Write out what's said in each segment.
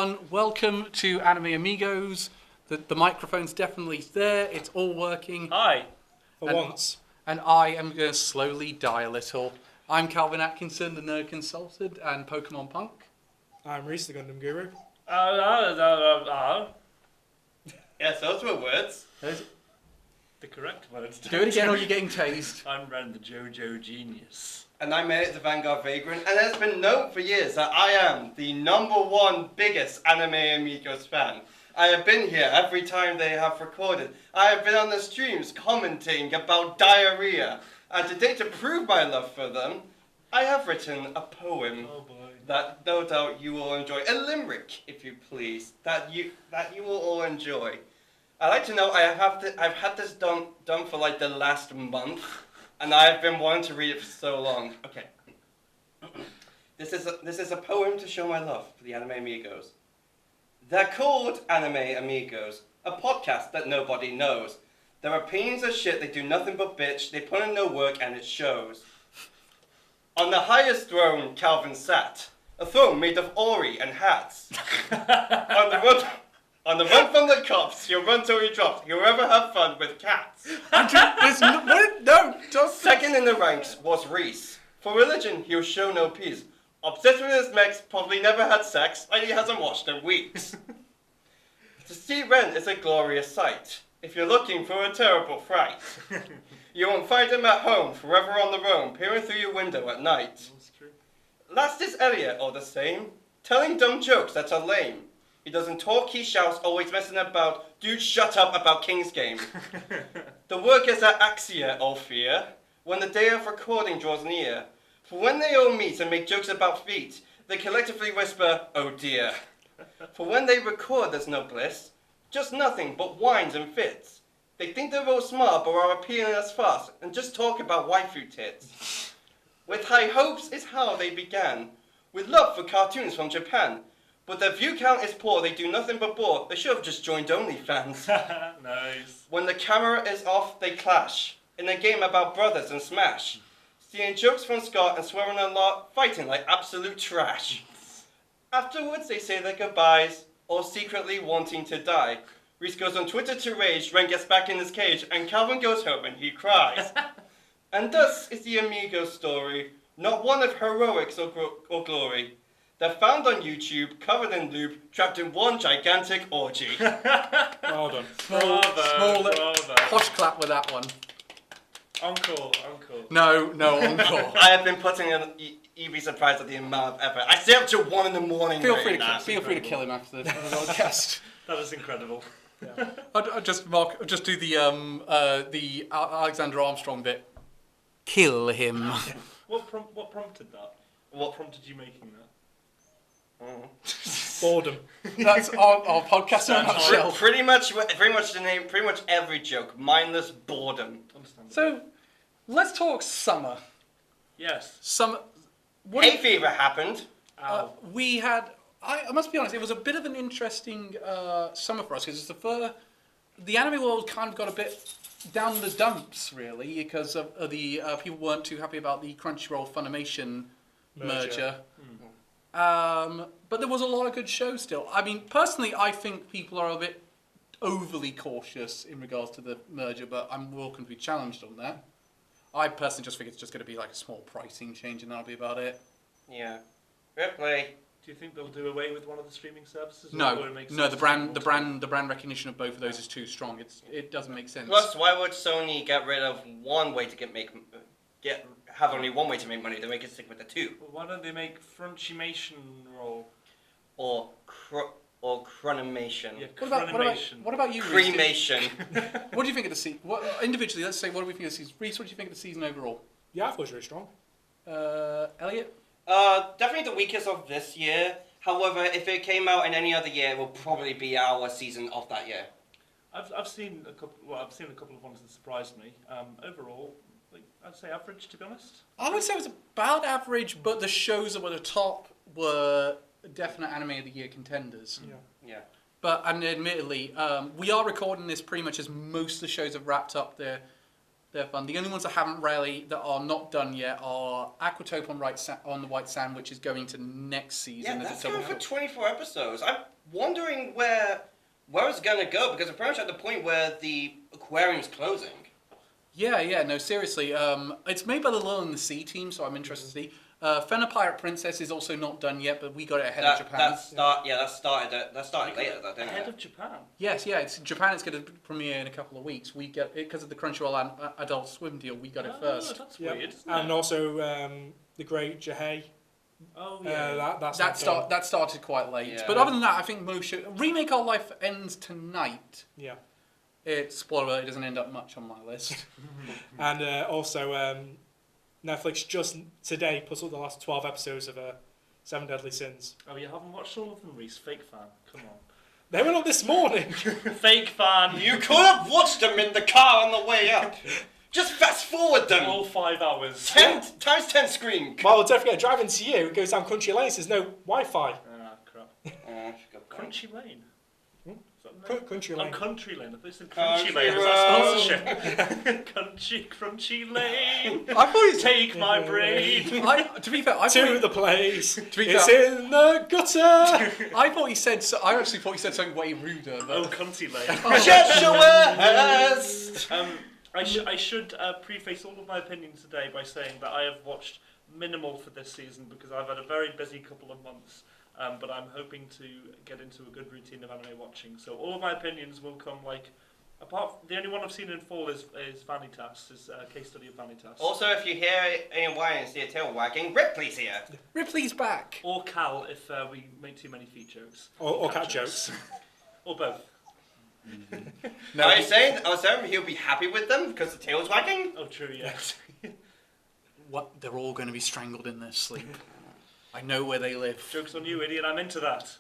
everyone, welcome to Anime Amigos. The microphone's definitely there, it's all working. Hi. For once. And I am going to slowly die a little. I'm Calvin Atkinson, the Nerd Consultant, and Pokemon Punk. I'm Reese, the Gundam Guru. Yes, those were words. The correct words. Do it again or you're getting tased. I'm Ren, the JoJo genius. And I'm Eric, the Vanguard Vagrant, and it's been known for years that I am the #1 biggest Anime Amigos fan. I have been here every time they have recorded. I have been on the streams commenting about diarrhea. And today, to prove my love for them, I have written a poem that no doubt you will enjoy. A limerick, if you please, that you will all enjoy. I'd like to know, I've had this done for like the last month, and I've been wanting to read it for so long. Okay. This is a poem to show my love for the Anime Amigos. They're called Anime Amigos, a podcast that nobody knows. Their opinions are shit, they do nothing but bitch, they put in no work and it shows. On the highest throne Calvin sat, a throne made of ori and hats. On the run from the cops, he'll run till he drops. He'll ever have fun with cats. Second in the ranks was Reese. For religion, he'll show no peace. Obsessed with his mechs, probably never had sex, and he hasn't washed in weeks. To see Ren is a glorious sight, if you're looking for a terrible fright. You won't find him at home, forever on the roam, peering through your window at night. That's true. Last is Elliot, all the same, telling dumb jokes that are lame. He doesn't talk, he shouts, always messing about. Dude, shut up about King's Game. The workers at Axia all fear, when the day of recording draws near. For when they all meet and make jokes about feet, they collectively whisper, oh dear. For when they record there's no bliss, just nothing but whines and fits. They think they're all smart but are appealing as fast, and just talk about waifu tits. With high hopes is how they began, with love for cartoons from Japan. But their view count is poor, they do nothing but bore, they should have just joined OnlyFans. Nice. When the camera is off, they clash, in a game about brothers and Smash. Stealing jokes from Scott and swearing a lot, fighting like absolute trash. Afterwards, they say their goodbyes, all secretly wanting to die. Reese goes on Twitter to rage, Ren gets back in his cage, and Calvin goes home and he cries. And thus is the Amigos story, not one of heroics or glory. They're found on YouTube, covered in lube, trapped in one gigantic orgy. Well done. Small Bravo. posh clap with that one. Encore. No, encore. I have been putting in, you'd be surprised at the amount of effort. I stay up till 1 in the morning. Feel writing free that. to kill him after the podcast. That is incredible. Yeah. I'd just do the Alexander Armstrong bit. Kill him. What prompted that? What prompted you making that? Boredom. That's our podcast in a nutshell. Pretty much the name. Pretty much every joke. Mindless boredom. Understandable. So, let's talk summer. Yes. Summer. Hay fever happened. Ow. We had. I must be honest. It was a bit of an interesting summer for us because the anime world kind of got a bit down the dumps really because of the people weren't too happy about the Crunchyroll Funimation merger. But there was a lot of good shows still. I mean, personally, I think people are a bit overly cautious in regards to the merger, but I'm welcome to be challenged on that. I personally just think it's just going to be like a small pricing change and that'll be about it. Yeah. Ripley. Do you think they'll do away with one of the streaming services? No, the brand recognition of both of those is too strong. It doesn't make sense. Plus, why would Sony get rid of one way to have only one way to make money? They make it stick with the two. Well, why don't they make Frontshimation roll? Or Chronimation. Yeah, What about you, Reese? Cremation. What do you think of the season? Individually, let's say, what do we think of the season? Reese, what do you think of the season overall? Yeah, I thought it was very strong. Elliot? Definitely the weakest of this year. However, if it came out in any other year, it will probably be our season of that year. I've seen a couple. Well, I've seen a couple of ones that surprised me. Overall, I'd say average, to be honest. I would say it was about average, but the shows that were the top were definite Anime of the Year contenders. Yeah. But, and admittedly, we are recording this pretty much as most of the shows have wrapped up their They're fun. The only ones that are not done yet are Aquatope on the White Sand, which is going to next season. Yeah, as that's a going double for 24 episodes. I'm wondering where it's going to go, because apparently at the point where the aquarium's closing. Yeah, no, seriously. It's made by the Lull in the Sea team, so I'm interested to see. Fenner Pirate Princess is also not done yet, but we got it ahead of Japan. That started later, though, didn't Ahead it? of Japan. Yes, it's Japan. It's going to premiere in a couple of weeks. We get it because of the Crunchyroll and Adult Swim deal. We got it first. That's Yep. weird, isn't And it? also the Great Jahei. Oh, yeah. That started quite late. Yeah. But other than that, I think most remake Our Life ends tonight. Yeah. It's spoiler alert, it doesn't end up much on my list. And also Netflix just today put up the last 12 episodes of Seven Deadly Sins. Oh, you haven't watched all of them, Reese? Fake fan. Come on. They went up this morning. Fake fan. You could have watched them in the car on the way up. Just fast forward them. All 5 hours. 10 times 10 screen. Well, don't forget, driving to you, it goes down country lanes, there's no Wi-Fi. Ah, crap. I forgot that. Crunchy Lane. Hmm? Is that the name? Country Oh, lane. Country Lane. I thought you said Country Crunchy Lane. Is Lane. that sponsorship? Crunchy Lane. I thought you Take my brain. to be fair, To the place. be It's fair- in the gutter. I thought you said. I actually thought you said something way ruder. Oh, But Cunty Lane. Joshua West. I should preface all of my opinions today by saying that I have watched minimal for this season because I've had a very busy couple of months. But I'm hoping to get into a good routine of anime watching. So all of my opinions will come the only one I've seen in full is Vanitas, is a case study of Vanitas. Also, if you hear Ian Wine and see a tail wagging, Ripley's here. Ripley's back. Or Cal if we make too many feet jokes. Or cat jokes. Or both. No, I was saying he'll be happy with them because the tail's wagging. Oh, true, yes. what? They're all going to be strangled in their sleep. I know where they live. Joke's on you, idiot. I'm into that.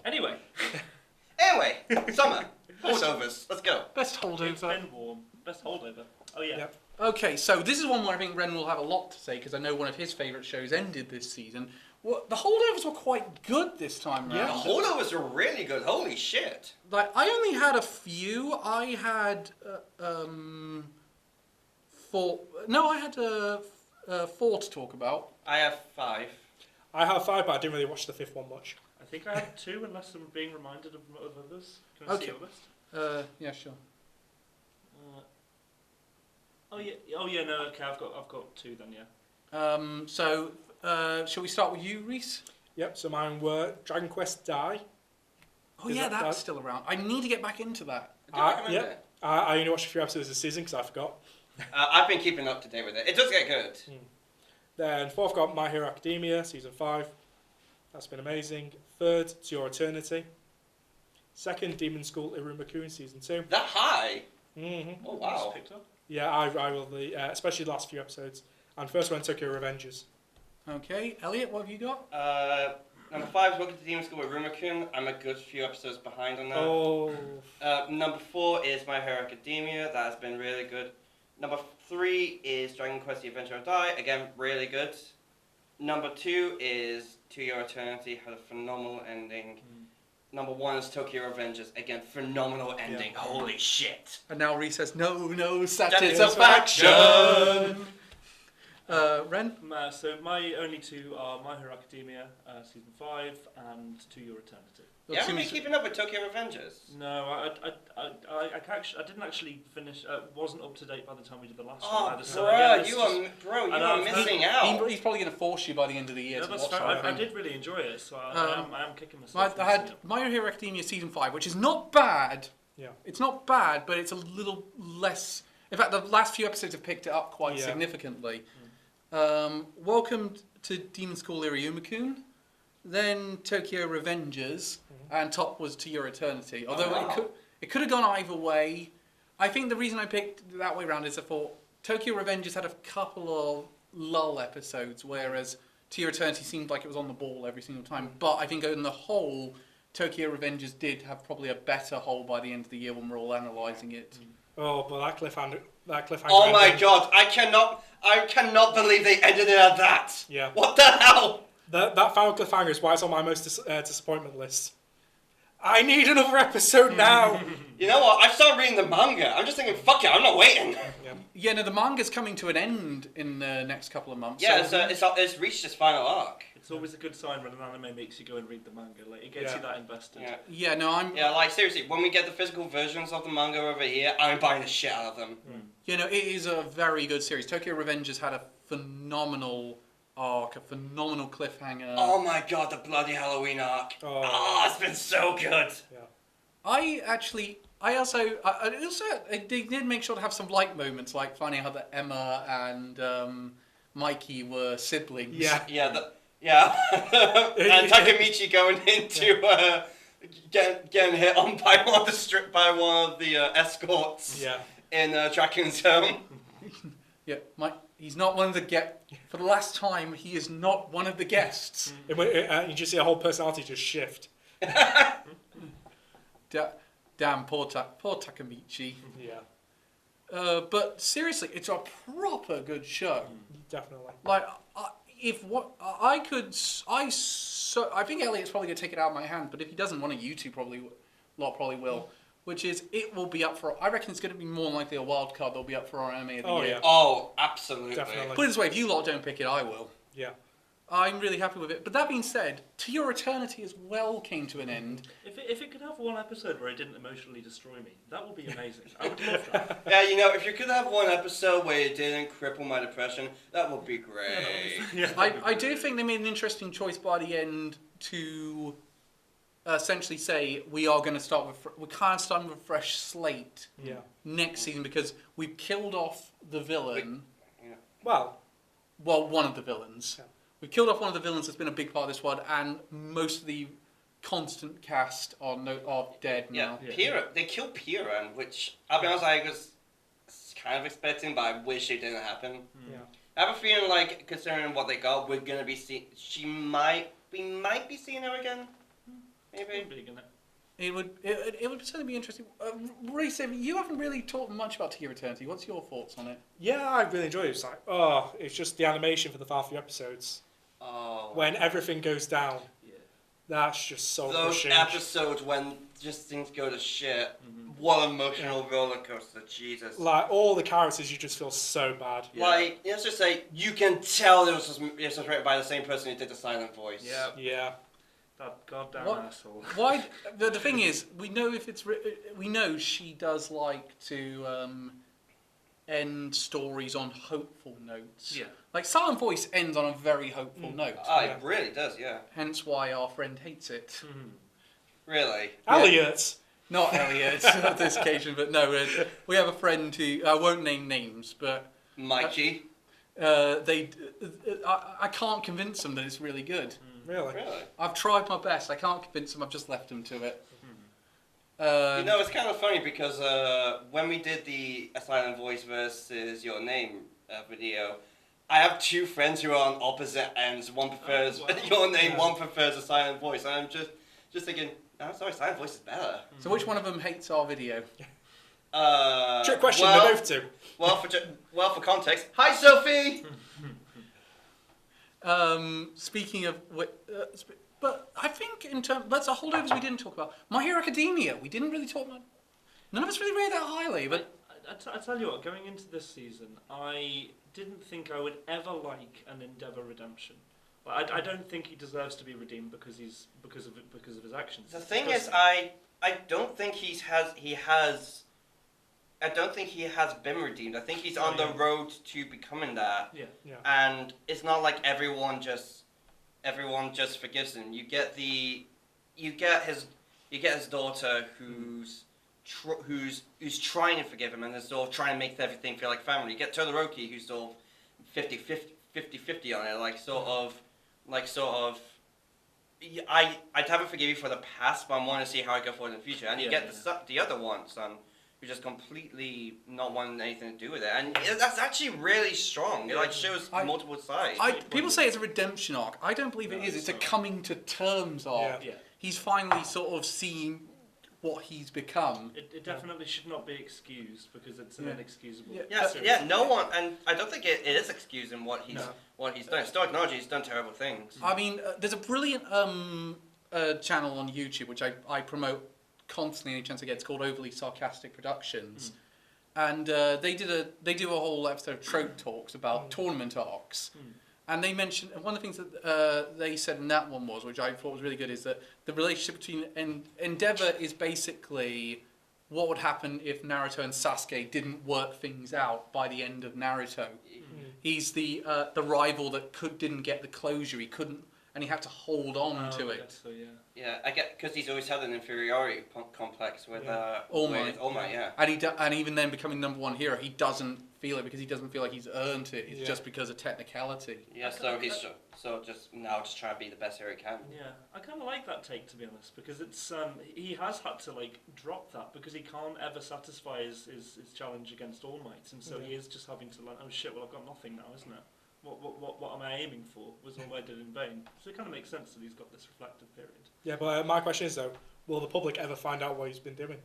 Anyway. Anyway, summer. Holdovers. Let's go. Best It's holdover. been warm. Best holdover. Oh, yeah. Yep. Okay, so this is one where I think Ren will have a lot to say because I know one of his favourite shows ended this season. Well, the holdovers were quite good this time Yeah. The round. holdovers are really good. Holy shit. Like I only had a few. I had 4. No, I had 4 to talk about. I have 5. I have 5, but I didn't really watch the 5th one much. I think I have 2 unless I'm being reminded of others. Can I see Okay. your list? Yeah, sure. Oh yeah, no, okay, I've got 2 then, yeah. So, shall we start with you, Reese? Yep, so mine were Dragon Quest Die. Oh Is yeah, that- that's still around. I need to get back into that. I do recommend yeah. it. I only watched a few episodes this season because I forgot. I've been keeping up to date with it. It does get good. Then 4th got My Hero Academia, Season 5. That's been amazing. 3rd, To Your Eternity. 2nd, Demon School Iruma-kun, Season 2. That high? Mm-hmm. Oh, wow. Just picked up. Yeah, I really, especially the last few episodes. And first one, Tokyo Revengers. Okay, Elliot, what have you got? Number 5 is Welcome to Demon School with Rumakun. I'm a good few episodes behind on that. Oh, Number 4 is My Hero Academia. That has been really good. Number 3 is Dragon Quest: The Adventure of Dai. Again, really good. Number 2 is To Your Eternity. Had a phenomenal ending. Number 1 is Tokyo Revengers. Again, phenomenal ending. Holy shit. And now Reese says, no Satisfaction. Ren? So my only 2 are My Hero Academia, Season 5, and To Your Eternity. You haven't been keeping up with Tokyo Revengers? No, I didn't actually finish. Wasn't up to date by the time we did the last one. Oh, either, so again, it's you just- are missing out. He's probably going to force you by the end of the year No, to that's watch fair. that, I think. did really enjoy it, so I am kicking myself. I for missing had it. My Hero Academia Season 5, which is not bad. yeah. It's not bad, but it's a little less... In fact, the last few episodes have picked it up quite Yeah. significantly. Welcome to Demon School Iruma-kun, then Tokyo Revengers, and top was To Your Eternity. Although wow. it could have gone either way. I think the reason I picked that way around is I thought Tokyo Revengers had a couple of lull episodes, whereas To Your Eternity seemed like it was on the ball every single time. But I think on the whole, Tokyo Revengers did have probably a better whole by the end of the year when we're all analysing it. Oh, but that cliffhanger. Oh my ending- god, I cannot believe they ended it at that. Yeah. What the hell? That final cliffhanger is why it's on my most disappointment list. I need another episode now. You know what? I've started reading the manga. I'm just thinking, fuck it, I'm not waiting. Yeah, no, the manga's coming to an end in the next couple of months. Yeah, so it's reached its final arc. It's always a good sign when an anime makes you go and read the manga. Like, it gets you that invested. Yeah. yeah, no, I'm. Yeah, like seriously, when we get the physical versions of the manga over here, I'm buying the shit out of them. You know, it is a very good series. Tokyo Revengers had a phenomenal arc, a phenomenal cliffhanger. Oh my god, the bloody Halloween arc. Oh, it's been so good. I also they did make sure to have some light moments, like finding out that Emma and Mikey were siblings. Yeah, and Takemichi going into getting hit on by one of the escorts. Yeah. In Draken's home. Yeah, he's not one of the for the last time, he is not one of the guests. You just see a whole personality just shift. Damn, poor Takemichi. Yeah. But seriously, it's a proper good show. Definitely. Like, I think Elliot's probably gonna take it out of my hand. But if he doesn't want to, you two probably will. Which is, it will be up for. I reckon it's going to be more likely a wild card. They'll be up for our anime of the year. Yeah. Oh, absolutely. Definitely. Put it this way: if you lot don't pick it, I will. Yeah. I'm really happy with it. But that being said, To Your Eternity as well came to an end. If it could have one episode where it didn't emotionally destroy me, that would be amazing. I would love that. Yeah, you know, if you could have one episode where it didn't cripple my depression, that would be great. Yeah. I do think they made an interesting choice by the end to essentially say we are going to start with we can't start with a fresh slate next season because we've killed off the villain. Well, one of the villains. Yeah. We've killed off one of the villains that's been a big part of this one, and most of the constant cast are dead now. Yeah, they killed Piran, which I'll be honest, I was kind of expecting, but I wish it didn't happen. Yeah. I have a feeling like, considering what they got, we're gonna be we might be seeing her again. Maybe. It would certainly be interesting. Reese, you haven't really talked much about To Your Eternity. What's your thoughts on it? Yeah, I really enjoyed it. It's like, it's just the animation for the final few episodes. Oh. When everything goes down. Yeah. That's just so Those pushing. episodes when just things go to shit. What emotional roller coaster, Jesus. Like, all the characters, you just feel so bad. Yeah. Like, let's just say, you can tell it was written by the same person who did the silent voice. Yeah. Yeah. That goddamn asshole. Why? The thing is, we know if it's we know she does like to end stories on hopeful notes. Yeah. Like Silent Voice ends on a very hopeful note. Oh, it really does, yeah. Hence why our friend hates it. Really? Elliot! Not Elliot on this occasion, but no, we have a friend who I won't name names, but Mikey? I can't convince them that it's really good. Really? I've tried my best. I can't convince them. I've just left them to it. You know, it's kind of funny because when we did the A Silent Voice versus Your Name video, I have two friends who are on opposite ends. One prefers Your Name, one prefers A Silent Voice. And I'm just thinking, no, sorry, Silent Voice is better. So which one of them hates our video? Trick question, well, they're both two. Well, for context, hi Sophie! Speaking of, but I think in terms, that's a Holdovers we didn't talk about. My Hero Academia, we didn't really talk about. None of us really rated that highly, but I tell you what, going into this season, I didn't think I would ever like an Endeavour redemption. Like, I don't think he deserves to be redeemed because of his actions. The thing is, I don't think he has been redeemed. I think he's on the road to becoming that. Yeah. And it's not like everyone just forgives him. You get his daughter who's trying to forgive him, and is sort of trying to make everything feel like family. You get Todoroki, who's sort of 50-50 on it, I'd have to forgive you for the past, but I want to see how I go forward in the future. And you get the other one, son, who just completely not wanting anything to do with it, and that's actually really strong. It shows multiple sides. People say it's a redemption arc. I don't believe it is. It's a coming to terms arc. Yeah. He's finally sort of seeing what he's become. It definitely should not be excused because it's an inexcusable. No one, and I don't think it is excusing what he's done. Still acknowledging he's done terrible things. I mean, there's a brilliant a channel on YouTube which I promote constantly any chance I get. It's called Overly Sarcastic Productions, and they do a whole episode of trope talks about tournament arcs. And they mentioned, and one of the things that they said in that one was, which I thought was really good, is that the relationship between Endeavor is basically what would happen if Naruto and Sasuke didn't work things out by the end of Naruto. He's the rival that didn't get the closure. He couldn't, and he had to hold on to it. So, yeah. Yeah, I get because he's always had an inferiority complex with All Might. All Might, yeah. And even then becoming number one hero, he doesn't feel it because he doesn't feel like he's earned it. It's just because of technicality. Yeah, so he's just trying to be the best hero he can. Yeah, I kind of like that take, to be honest, because it's he has had to like drop that because he can't ever satisfy his challenge against All Might, and so he is just having to like, oh shit, well I've got nothing now, isn't it? What am I aiming for? Was all I did in vain? So it kind of makes sense that he's got this reflective period. Yeah, but my question is though, will the public ever find out what he's been doing?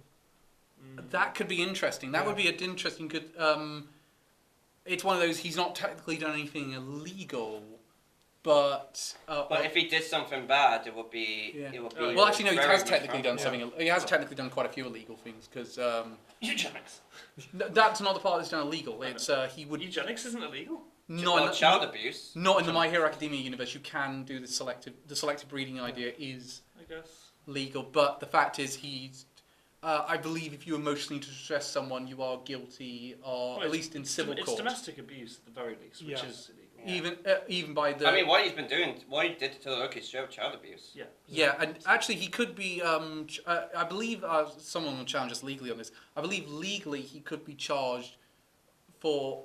That could be interesting. That would be an interesting. It's one of those. He's not technically done anything illegal, but if he did something bad, it would be. Yeah. It would be. Well, actually, no. He very has much technically fun. done something. He has technically done quite a few illegal things because Eugenics. that's not the part that's done illegal. It's he would Eugenics isn't illegal. Child abuse. Not in the My Hero Academia universe. You can do the selective breeding idea is I guess. legal, but the fact is he's. I believe if you emotionally distress someone, you are guilty, or at least in civil court. It's domestic abuse at the very least, which is illegal. Even by the. I mean, what he's been doing, what he did to Todoroki is straight up child abuse. Yeah. Yeah, and actually he could be. I believe someone will challenge us legally on this. I believe legally he could be charged for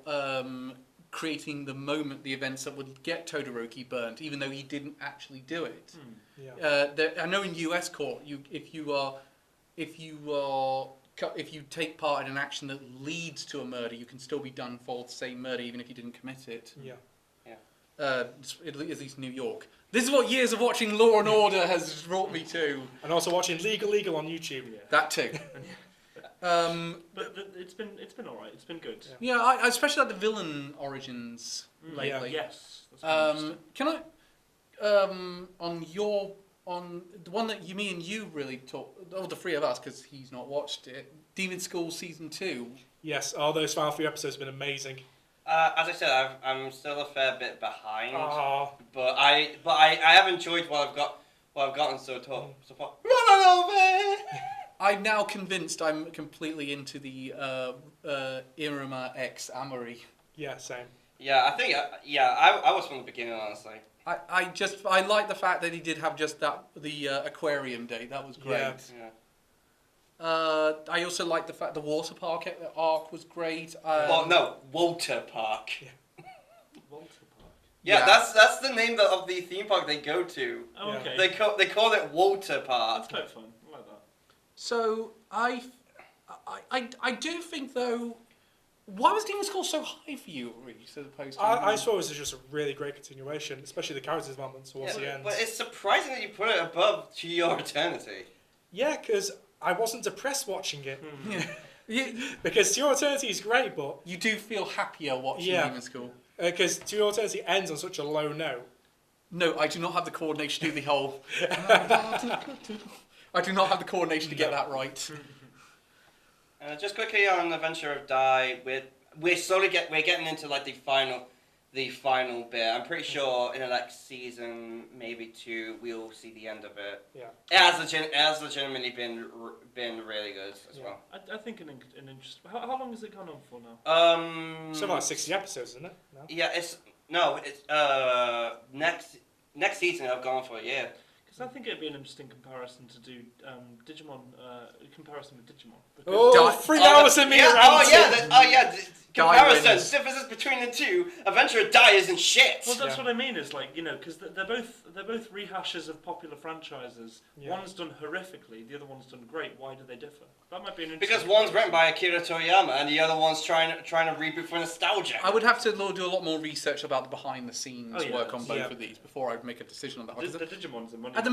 creating the events that would get Todoroki burnt, even though he didn't actually do it. I know in U.S. court, if you take part in an action that leads to a murder, you can still be done for the same murder, even if you didn't commit it. Yeah. At least New York. This is what years of watching Law and Order has brought me to. And also watching Legal on YouTube. Yeah. That too. But it's been all right. It's been good. Yeah, I especially like the villain origins lately. Yes. That's Can I on the one that me and you really talked, the three of us, because he's not watched it, Demon School Season 2. Yes, all those final 3 episodes have been amazing. As I said, I'm still a fair bit behind, Oh. but I have enjoyed what I've gotten so far. Run over! I'm now convinced I'm completely into the Iruma X Amory. Yeah, same. Yeah, I think I was from the beginning, honestly. I like the fact that he did have just the aquarium day. That was great. Yeah. I also like the fact the water park arc was great. Walter Park. Walter Park. Yeah, that's the name of the theme park they go to. Oh, okay. They call it Walter Park. That's quite fun. I like that. So I do think though, why was Demon School so high for you, Reese, as opposed to? I thought it was just a really great continuation, especially the character development towards the end. But it's surprising that you put it above To Your Eternity. Yeah, because I wasn't depressed watching it. Yeah. Because To Your Eternity is great, but You do feel happier watching Demon School. Because To Your Eternity ends on such a low note. No, I do not have the coordination to do the whole. I do not have the coordination to get that right. Just quickly on Adventure of Dai, we're getting into like the final bit. I'm pretty sure in the next season, maybe 2, we'll see the end of it. Yeah. It has legitimately been really good as well. I think an interest. How long has it gone on for now? Something like 60 episodes, isn't it? No? Yeah, it's next season I've gone for a year. Because I think it'd be an interesting comparison to do Digimon comparison with Digimon. Oh, 3 hours of me around. Comparison, differences between the two. Adventure of Dai isn't shit. Well, that's what I mean. Is like, because they're both rehashes of popular franchises. Yeah. One's done horrifically, the other one's done great. Why do they differ? That might be an interesting. Because one's written by Akira Toriyama and the other one's trying to reboot for nostalgia. I would have to do a lot more research about the behind the scenes work on both Yeah. of these before I'd make a decision on that. The Digimon's a money At the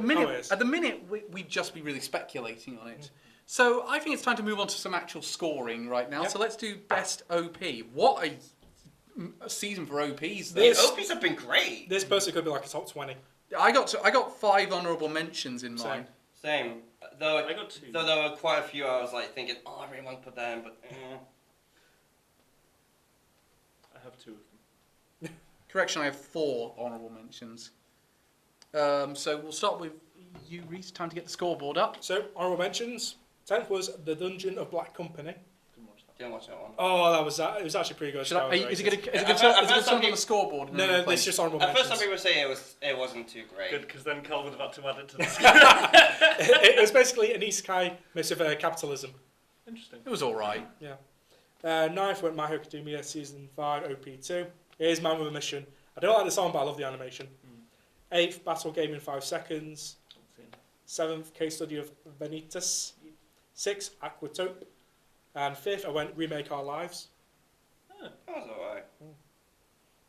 minute, Always. we'd just be really speculating on it. So I think it's time to move on to some actual scoring right now. Yep. So let's do best OP. What a season for OPs! The OPs have been great. This person could be like a top 20. I got 5 honourable mentions in mine. Same. Though I got 2. Though there were quite a few I was like thinking, oh, I really want to put that in, but I have 2 of them. Correction, I have 4 honourable mentions. So we'll start with you, Reese. Time to get the scoreboard up. So, honourable mentions. 10th was The Dungeon of Black Company. Didn't watch that. didn't watch that one. Oh, that was it was actually pretty good. Should I, is it going Yeah, to I've heard turn some on the people- scoreboard? and No, then no, replace it's just honourable At first, mentions. some people say it wasn't too great. Good, because then Carl would have had to add it to the It was basically an isekai mix of capitalism. Interesting. It was all right. 9th went My Hero Academia Season 5 OP2. Here's Man with a Mission. I don't like the song, but I love the animation. 8th, Battle Game in 5 Seconds. 7th, Case Study of Vanitas. 6th, Aquatope. And 5th, I went Remake Our Lives. That was alright.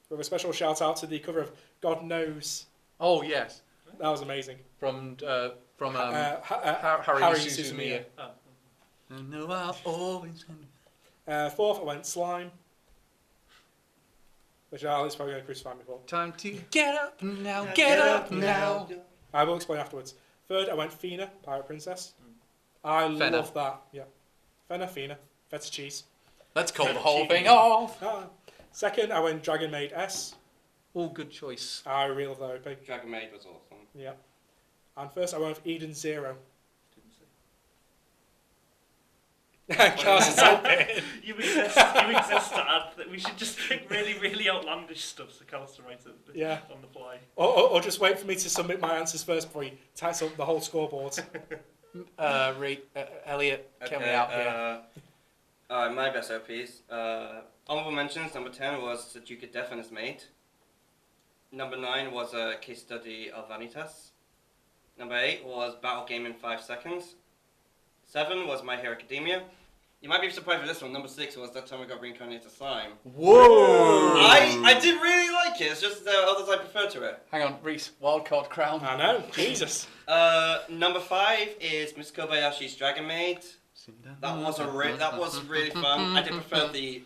With a special shout out to the cover of God Knows. Oh yes, That was amazing. from Harry Harry Suzumiya. Oh. I know I'll always. 4th, I went Slime. Which Ali's probably going to crucify me for. Time to get up now, get up now. I will explain afterwards. 3rd, I went Fina, Pirate Princess. I Fena. love that. Yeah. Fina, feta cheese. Let's call the whole thing off. 2nd, I went Dragon Maid S. Oh, good choice. I really love that OP. Dragon Maid was awesome. Yeah. And first, I went with Eden Zero. Didn't see. Cars is open. You exist to add that we should just pick really, really outlandish stuff so Carl's to write it Yeah. on the fly. Or just wait for me to submit my answers first before he types up the whole scoreboard. Elliot, get me out here. My best OPs. Honorable mentions, number 10 was The Duke of Death and His Mate. Number 9 was a case study of Vanitas. Number 8 was Battle Game in 5 Seconds. 7 was My Hero Academia. You might be surprised with this one. Number 6 was That Time I Got Reincarnated as Slime. Whoa! I did really like it. It's just the others I prefer to it. Hang on, Reese. Wildcard crown. I know, Jesus. Number 5 is Miss Kobayashi's Dragon Maid. That was really fun. I did prefer the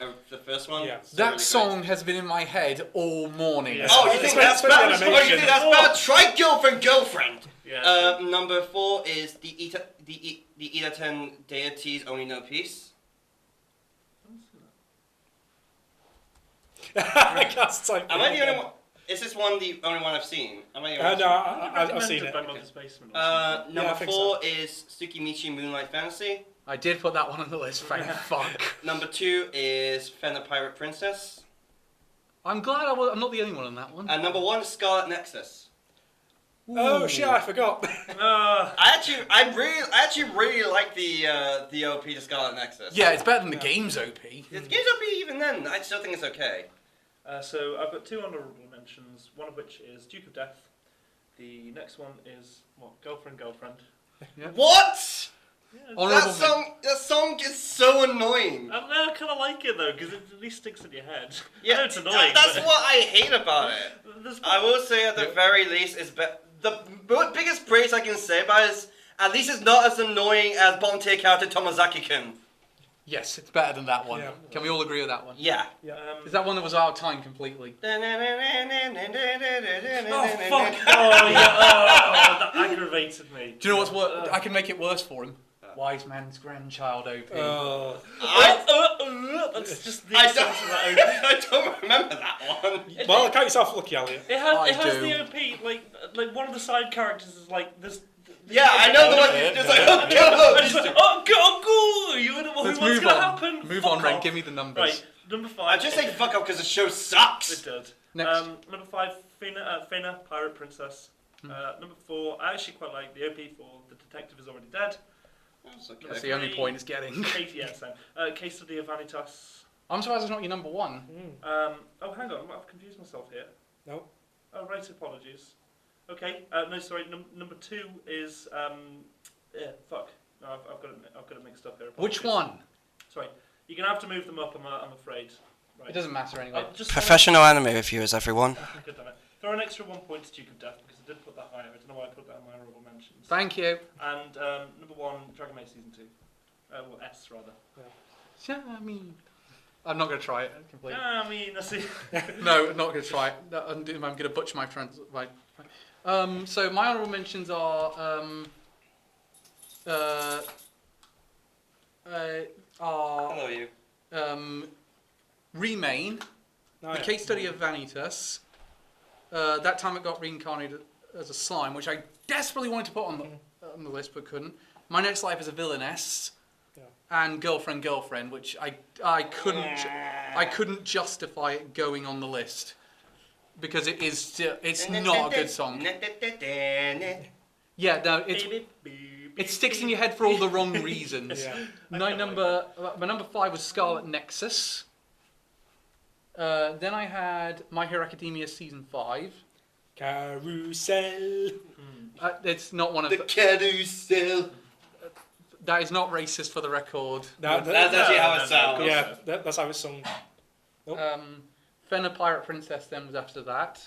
first one. Yeah. That song has been in my head all morning. Yeah. Oh, you think that's Especially bad? animation. Oh, you think that's bad? Try girlfriend. Yeah. Number 4 is the Ida 10 deities only know peace. I can't type Am I it. the only one? Is this one the only one I've seen? Am I the only one? No, I've Recommended seen it. by Mother's Basement or something. Yeah, I Number think 4 is Tsukimichi Moonlight Fantasy. I did put that one on the list, thank fuck. Number 2 is Fena Pirate Princess. I'm glad I'm not the only one on that one. And number 1 is Scarlet Nexus. Oh Ooh. shit, I forgot. I actually really like the OP to Scarlet Nexus. Yeah, it's better than the game's OP. It's games OP even then. I still think it's okay. So I've got 2 honourable mentions, one of which is Duke of Death. The next one is, Girlfriend. What? Yeah, Honourable That song is so annoying. I kind of like it though, because it at least sticks in your head. I Yeah, know it's annoying. that's but what I hate about it. there's- I will say at the very least, the biggest praise I can say about it is at least it's not as annoying as Bomb Takeout to Tomazaki-kun. Yes, it's better than that one. Yeah. Can we all agree with that one? Yeah. Is that one that was our time completely? Oh Oh fuck! Oh yeah! Oh, that aggravated me. Do you know what's worse? I can make it worse for him. Wise man's grandchild OP. Oh. That's just the I extent of that OP. I don't remember that one. Well, count yourself lucky, Elliot. It I has do. the OP, like one of the side characters is like this. Yeah, I know the one. It's like, oh god, It's like, oh go! You would have Let's what's move gonna on. happen? Move Fuck on, Ren. off. Give me the numbers. Right, number 5. I just say fuck up because the show sucks. It did. Next. Number 5, Fena, Pirate Princess. Number 4, I actually quite like the OP for The Detective Is Already Dead. That's okay. That's the only point it's getting. Case Study of Vanitas. I'm surprised it's not your number 1. Oh, hang on, I've confused myself here. No. Oh, right, apologies. Okay, no, sorry, number 2 is, fuck. No, I've got it mixed up here. Which apologies. one? Sorry, you're going to have to move them up, I'm afraid. Right. It doesn't matter anyway. Just Professional anime reviewers, everyone. Good, damn it. Throw an extra 1 point to Duke of Death, because I did put that higher. I don't know why I put that in my honourable mentions. Thank you. And number 1, Dragon Maid Season 2. Well, S, rather. Yeah, I mean, I'm not going to try it completely. I mean, I see. No, I'm not going to try it. I'm going to butcher my So my honorable mentions are Hello, you. Remain, Oh, the yeah. case study of Vanitas. That time it got reincarnated as a slime, which I desperately wanted to put on the list but couldn't. My Next Life is a Villainess, Yeah. and Girlfriend, which I couldn't justify it going on the list because it's not a good song. Yeah, no, it sticks in your head for all the wrong reasons. Yeah. My number 5 was Scarlet Nexus. Then I had My Hero Academia Season 5. Carousel. It's not one of The carousel. that is not racist for the record. That's actually how it sounds. Yeah, that's how it's sung. Fenna Pirate Princess then was after that.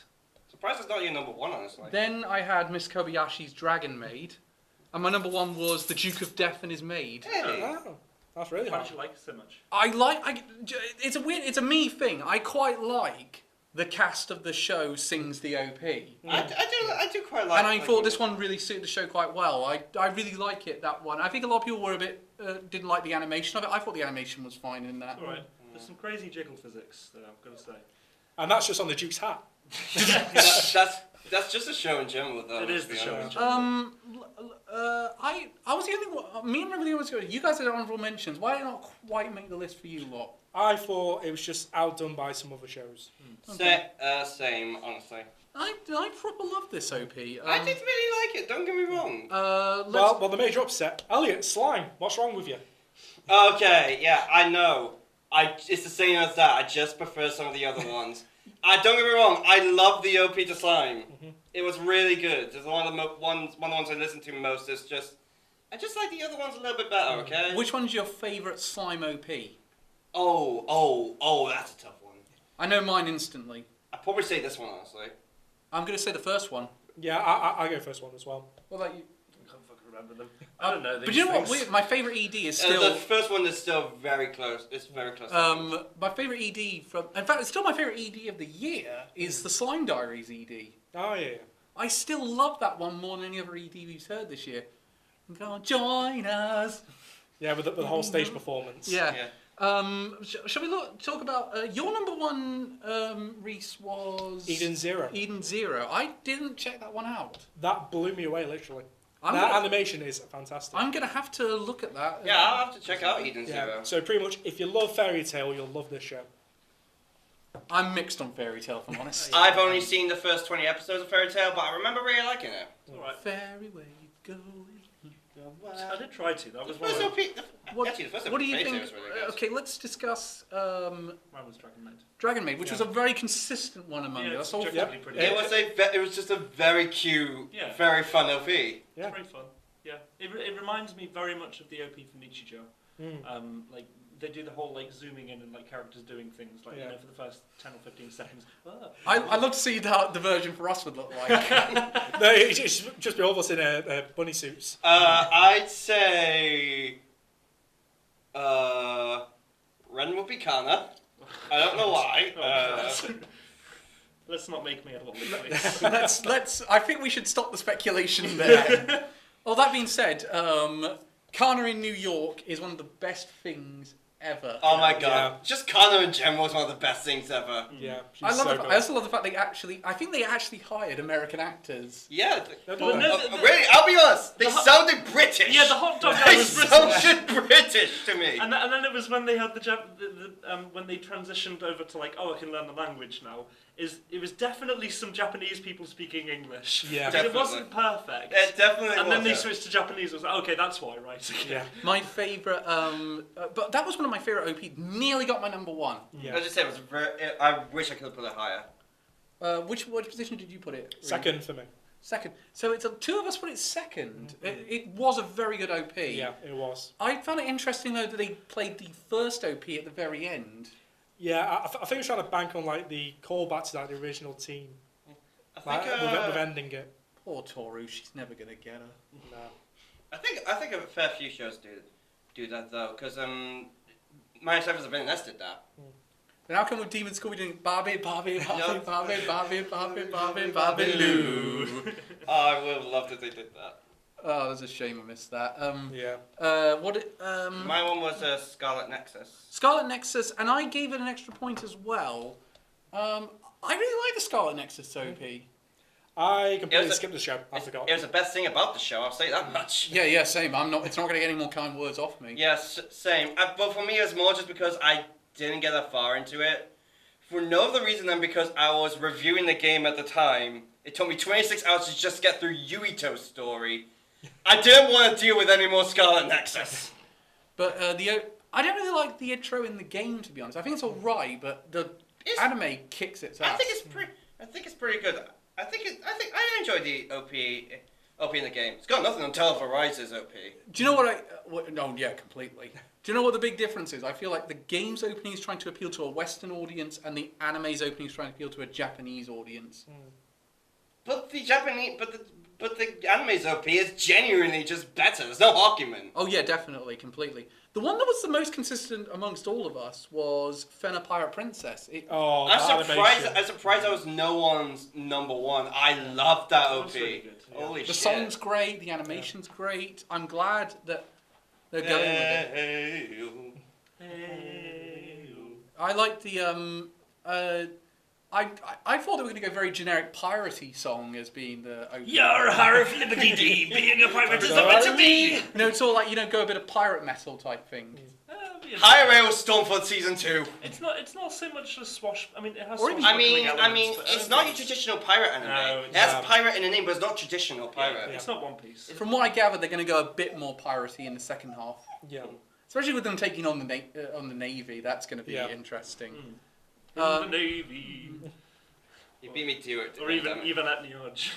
Surprised it's not your number 1, honestly. Then I had Miss Kobayashi's Dragon Maid. And my number 1 was The Duke of Death and His Maid. Hey. Oh, that's really Why hard. did you like it so much? It's a me thing. I quite like the cast of the show sings the OP. I do quite like. And I thought this one really suited the show quite well. I really like it, that one. I think a lot of people were a bit didn't like the animation of it. I thought the animation was fine in that. All right. There's some crazy jiggle physics there, I've got to say. And that's just on the Duke's hat. That's just a show in general, though. It is let's the be show in honest. general. I was the only one. Me and everybody else. You guys had honorable mentions. Why did it not quite make the list for you lot? I thought it was just outdone by some other shows. Same, honestly. I proper love this OP. I did really like it. Don't get me wrong. Well, the major upset. Elliot, slime. What's wrong with you? Okay, yeah, I know. It's the same as that. I just prefer some of the other ones. Don't get me wrong. I love the OP to Slime. It was really good. It's one of the ones I listen to most. It's just I just like the other ones a little bit better. Okay. Which one's your favourite slime OP? Oh, that's a tough one. I know mine instantly. I'd probably say this one honestly. I'm going to say the first one. Yeah, I go first one as well. What about you? I can't fucking remember them. I don't know these But you know what? things. Weird. My favourite ED is still. The first one is still very close. It's very close. My favourite ED from. In fact, it's still my favourite ED of the year is the Slime Diaries ED. Oh, yeah. I still love that one more than any other ED we've heard this year. Go on, join us. Yeah, with the whole stage performance. Yeah. Yeah. Shall we talk about your number one, Reese, was Eden Zero. Eden Zero. I didn't check that one out. That blew me away, literally. I'm That gonna, animation is fantastic. I'm gonna have to look at that. Yeah, I'll have to check out Eden Yeah, Zero. so pretty much, if you love Fairy Tail, you'll love this show. I'm mixed on Fairy Tail, if I'm honest. I've only seen the first 20 episodes of Fairy Tail, but I remember really liking it. Alright. Fairy, where you go? I did try to. That The was one first of OP, actually, the first What do you Fairy Tail think? was really good. Okay, let's discuss mine was Dragon Maid. Dragon Maid, which Yeah. was a very consistent one among Yeah, us. it's All objectively pretty It good. was just a very cute, Yeah. very fun OP. Yeah. It's very fun. Yeah, it reminds me very much of the OP from Nichijou. Mm. Like they do the whole like zooming in and like characters doing things like Yeah. you know for the first 10 or 15 seconds. Ah. I'd love to see how the version for us would look like. No, it's just be all of us in bunny suits. I'd say Ren would be Kana. I don't know why. Let's not make me a little please. I think we should stop the speculation there. Well, that being said, Kana in New York is one of the best things ever. Oh my god. Yeah. Just Kana in general is one of the best things ever. Yeah, she's I love. so I good. also love the fact I think they actually hired American actors. Yeah. Well, no, Really, I'll be honest. They the hot- sounded British. Yeah, the hot dog guy They was British. sounded British to me. And then it was when they had when they transitioned over to like, oh, I can learn the language now. It was definitely some Japanese people speaking English. Yeah. But it wasn't perfect. It definitely and was. then they switched to Japanese. I was like, okay, that's why, right? Okay. Yeah, My favourite, but that was one of my favourite OP. Nearly got my number one. yeah. I just said it was I wish I could have put it higher. Which position did you put it? Reed? Second for me. Second. So two of us put it second. It was a very good OP. Yeah, it was. I found it interesting though that they played the first OP at the very end. Yeah, I think I was trying to bank on like the callback to like the original team, I like, think with ending it. Poor Toru, she's never gonna get her. No. I think a fair few shows do that though, because My Life as a Villainess did that. Then how come with Demon School we're doing Barbie, Barbie, Barbie, Yep. Barbie, Barbie, Barbie, Barbie, Barbie, Lou? Oh, I would have loved if they did that. Oh, there's a shame I missed that. Yeah. My one was Scarlet Nexus. Scarlet Nexus, and I gave it an extra point as well. I really like the Scarlet Nexus OP. I It completely was a- skipped the show. I forgot. It was the best thing about the show, I'll say that much. Yeah, same. It's not going to get any more kind words off me. Yes, same. But for me, it was more just because I didn't get that far into it. For no other reason than because I was reviewing the game at the time. It took me 26 hours to just get through Yuito's story. I didn't want to deal with any more Scarlet Nexus. But I don't really like the intro in the game, to be honest. I think it's all right, but the anime kicks its ass. I think it's pretty good. I enjoyed the OP in the game. It's got nothing on Holdovers' OP. Do you know what no, yeah, completely. Do you know what the big difference is? I feel like the game's opening is trying to appeal to a Western audience, and the anime's opening is trying to appeal to a Japanese audience. But the anime's OP is genuinely just better. There's no argument. Oh yeah, definitely, completely. The one that was the most consistent amongst all of us was Fena Pirate Princess. I'm surprised that was no one's number one. I love that OP. Really good, yeah. Holy The shit. song's great, the animation's great. I'm glad that they're going with it. I like the I thought they were going to go very generic piratey song as being the opening. Yar harf liberty dee, being a pirate is the way to be. It's all like go a bit of pirate metal type thing. Higher Rail Stormfront Season 2. It's not so much a swash. I mean, it has. Or even- I mean, elements, but I it's don't not think your traditional pirate anime. No, It has yeah. pirate in the name, but it's not traditional pirate. It's not One Piece. From what I gather, they're going to go a bit more piratey in the second half, Yeah. especially with them taking on the navy. That's going to be interesting. In the Navy, You beat me to it. or even at Nioge.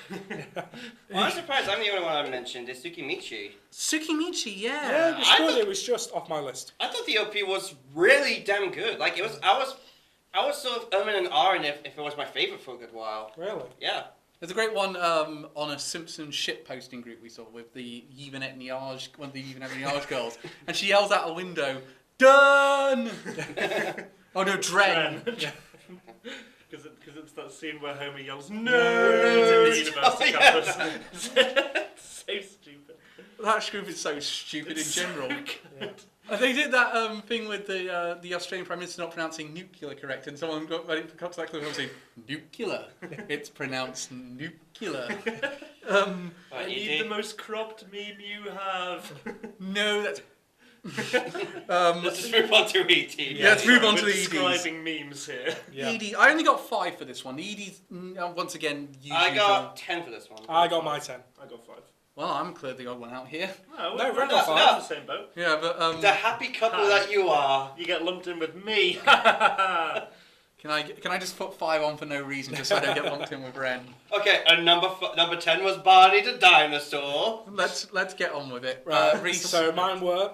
Well, I'm surprised I'm the only one I mentioned is Tsukimichi. Tsukimichi, Yeah, it was I good. thought- It was just off my list. I thought the OP was really damn good. Like it was, I was sort of umming and ahhing if it was my favorite for a good while. Really? Yeah. There's a great one on a Simpsons ship posting group we saw with the Yvonne Niage, one of the Yvonne Niage girls, and she yells out a window, "Done!" Oh no, Dren. Because it's that scene where Homer yells "Nerd" in the university campus. So stupid. That group is so stupid It's in general. so good. They did that thing with the Australian Prime Minister not pronouncing nuclear correct, and someone got to that clip and saying nuclear. It's pronounced nuclear. I need the most cropped meme you have. No, that's. Let's just move on to ET. Yeah, let's move on to We're the EDs. describing memes here. Yeah. ED. I only got 5 for this one. The EDs, once again, usually. I got 10 for this one. I got my 10. I got 5. Well, I'm clearly the odd one out here. No, No, we're Red not got in five. the same boat. Yeah, but The happy couple that you are. You get lumped in with me. can I just put 5 on for no reason, just so I don't get lumped in with Ren? Okay, and number 10 was Barney the Dinosaur. Let's get on with it. Right. Reese, So mine were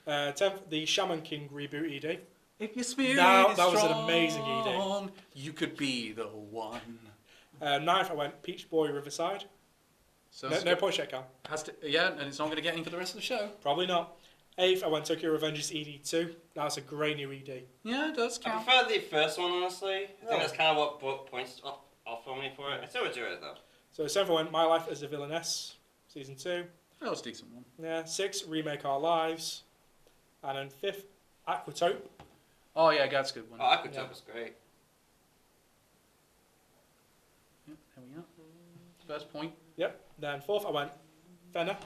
10th, the Shaman King reboot ED. if your spirit Now, is that was an strong, amazing ED. you could be the one. 9th, I went Peach Boy Riverside. So No points yet, Cal. yeah, and it's not going to get any for the rest of the show. Probably not. 8th, I went Tokyo Revengers ED2. That's a great new ED. Yeah, it does I count. prefer the first one, honestly. I Oh. think that's kind of what brought points off for me for it. I still would do it, though. So 7th, I went My Life as a Villainess, Season 2. That was a decent one. Yeah. 6th, Remake Our Lives. And then 5th, Aquatope. Oh yeah, that's a good one. Oh, Aquatope Yeah. was great. Yeah, there we are. First point. Yep. Then 4th, I went Fenner.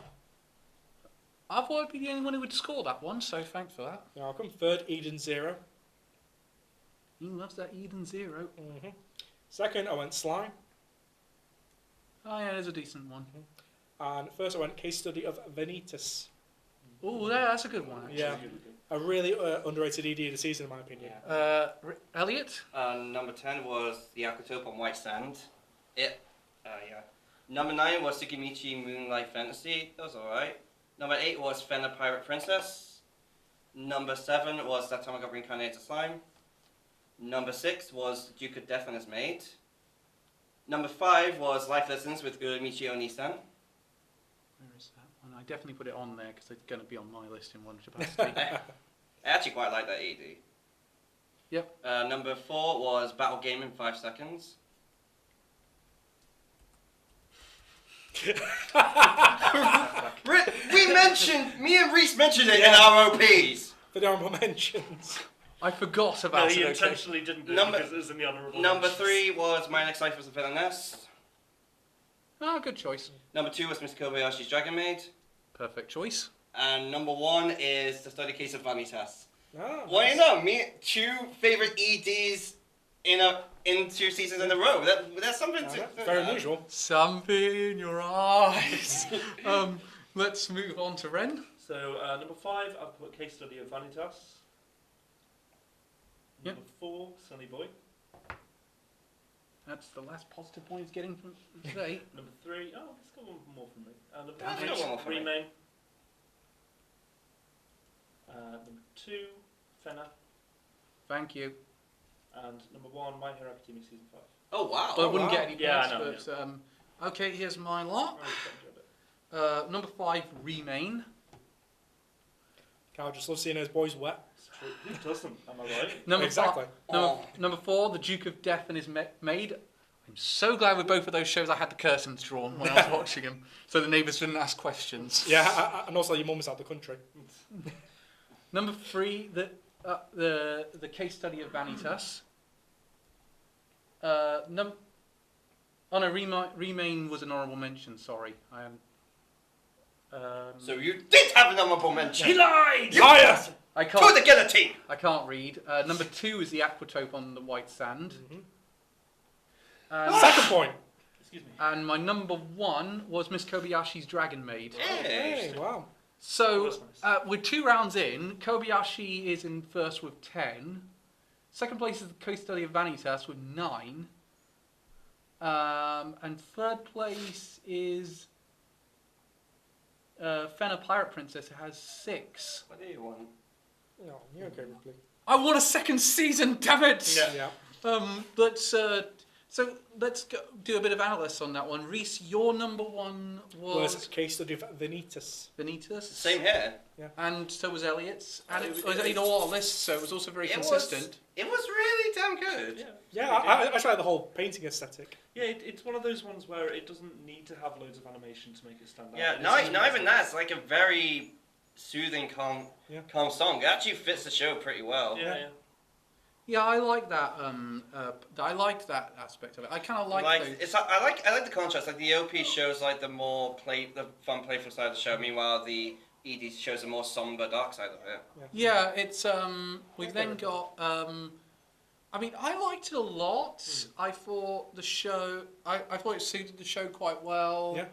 I thought I'd be the only one who would score that one, so thanks for that. You're welcome. 3rd, Eden Zero. He loves that Eden Zero. 2nd, I went Slime. Oh yeah, there's a decent one. And 1st, I went Case Study of Vanitas. Oh, that's a good one, actually. Yeah. A really underrated ED of the season, in my opinion. Elliot? Number 10 was the Aquatope on White Sand. Yeah. Number 9 was Tsukimichi Moonlight Fantasy. That was alright. Number 8 was Fena Pirate Princess. Number 7 was That Time I Got Reincarnated Slime. Number 6 was Duke of Death and His Maid. Number 5 was Life Lessons with Uramichi Onisan. Where is that one? I definitely put it on there because it's going to be on my list in one capacity. I actually quite like that ED. Yep. Number 4 was Battle Game in 5 seconds. Me and Reese mentioned it in our OPs. For the honourable mentions. I forgot No, about he it. Okay. intentionally didn't do it Number- because it was in the honourable Number mentions. 3 was My Next Life as a Villainess. Ah, good choice. Number 2 was Mr. Kobayashi's Dragon Maid. Perfect choice. And number 1 is The Study Case of Vanitas. Oh, Well, you know, me 2 favorite EDs in 2 seasons in a row. That's something to... Very unusual. Something in your eyes. Let's move on to Ren. So, number 5, I've put Case Study of Vanitas. Yep. Number 4, Sunny Boy. That's the last positive point he's getting from today. Number 3, oh, it's got one more from me. Number That's 3, got one more from me. Remain. Number 2, Fenna. Thank you. And number 1, My Hero Academia Season 5. Oh, wow. But I wouldn't wow. get any points. Yeah, I know, but, okay, here's my lot. I respect you a bit. Number 5, Remain. Cal just loves seeing those boys wet. It's true. Who doesn't? Am I right? Number Exactly. Number 4, The Duke of Death and His Maid. I'm so glad with both of those shows I had the curtains drawn when I was watching them, so the neighbours didn't ask questions. Yeah, and also your mum is out the country. Number 3, the Case Study of Vanitas. Remain was an honourable mention. Sorry, I am. So you did have an honourable mention. He lied! Liar! I To can't. the guillotine! I can't read. Number 2 is the Aquatope on the White Sand. And, Second point. Excuse me. and my number 1 was Miss Kobayashi's Dragon Maid. Hey, wow. So, That was nice. with 2 rounds in, Kobayashi is in first with 10. Second place is the Case Study of Vanitas with 9. And third place is Fenna Pirate Princess, who has 6. What do you want? No, you're okay, Ripley. I want a second season, damn it! Yeah. So let's do a bit of analysis on that one. Reese, your number 1 Was was Case Study of Vanitas. Vanitas. Same here. And so was Elliot's. And it It was was- in all our lists, so it was also very consistent. It was really damn good. Yeah. Yeah, I actually like the whole painting aesthetic. Yeah, it's one of those ones where it doesn't need to have loads of animation to make it stand out. Yeah, It's not just even that. It's like a very soothing, calm song. It actually fits the show pretty well. Yeah. Yeah, I like that. I liked that aspect of it. I kind of like those. I like the contrast. Like the OP shows like the fun, playful side of the show. Meanwhile, the ED shows the more somber, dark side of it. Yeah, it's we've then got I mean, I liked it a lot. I thought the show I thought it suited the show quite well. Yeah.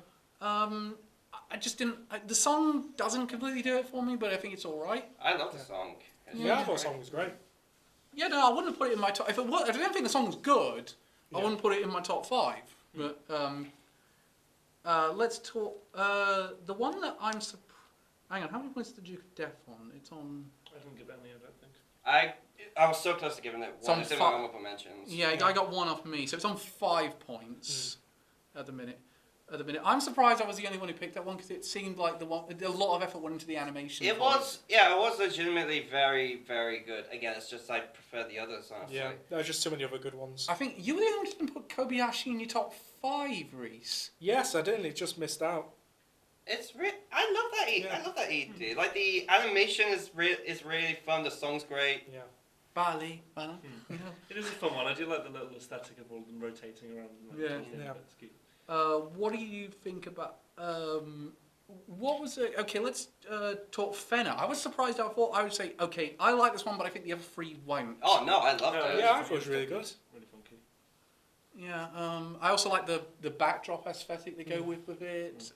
I just didn't the song doesn't completely do it for me, but I think it's all right. I love the song. It's Yeah, I really thought the great. song was great. Yeah, no, I wouldn't put it in my top. If I didn't think the song was good, I wouldn't put it in my top 5. But let's talk. The one that I'm hang on, how many points did the Duke of Death on? It's on. I didn't give any, I don't think. I was so close to giving it It's one. on It's in fi- my honorable mentions. Yeah, I got 1 off me, so it's on 5 points at the minute. I'm surprised I was the only one who picked that one because it seemed like a lot of effort went into the animation. It was legitimately very, very good. Again, it's just I prefer the others, honestly. Yeah, there are just so many other good ones. I think you were the only one who didn't put Kobayashi in your top 5, Reese. Yes, I didn't. It just missed out. I love that ED. I love that ED. Like the animation is really fun. The song's great. Yeah. Bali, you know. It is a fun one. I do like the little aesthetic of all of them rotating around. And, like, Yeah. talking. Yeah. It's cute. What do you think about what was it? Okay, let's talk Fenna. I was surprised. I thought I would say, okay, I like this one, but I think the other 3 won't. Oh no, I love it. Yeah, I thought it was really good. Really funky. Yeah, I also like the backdrop aesthetic they go with it.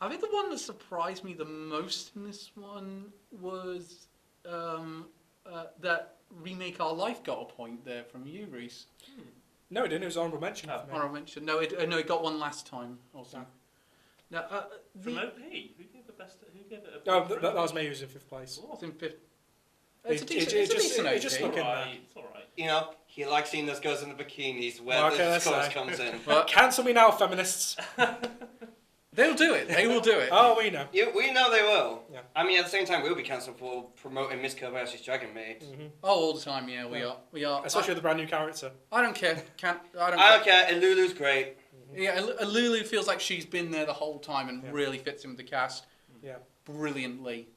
I think the one that surprised me the most in this one was that Remake Our Life got a point there from you, Reese. No, it didn't. It was honorable mention. Oh. for me. Honorable mention. No, it got one last time also. No. Now, From OP, who gave the best? Who gave it? A No, that was me who was in 5th place. I was in 5th. It- It's a decent, it it's a just- decent it just OP. looked- It's alright. You know, he likes seeing those girls in the bikinis where Okay, the let's chorus say. comes in. But Cancel me now, feminists. They'll do it. They will do it. Oh, we know. We know they will. Yeah. I mean, at the same time, we'll be cancelled for promoting Miss Kobayashi's Dragon Maid. Mm-hmm. Oh, all the time. Yeah, we are. Especially with the brand new character. I don't care. I don't. I don't care. And Lulu's great. Yeah, Lulu feels like she's been there the whole time and Yeah. really fits in with the cast. Yeah. Brilliantly.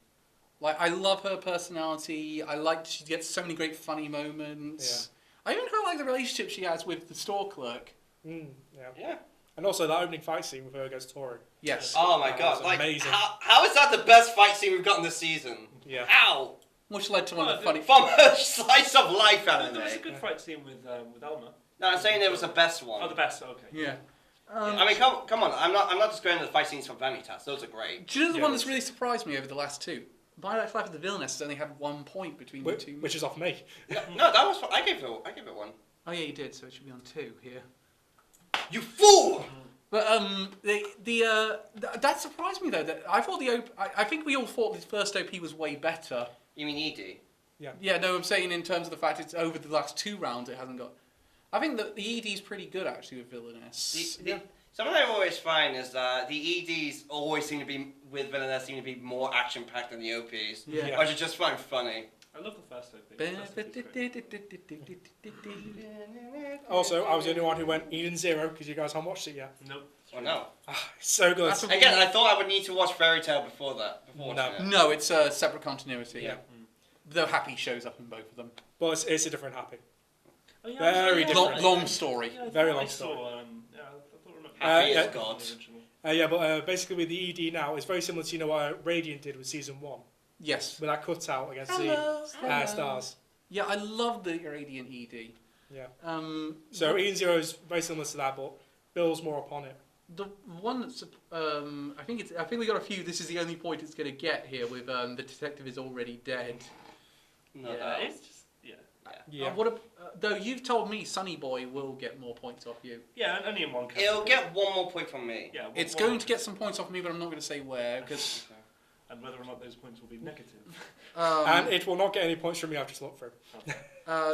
Like, I love her personality. I like she gets so many great funny moments. I even quite like the relationship she has with the store clerk. Yeah. Yeah. And also that opening fight scene with her against Tori. Yes. Oh my That god! was Like, amazing. how is that the best fight scene we've gotten this season? Yeah. How? Which led to one of the funny... From a slice of life anime. There was a good fight scene with Elma. No, I'm saying it was the best one. Oh, the best. Okay. Yeah. I mean, come on. I'm not just going to the fight scenes from Vanitas. Those are great. Do you know the Yeah. one that's really surprised me over the last two? My Life of the Villainess has only had 1 point between the two. Which is off me. No, that was. I gave it one. Oh yeah, you did. So it should be on 2 here. You fool! But that surprised me though. That I thought I think we all thought this first OP was way better. You mean ED? Yeah, no, I'm saying in terms of the fact it's over the last 2 rounds it hasn't got. I think that the ED's pretty good actually with Villainess. Something I always find is that the EDs always seem to be with Villainess seem to be more action packed than the OPs. Yeah. Which I just find funny. I love the first OP. Also, I was the only one who went Eden Zero because you guys haven't watched it yet. Nope. Oh no. It's so good. That's a- Again, I thought I would need to watch Fairy Tail before that. Before No. watching it. No, it's a separate continuity. Yeah. Though Happy shows up in both of them. But it's a different Happy. Oh, yeah, Very yeah, different. Long story. Yeah, I Very thought long I story. saw, yeah, I thought I remember. Happy yeah. is God. Yeah, but basically with the ED now, it's very similar to what Radiant did with season 1, Yes. with that cutout against Hello. the stars. Yeah, I love the Radiant ED. Yeah. the So Eden Zero is very similar to that, but builds more upon it. one that's I think we got a few. This is the only point it's going to get here with the detective is already dead. No Yeah, doubt. it's just Yeah. Though you've told me Sunny Boy will get more points off you. yeah, and only in one category. It'll get one more point from me. Yeah, It's going to get some points off me, but I'm not going to say where because. and whether or not those points will be negative. And it will not get any points from me, I've just looked through.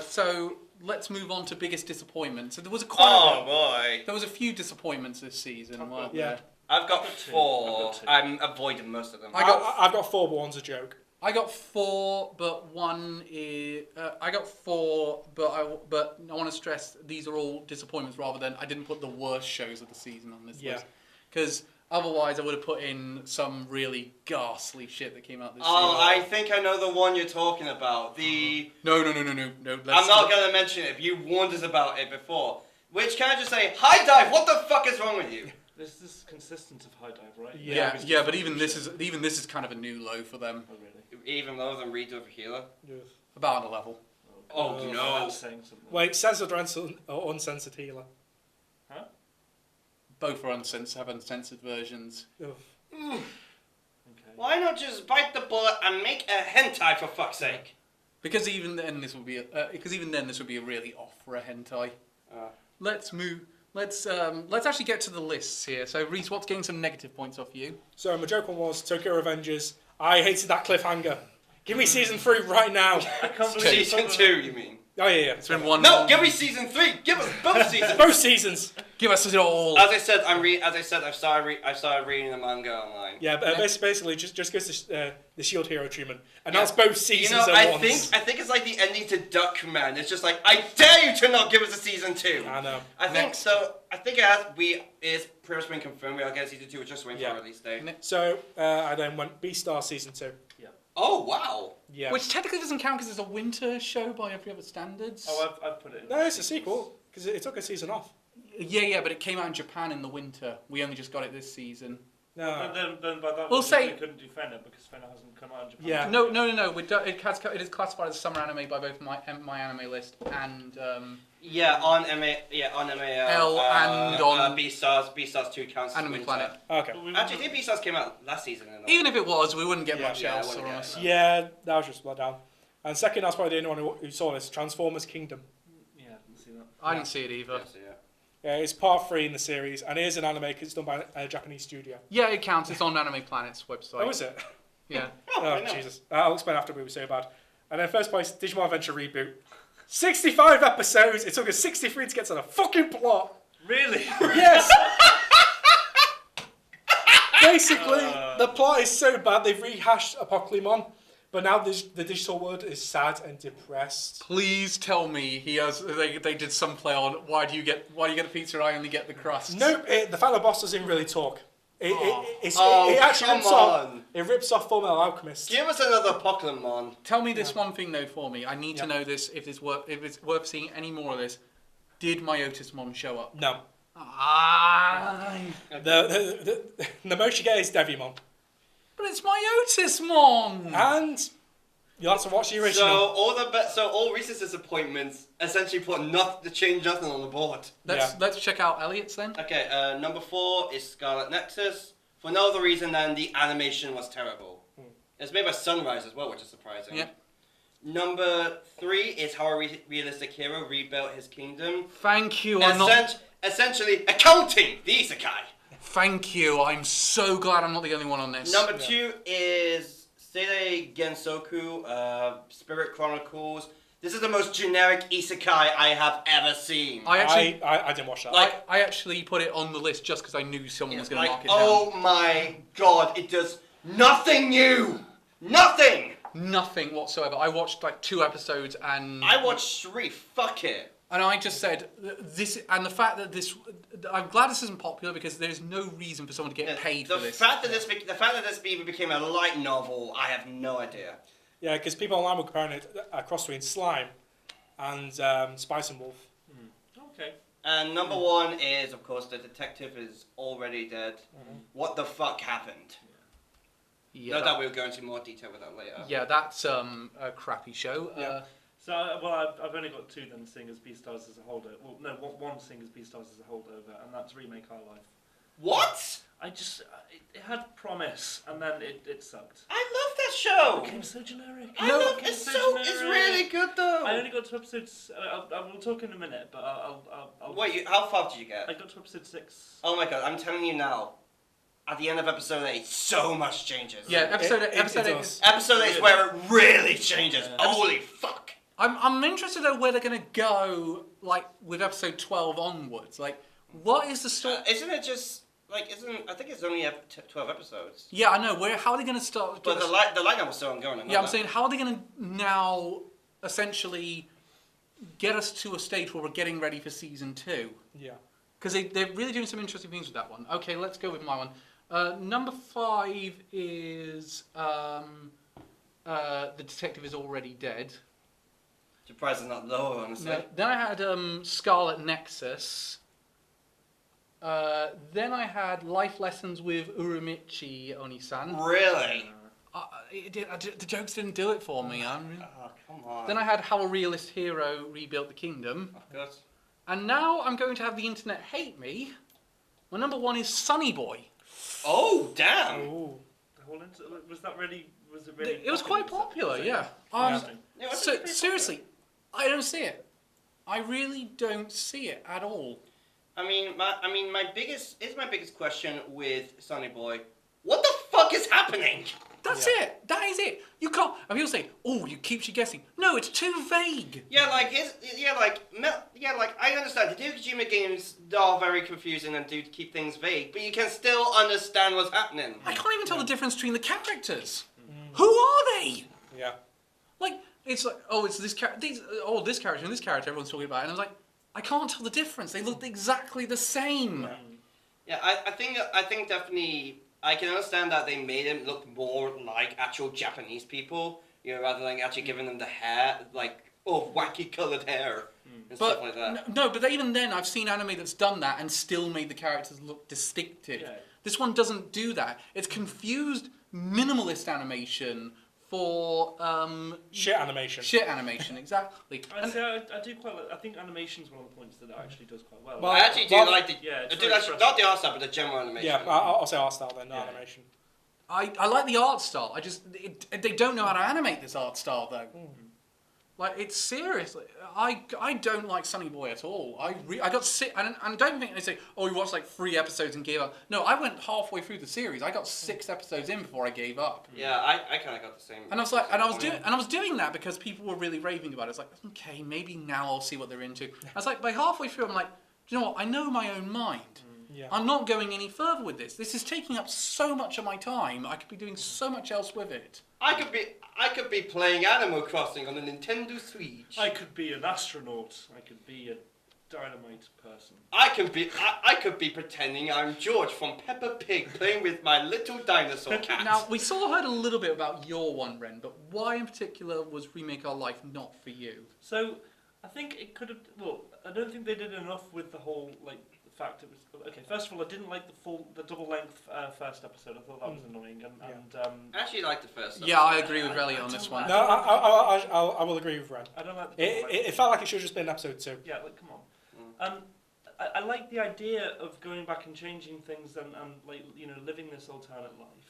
So let's move on to biggest disappointments. So there was Oh boy. there was a few disappointments this season, weren't Yeah. there? I've got I've got 2. 4. I've got 2. I'm avoiding most of them. I've got 4, but one's a joke. I got 4, but one is. I got 4, but I want to stress these are all disappointments rather than I didn't put the worst shows of the season on this list because otherwise I would have put in some really ghastly shit that came out this Oh, season. I think I know the one you're talking about. No. I'm not going to mention it. You warned us about it before. Which, can I just say, High Dive, what the fuck is wrong with you? This is consistent of High Dive, right? Yeah, but even this is kind of a new low for them. Oh, really? Even lower than Read Over Healer. About on a level. Oh, no. That's saying something. Wait, censored or uncensored healer? Both are have uncensored versions. Ugh. Okay. Why not just bite the bullet and make a hentai for fuck's sake? Because even then this would be a really off for a hentai. Let's move. Let's actually get to the lists here. So Reese, what's getting some negative points off you? So my joke one was Tokyo Revengers. I hated that cliffhanger. Give me season 3 right now. I can't believe Season 2, you mean? Oh yeah. It's been one. No, give me season 3. Give us both seasons. Both seasons. Give us it all. As I said, I've started reading the manga online. Yeah, but basically just goes to the Shield Hero treatment, and that's both seasons I at once. think it's like the ending to Duckman. It's just like, I dare you to not give us a season 2. I know. I think Next. so. I think it's pretty much been confirmed. We'll get season 2. We're just waiting for a release date. So I then went Beastar season 2. Oh wow! Yeah. Which technically doesn't count because it's a winter show by every other standards. Oh, I've put it in. No, it's a sequel because it took a season off. Yeah, but it came out in Japan in the winter. We only just got it this season. No. Then by that We'll logic, say- we couldn't do Fenner because Fenner hasn't come out in Japan. Yeah. No. It is classified as summer anime by both my anime list and Yeah, on MAL. L and on Beastars 2 counts as Anime winter. Planet. Okay. But we Actually, I think Beastars came out last season. Even if it was, we wouldn't get Yeah. much Yeah, I else. wouldn't or get else. it. Yeah, that was just let down. And second, that's probably the only one who saw this, Transformers Kingdom. Yeah, I didn't see that. I didn't see it either. Yeah, it's part 3 in the series, and it is an anime because it's done by a Japanese studio. Yeah, it counts. It's on Anime Planet's website. Oh, is it? Yeah. Oh, Jesus. I'll explain after we were so bad. And then first place, Digimon Adventure Reboot. 65 episodes! It took us 63 to get to the fucking plot! Really? Yes! Basically, the plot is so bad they've rehashed Apocalypse, but now the digital world is sad and depressed. Please tell me he has. They did some play on why do you get a pizza and I only get the crust. Nope, the final boss doesn't really talk. It actually come rips off. on. It rips off Full Metal Alchemist. Give us another Pokemon. Tell me this one thing though for me. I need to know this if it's worth seeing any more of this. Did Myotismon show up? No. Ah. The most you get is Devimon. But it's Myotismon! And you'll have to watch the original. So all recent disappointments essentially change nothing on the board. Let's check out Elliot's then. Okay, number 4 is Scarlet Nexus. For no other reason than the animation was terrible. It's made by Sunrise as well, which is surprising. Yeah. Number 3 is how a realistic hero rebuilt his kingdom. Thank you. Essentially accounting the isekai. Thank you. I'm so glad I'm not the only one on this. Number 2 is Seirei Gensoku, Spirit Chronicles. This is the most generic isekai I have ever seen. I didn't watch that. I actually put it on the list just because I knew someone was going to mark it down. Oh my god, it does nothing new! Nothing! Nothing whatsoever. I watched like 2 episodes and... I watched 3, fuck it. And I just said, this, and the fact that this... I'm glad this isn't popular because there's no reason for someone to get paid for this. The fact that this even became a light novel, I have no idea. Yeah, because people online were comparing it across between Slime and Spice and Wolf. Okay. And number 1 is, of course, the detective is already dead. What the fuck happened? Yeah, No doubt we'll go into more detail with that later. Yeah, that's a crappy show. Yeah. So, I've only got 2 then, seeing as Beastars as a holdover. Well, no, one seeing as Beastars as a holdover, and that's Remake High Life. What? It had promise, and then it sucked. I love that show! It became so generic. It's really good though! I only got to episodes, we'll talk in a minute, but I'll Wait, how far did you get? I got to episode 6. Oh my god, I'm telling you now. At the end of episode 8, so much changes. Yeah, episode 8 does. Episode 8 is where it really changes. Yeah. Holy fuck! I'm interested though where they're going to go, like, with episode 12 onwards. Like, what is the story? Isn't it just... I think it's only 12 episodes. Yeah, I know. How are they going to start? But the lineup was still ongoing. Yeah, I'm saying, how are they going to now essentially get us to a stage where we're getting ready for season 2? Yeah. Because they're really doing some interesting things with that one. Okay, let's go with my one. Number 5 is The Detective is Already Dead. Surprised it's not lower, honestly. No, then I had Scarlet Nexus. Then I had Life Lessons with Uramichi Oni-san. Really? The jokes didn't do it for me. Oh, come on. Then I had How a Realist Hero Rebuilt the Kingdom. Of course. And now I'm going to have the internet hate me. My number 1 is Sunny Boy. Oh, damn! Ooh. Was it really? It was quite popular, yeah. Seriously, I don't see it. I really don't see it at all. my biggest question with Sonny Boy. What the fuck is happening? That's it. That is it. You can't. And people say, "Oh, you keeps you guessing." No, it's too vague. I understand. The Hideo Kojima games are very confusing and do keep things vague, but you can still understand what's happening. I can't even tell the difference between the characters. Who are they? Yeah. Like, it's like, oh, it's this character, this character and this character everyone's talking about, and I was like, I can't tell the difference. They look exactly the same. Yeah, I think definitely I can understand that they made him look more like actual Japanese people, rather than actually giving them the hair, wacky coloured hair and stuff like that. No, but even then, I've seen anime that's done that and still made the characters look distinctive. Yeah. This one doesn't do that. It's confused minimalist animation for shit animation. Shit animation, exactly. I do quite like. I think animation's one of the points that it actually does quite well. Well, I actually do like the not the art style, but the general animation. Yeah, I'll say art style then, not animation. I like the art style. They don't know how to animate this art style though. Like, it's seriously, I don't like Sunny Boy at all. I got sick, and don't think they say, oh, you watched like 3 episodes and gave up. No, I went halfway through the series. I got 6 episodes in before I gave up. Yeah, I kind of got the same. And I was like, I was doing that because people were really raving about it. It's like, okay, maybe now I'll see what they're into. I was like, by halfway through, I'm like, do you know what? I know my own mind. Yeah. I'm not going any further with this. This is taking up so much of my time. I could be doing so much else with it. I could be playing Animal Crossing on the Nintendo Switch. I could be an astronaut. I could be a dynamite person. I could be pretending I'm George from Peppa Pig playing with my little dinosaur cat. Now, we sort of heard a little bit about your one, Ren, but why in particular was Remake Our Life not for you? So, I think it could have. Well, I don't think they did enough with the whole the fact it was. Okay, first of all, I didn't like the double length first episode. I thought that was annoying, I actually like the first episode. Yeah, I agree with Relly on this one. No, I will agree with Ren. I don't like the double length. It felt like it should have just been episode 2. Yeah, come on. I like the idea of going back and changing things and living this alternate life,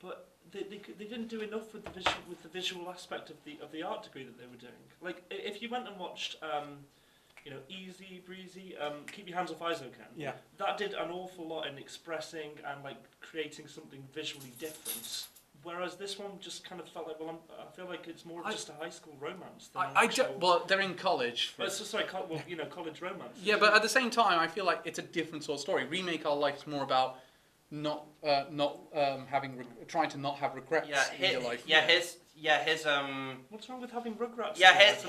but they didn't do enough with the visual aspect of the art degree that they were doing. Like if you went and watched Easy Breezy, Keep Your Hands Off Isocan. Yeah. That did an awful lot in expressing and creating something visually different. Whereas this one just kind of felt like, I feel like it's more of just a high school romance. Than they're in college. College romance. Yeah, but at the same time, I feel like it's a different sort of story. Remake Our Life is more about trying to not have regrets in your life. His What's wrong with having regrets? Yeah, his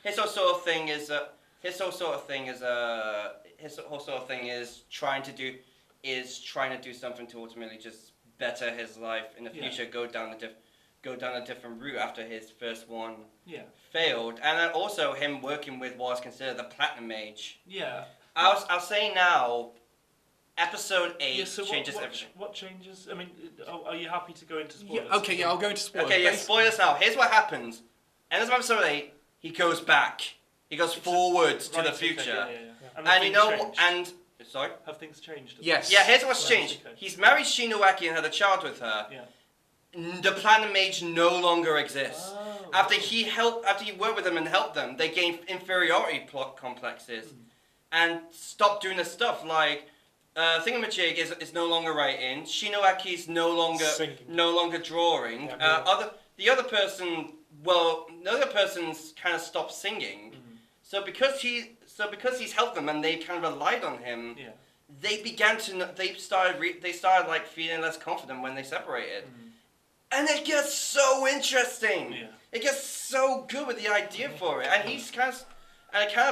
whole sort of thing is trying to do something to ultimately just better his life in the future. Go down a different route after his first one failed, and then also him working with what is considered the Platinum Age. Yeah. I'll say now. Episode 8 changes everything. What changes? I mean, are you happy to go into spoilers? I'll go into spoilers. Okay, spoilers now. Here's what happens. End of episode 8, he goes back. He goes forwards to the future. Okay, sorry? Have things changed? Yes. Yeah, here's what's changed. Okay. He's married Shinowaki and had a child with her. Yeah. The Platinum Age no longer exists. Oh, After he worked with them and helped them, they gained inferiority plot complexes and stopped doing the stuff like Thingamajig is no longer writing. Shinoaki's no longer drawing. Yeah, the other person's kind of stopped singing. So because he's helped them and they kind of relied on him, they started feeling less confident when they separated. And it gets so interesting. Yeah. It gets so good with the idea for it, and it kind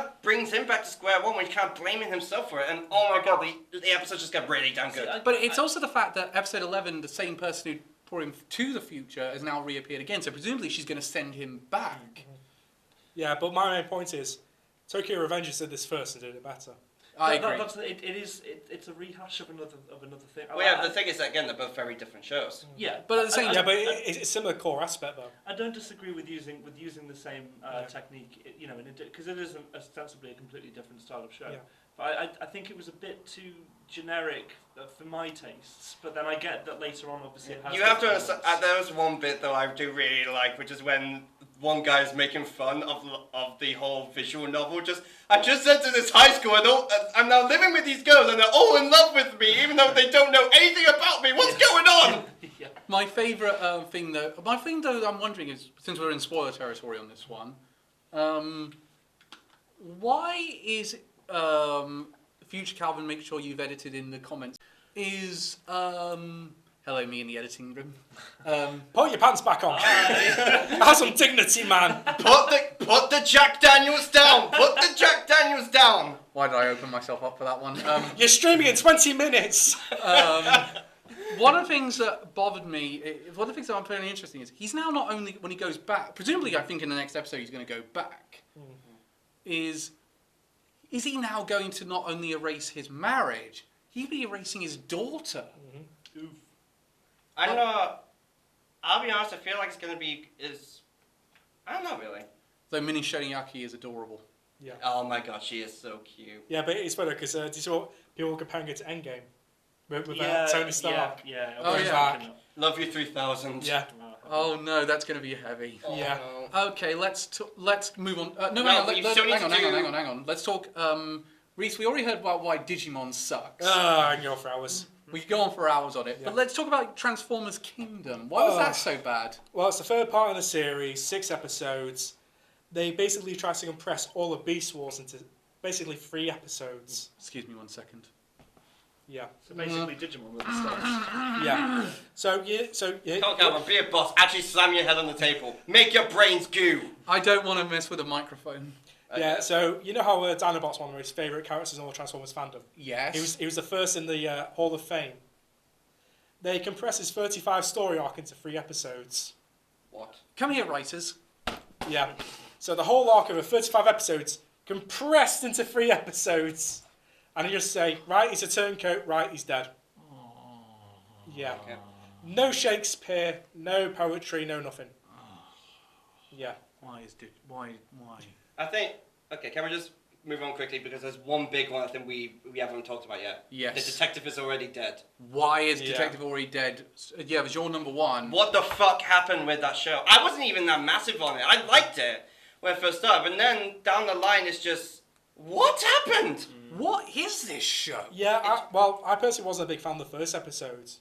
of brings him back to square one when he's kind of blaming himself for it. And oh my god, the episode just got really damn good. But it's also the fact that episode 11, the same person who brought him to the future has now reappeared again. So presumably she's going to send him back. Yeah, but my main point is, Tokyo Revengers did this first and did it better. I agree. It's a rehash of another thing. Well, yeah, the thing is that, again, they're both very different shows. Yeah, but at the same time, it's a similar core aspect though. I don't disagree with using the same technique, because it is ostensibly a completely different style of show. Yeah. But I think it was a bit too generic for my tastes. But then I get that later on, obviously, it has. You have to understand. There was one bit though I do really like, which is when one guy is making fun of the whole visual novel. I just said to this high school, I'm now living with these girls, and they're all in love with me, even though they don't know anything about me. What's going on? Yeah. My favourite thing though I'm wondering is, since we're in spoiler territory on this one, why is Future Calvin, make sure you've edited in the comments, is hello, me in the editing room. Put your pants back on. Have some dignity, man. Put the Jack Daniels down. Put the Jack Daniels down. Why did I open myself up for that one? You're streaming in 20 minutes. One of the things that bothered me, one of the things that I'm finding interesting is he's now not only, when he goes back, presumably I think in the next episode he's going to go back, is he now going to not only erase his marriage, he'd be erasing his daughter. Oof. I don't know. I'll be honest, I feel like it's going to be... I don't know, really. Though Mini Shoniaki is adorable. Yeah. Oh my god, she is so cute. Yeah, but it's funny because do you see what people were comparing it to Endgame? With Tony Stark. Yeah. Oh, yeah. Love you 3000. Yeah. Oh no, that's going to be heavy. Oh, Yeah. no. Okay, let's move on. Hang on. Let's talk. Reese, we already heard about why Digimon sucks. I can go for hours. We could go on for hours on it, but let's talk about Transformers Kingdom. Why was that so bad? Well, it's the third part of the series, 6 episodes. They basically try to compress all of Beast Wars into basically 3 episodes. Excuse me 1 second. Yeah. So basically, Digimon at the start. Yeah. So Come on, be a boss. Actually slam your head on the table. Make your brains goo. I don't want to mess with a microphone. yeah. So you know how Dinobot's one of his favourite characters in all the Transformers fandom. Yes. He was the first in the Hall of Fame. They compressed his 35 story arc into 3 episodes. What? Come here, writers. Yeah. So the whole arc of 35 episodes compressed into 3 episodes. And you just say, right, he's a turncoat, right, he's dead. Yeah. Okay. No Shakespeare, no poetry, no nothing. Yeah. Why? I think. Okay, can we just move on quickly because there's one big one I think we haven't talked about yet. Yes. The detective is already dead. Why is Yeah. Detective already dead? Yeah, it was your number one. What the fuck happened with that show? I wasn't even that massive on it. I liked it when it first started, but then down the line it's just what happened? What is this show? Yeah, I personally wasn't a big fan of the first episode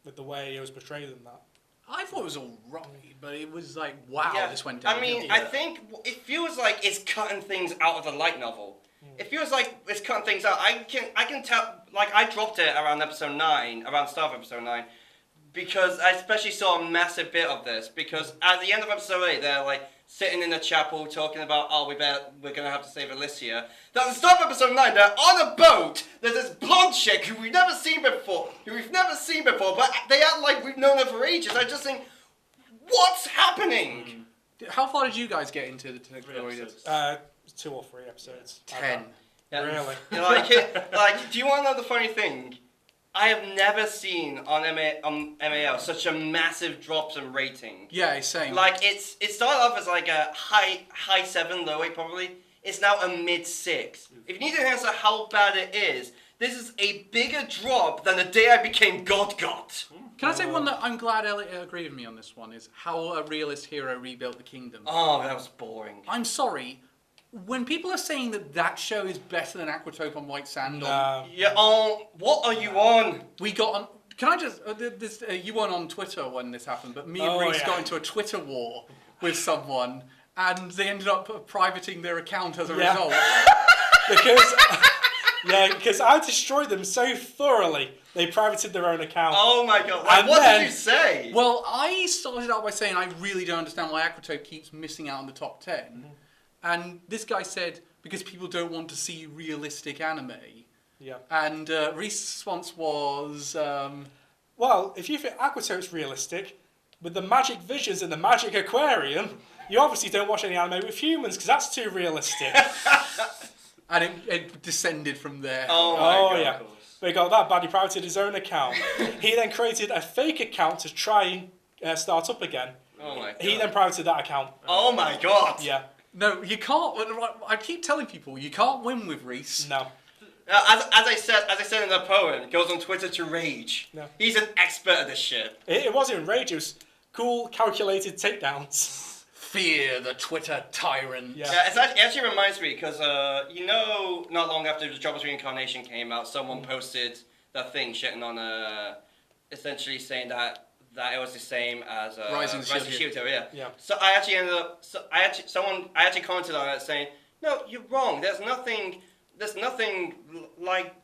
with the way it was portrayed in that. I thought it was alright, but it was like, wow, Yeah, this went down. I mean, I think it feels like it's cutting things out of the light novel. It feels like it's cutting things out. I can tell. Like I dropped it around episode 9, around the start of episode 9, because I especially saw a massive bit of this. Because at the end of episode 8, they're like sitting in the chapel talking about, oh, we're gonna have to save Alicia. Then at the start of episode 9, they're on a boat. There's this blonde chick who we've never seen before, but they act like we've known her for ages. I just think, what's happening? How far did you guys get into the Detective? 3 episodes. 2 or 3 episodes. 10. Yeah. Really? Like, do you want to know the funny thing? I have never seen on MAL such a massive drops in rating. Yeah, same. Like it started off as like a high 7, low 8 probably. It's now a mid 6. If you need to answer how bad it is, this is a bigger drop than the day I became God. Can I say one that I'm glad Elliot agreed with me on this one is how a realist hero rebuilt the kingdom. Oh, that was boring. I'm sorry. When people are saying that show is better than Aquatope on White Sand, Yeah. Oh, what are you on? we got on. Can I just? You weren't on Twitter when this happened, but me and Reese got into a Twitter war with someone, and they ended up privating their account as a result. Because I destroyed them so thoroughly, they privated their own account. Oh my god! Like, what did you say? Well, I started out by saying I really don't understand why Aquatope keeps missing out on the top 10. Mm-hmm. And this guy said, because people don't want to see realistic anime. Yeah. And Reese's response was... well, if you think Aquatope's realistic, with the magic visions and the magic aquarium, you obviously don't watch any anime with humans, because that's too realistic. And it descended from there. Oh my god. Yeah. But he got that bad, he privated his own account. He then created a fake account to try and start up again. Oh my god. He then privated that account. Oh my god. Yeah. No, you can't. I keep telling people, you can't win with Reese. No. As I said in the poem, goes on Twitter to rage. No. He's an expert at this shit. It wasn't even rage, it was cool, calculated takedowns. Fear the Twitter tyrant. Yeah. Yeah, it actually reminds me because not long after the Jobless Reincarnation came out, someone posted that thing shitting on essentially saying that it was the same as Rising Shield Hero, Yeah. So I actually I actually commented on it saying, no, you're wrong. There's nothing like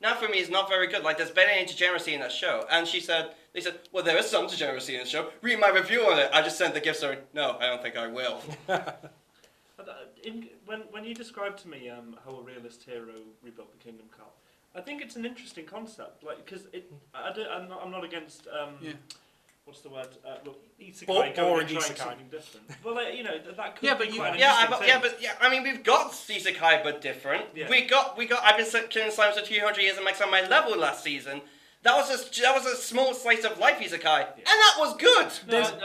now for me it's not very good. Like there's barely any degeneracy in that show. And they said, well, there is some degeneracy in the show. Read my review on it. I just sent the gift story. No, I don't think I will. When you described to me how a realist hero rebuilt the kingdom, Carl, I think it's an interesting concept. Like, because I'm not against. What's the word? Look, isekai going and trying something different. Well, that could be quite an interesting thing. I mean, we've got isekai, but different. Yeah. We got. I've been killing slimes for 200 years and maxed out my level last season. That was a small slice of life isekai, and that was good.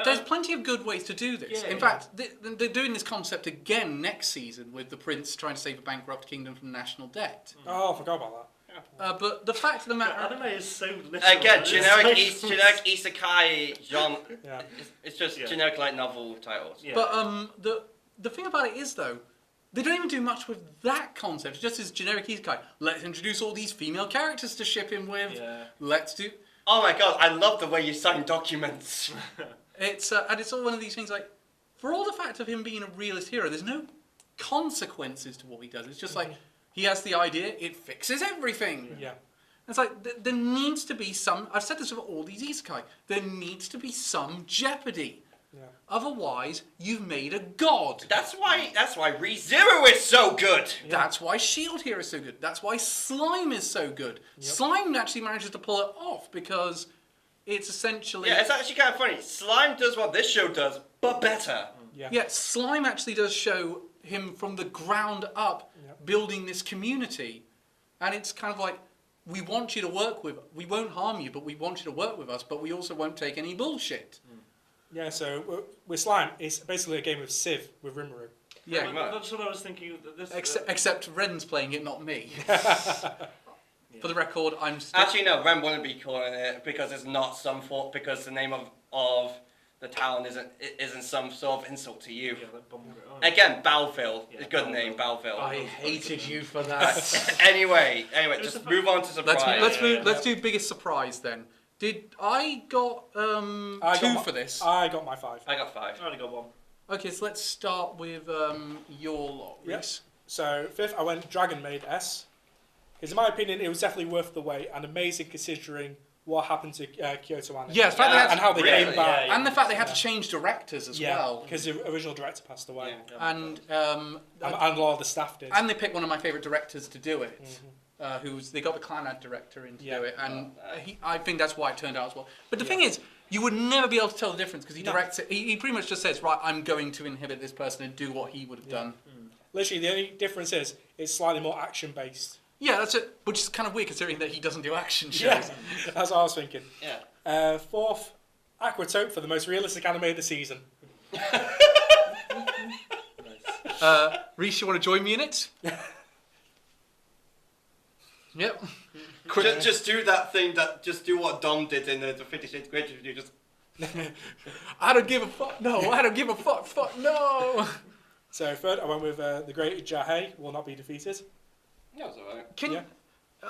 There's plenty of good ways to do this. Yeah, In fact, they're doing this concept again next season with the prince trying to save a bankrupt kingdom from national debt. Oh, I forgot about that. But the fact of the matter... Anime is so literal. Again, generic isekai genre. Yeah. It's just generic light novel titles. Yeah. But the thing about it is, though, they don't even do much with that concept. It's just this generic isekai. Let's introduce all these female characters to ship him with. Yeah. Let's do... Oh my god, I love the way you sign documents. And it's all one of these things like, for all the fact of him being a realist hero, there's no consequences to what he does. It's just like he has the idea, it fixes everything. Yeah. It's like there needs to be some. I've said this about all these isekai. There needs to be some jeopardy. Yeah. Otherwise, you've made a god. That's why ReZero is so good. That's why Shield Hero is so good. That's why Slime is so good. Slime actually manages to pull it off because it's essentially... Yeah, it's actually kind of funny. Slime does what this show does, but better. Yeah, Slime actually does show him from the ground up building this community. And it's kind of like, we want you to work with... We won't harm you, but we want you to work with us, but we also won't take any bullshit. Yeah, so with Slime, it's basically a game of Civ with Rimuru. Yeah, That's what I was thinking. This, except Ren's playing it, not me. For the record, I'm still... Actually, no, Ren wouldn't be calling it because it's not some fault, because the name of the town isn't some sort of insult to you. Again, Balville. Yeah, Good Balville. name, Balville. I hated you for that. Anyway, just move on to surprise. Let's do biggest surprise then. Did I got two for this? I got my 5. I got 5. I only got 1. Okay, so let's start with your lot, Reese. So 5th, I went Dragon Maid S. Because in my opinion, it was definitely worth the wait and amazing considering what happened to Kyoto Anime. Yeah, the fact they had and how they really, came back. and the fact they had to change directors as well. because the original director passed away. And And a lot of the staff did. and they picked one of my favourite directors to do it. They got the Clanad director in to do it, and I think that's why it turned out as well. But the thing is, you would never be able to tell the difference because he directs it. He pretty much just says, right, I'm going to inhibit this person and do what he would have done. Literally, the only difference is it's slightly more action based. Yeah, that's it. Which is kind of weird considering that he doesn't do action shows. Yeah, that's what I was thinking. Yeah. 4th, Aquatope for the most realistic anime of the season. Reese, you want to join me in it? Yep. Just do that thing just do what Dom did in the 50 Shades of Grey review. Just I don't give a fuck. No, I don't give a fuck. Fuck no. So 3rd, I went with The Great Jahei Will Not Be Defeated. that was alright.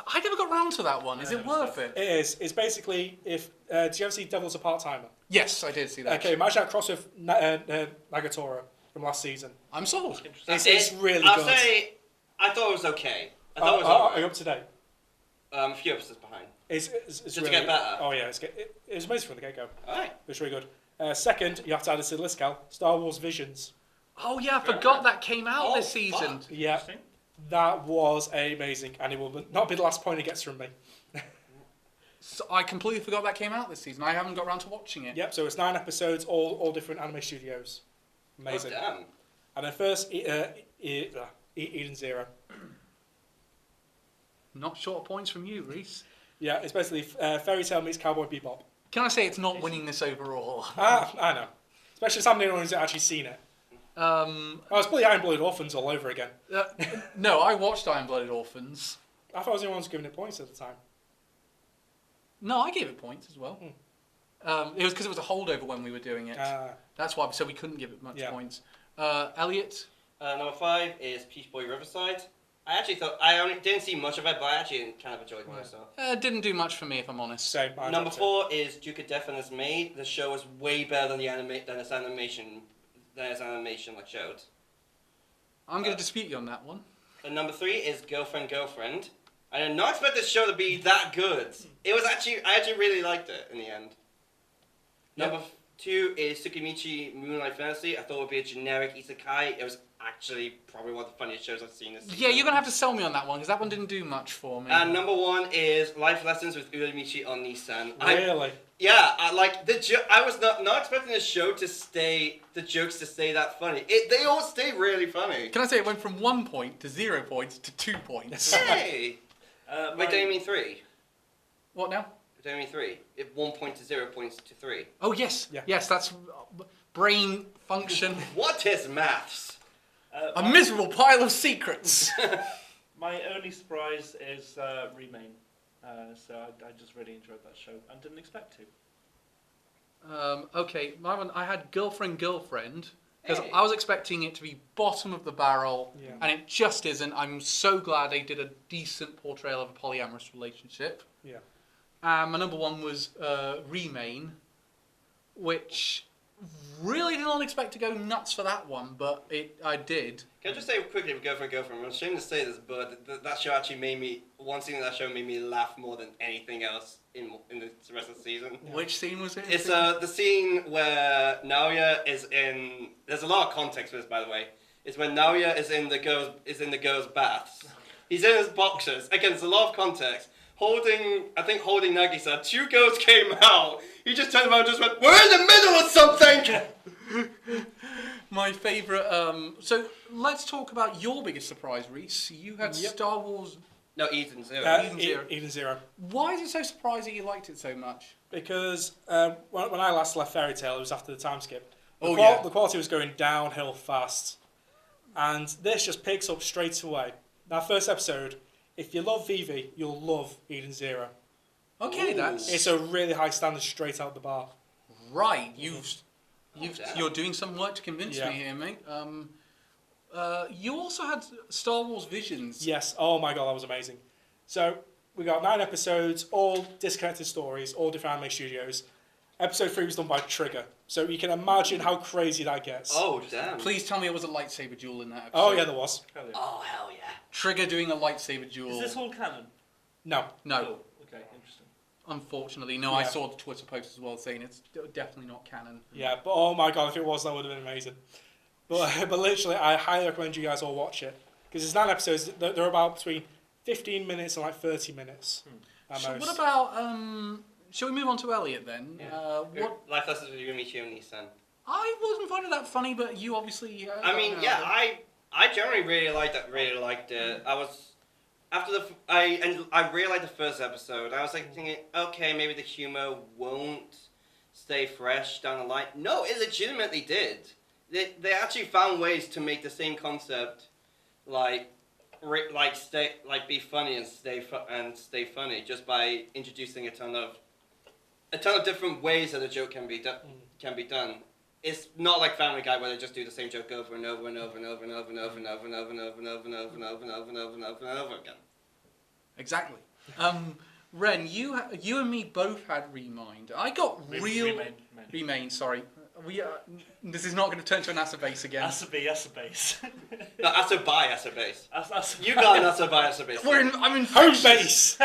I never got round to that one. Is it worth it? It is. It's basically if. Did you ever see Devil's a Part-Timer? Yes, I did see that. Okay, imagine that cross with Nagatoro from last season. I'm sold. It's really I'll good. say, I thought it was okay. I thought it was alright. Are you up to date? A few episodes behind. It's Does it really, get better? Oh yeah, it was amazing from the get-go. Alright. It's really good. 2nd, you have to add this to the list, Cal. Star Wars Visions. Oh yeah, I forgot that came out this season. fuck. Yeah, that was amazing, and it will not be the last point it gets from me. So I completely forgot that came out this season. I haven't got around to watching it. Yep, so it's 9 episodes, all different anime studios. Amazing. Oh, damn. And then first, Eden Zero. Not short of points from you, Reese. Yeah, it's basically Fairy Tail meets Cowboy Bebop. Can I say it's not winning this overall? I know. Especially some of the ones that actually seen it. It's probably Iron Blooded Orphans all over again. No, I watched Iron Blooded Orphans. I thought I was the only one who was giving it points at the time. No, I gave it points as well. It was because it was a holdover when we were doing it. That's why, so we couldn't give it much points. Elliot? Number 5 is Peach Boy Riverside. I only didn't see much of it, but I actually kind of enjoyed what I saw. Didn't do much for me, if I'm honest. Same. Number 4 is Duke of Death and Its Maid. The show is way better than its animation like showed. I'm going to dispute you on that one. And number 3 is Girlfriend. I did not expect this show to be that good. I actually really liked it in the end. Number 2 is Tsukimichi Moonlight Fantasy. I thought it would be a generic isekai. It was actually probably one of the funniest shows I've seen this season. Yeah, you're going to have to sell me on that one, because that one didn't do much for me. And number 1 is Life Lessons with Uramichi on Nissan. Really? I was not expecting the jokes to stay that funny. They all stay really funny. Can I say it went from 1 point to 0 points to 2 points? Hey! Wait, don't you mean 3? What now? Don't you mean 3? 1 point to 0 points to 3. Oh, yes. Yeah. Yes, that's brain function. What is maths? A miserable pile of secrets. My only surprise is Remain. So I just really enjoyed that show and didn't expect to. Okay, my one, I had Girlfriend, because Hey. I was expecting it to be bottom of the barrel, Yeah. and it just isn't. I'm so glad they did a decent portrayal of a polyamorous relationship. Yeah. My number 1 was Remain, which really did not expect to go nuts for that one, but I did. Can I just say quickly, Girlfriend, I'm ashamed to say this, but that show actually made me, one scene of that show made me laugh more than anything else in the rest of the season. Yeah. Which scene was it? It's the scene where Naoya is in, there's a lot of context for this, by the way. It's when Naoya is in the girls' baths. He's in his boxers. Again, there's a lot of context. Holding Nagisa, 2 girls came out. He just turned around and just went, "We're in the middle of something!" My favourite. So let's talk about your biggest surprise, Reese. You had Star Wars. No, Eden Zero. Eden Zero. Why is it so surprising you liked it so much? Because when I last left Fairy Tail, it was after the time skip. The quality was going downhill fast. And this just picks up straight away. Now, first episode, if you love Vivi, you'll love Eden Zero. Okay, Ooh. It's a really high standard straight out the bar. Right. You're doing some work to convince Yeah. me here, mate. You also had Star Wars Visions. Yes, oh my god, that was amazing. So, we got 9 episodes, all disconnected stories, all different anime studios. Episode 3 was done by Trigger. So you can imagine how crazy that gets. Oh, damn. Please tell me it was a lightsaber duel in that episode. Oh yeah, there was. Oh, hell yeah. Trigger doing a lightsaber duel. Is this all canon? No. No. Oh, okay, interesting. Unfortunately, no. I Yeah. saw the Twitter post as well saying it's definitely not canon. Yeah, but oh my god, if it was, that would have been amazing. But literally, I highly recommend you guys all watch it. Because it's 9 episodes, they're about between 15 minutes and like 30 minutes. At So most. what about, shall we move on to Elliot then? Yeah. What Life lessons with Yumi Shio-ni-san. I wasn't finding that funny, but you obviously. I mean, yeah, I generally really liked it. I was I really liked the first episode. I was like thinking, okay, maybe the humor won't stay fresh down the line. No, it legitimately did. They actually found ways to make the same concept, be funny and stay funny just by introducing a ton of different ways that a joke can be done. It's not like Family Guy where they just do the same joke over and over and over and over and over and over and over and over and over and over and over and over and over and over and over and over again. Exactly. Ren, you and me both had Remind. I got Remain. Sorry, we. This is not going to turn to an Asabase again. Asabi. No, Asabase. Asabi. You got an Asabase. I'm in Home base!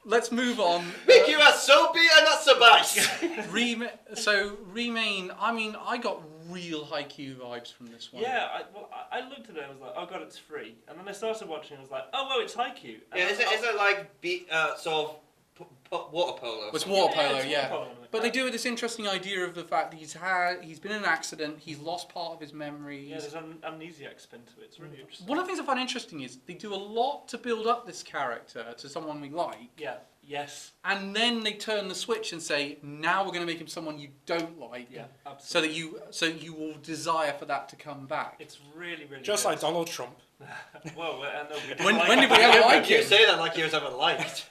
Let's move on. Make you Asobi and Asabase. So Remain. I mean, I got real Haikyuu vibes from this one. Yeah, I looked at it and I was like, oh god, it's free. And then I started watching and I was like, oh, well, it's Haikyuu. Yeah, is it like sort of water polo? It's water polo, it's yeah. water polo. But they do with this interesting idea of the fact that he's been in an accident, he's lost part of his memories. Yeah, there's an amnesiac spin to it. It's really interesting. One of the things I find interesting is they do a lot to build up this character to someone we like. Yeah. Yes. And then they turn the switch and say, now we're going to make him someone you don't like. Yeah. So Absolutely. that you will desire for that to come back. It's really, really. Just good. like Donald Trump. Well, no, When did we ever like You him? say that like he was ever liked.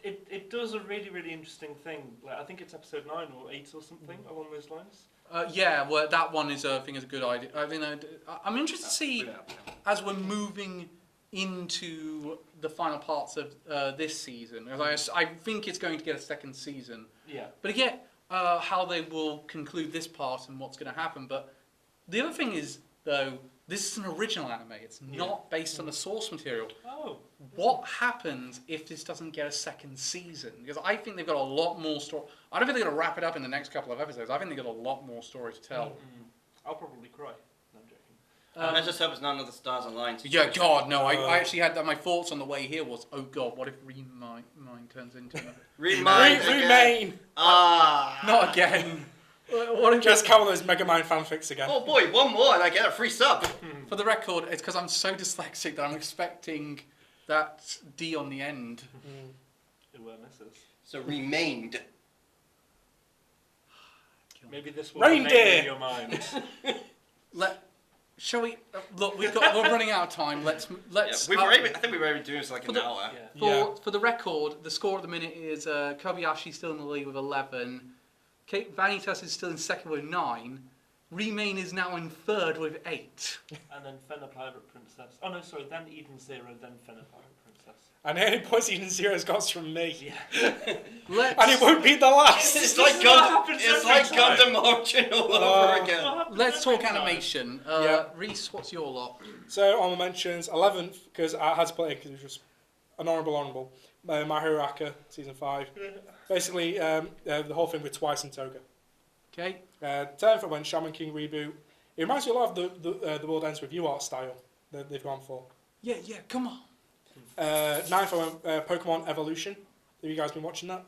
It does a really, really interesting thing. Like I think it's episode 9 or 8 or something along those lines. Yeah, well, that one is I think is a good idea. I mean, I'm interested to see as we're moving into the final parts of this season. I think it's going to get a second season. Yeah. But again, how they will conclude this part and what's going to happen. But the other thing is, though, this is an original anime. It's not based on the source material. Oh. What happens if this doesn't get a second season? Because I think they've got a lot more story. I don't think they're going to wrap it up in the next couple of episodes. I think they've got a lot more story to tell. I'll probably cry. No, I'm joking. Let's just hope it's none of the stars aligned. Yeah, God, no. I actually had my thoughts on the way here was, oh God, what if Remind turns into another... Remain! Not again. What if Just count those Megamind fanfics again. Oh boy, one more and I get a free sub. For the record, it's because I'm so dyslexic that I'm expecting that D on the end. Awarenesses. So remained. Maybe this will Reindeer! remain in your mind. Shall we? Look, we're running out of time. Let's. I think we were already doing this like an hour. Yeah. For the record, the score at the minute is Kobayashi's still in the lead with 11. Vanitas is still in second with 9. Remain is now in third with 8. And then Fenna Pirate Princess. Oh no, sorry. Then Eden Zero. Then Fenna Pirate Princess. And the only points Eden Zero's got from me. Yeah. And it won't be the last. It's like is what happens It's every like time. Gundam Origin all over again. Let's talk animation. Yeah. Reese, what's your lot? So, honorable mentions, 11th, because I had to put it because it was just an honourable. My Hero Acca, Season 5. Basically, the whole thing with Twice and Toga. Okay. 10th, I went Shaman King reboot. It reminds me a lot of the World Ends With You art style that they've gone for. Yeah, come on. 9th, I went Pokemon Evolution. Have you guys been watching that?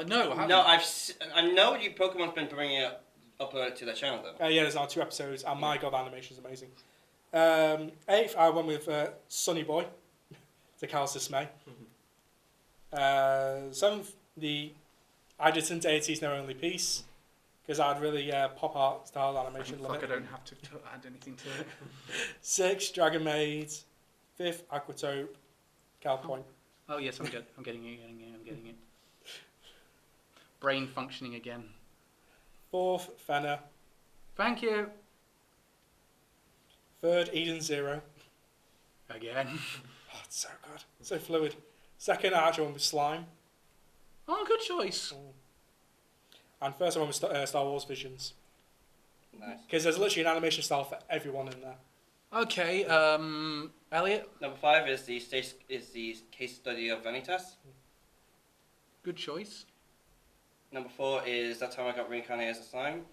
No, I haven't. No, I know you Pokemon's been bringing it uploaded to their channel though. Yeah, there's now 2 episodes, and my god, the animation's amazing. 8th, I went with Sunny Boy, to Cal's dismay. 7th, I did Sin Deities No Only Peace, because I had really pop art style animation. Fuck, I don't have to add anything to it. 6th, Dragon Maid. 5th, Aquatope, Cal Point. Oh yes, I'm good. I'm getting it. Brain functioning again. 4th, Fenner. Thank you. 3rd, Eden Zero. Again. Oh, it's so good. So fluid. 2nd, I actually went with Slime. Oh, good choice. And first, I went with Star Wars Visions. Nice. Because there's literally an animation style for everyone in there. Okay, Elliot. Number 5 is the case study of Vanitas. Good choice. Number 4 is That Time I Got Reincarnated as a Slime.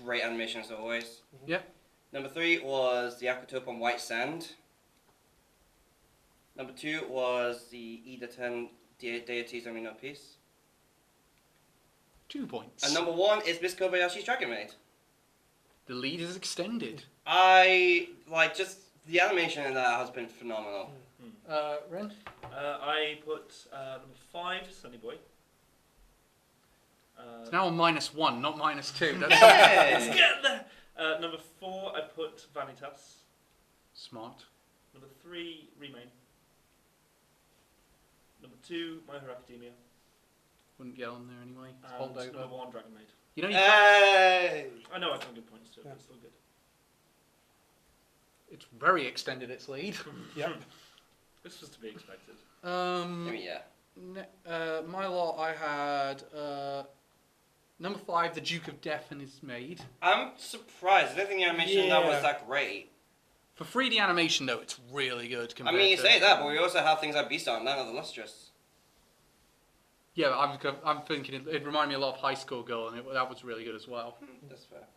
Great animation as always. Yep. Number 3 was the Aquatope on White Sand. Number 2 was the Ida 10 Deities Only No Peace. 2 points. And number 1 is Miss Kobayashi's Dragon Maid. The lead is extended. I like just the animation in that has been phenomenal. Ren? I put number 5, Sunny Boy. It's now on -1, not -2. That's Let's get there! Number 4, I put Vanitas. smart. Number 3, Remain. Number 2, My Hero Academia. Wouldn't get on there anyway. It's And Holdover. number 1, Dragon Maid. You know, Hey! I know I've done good points to it, but it's still good. it's very extended, its lead. Yep. This was to be expected. I mean, yeah. My lot, I had number 5, the Duke of Death and his maid. I'm surprised. I don't think the animation in that Yeah. was that great. For 3D animation, though, it's really good. I Compared mean, you to, say that, but we also have things like Beastars and Land of the Lustrous. Yeah, I'm thinking it reminded me a lot of High School Girl, and that was really good as well. That's fair.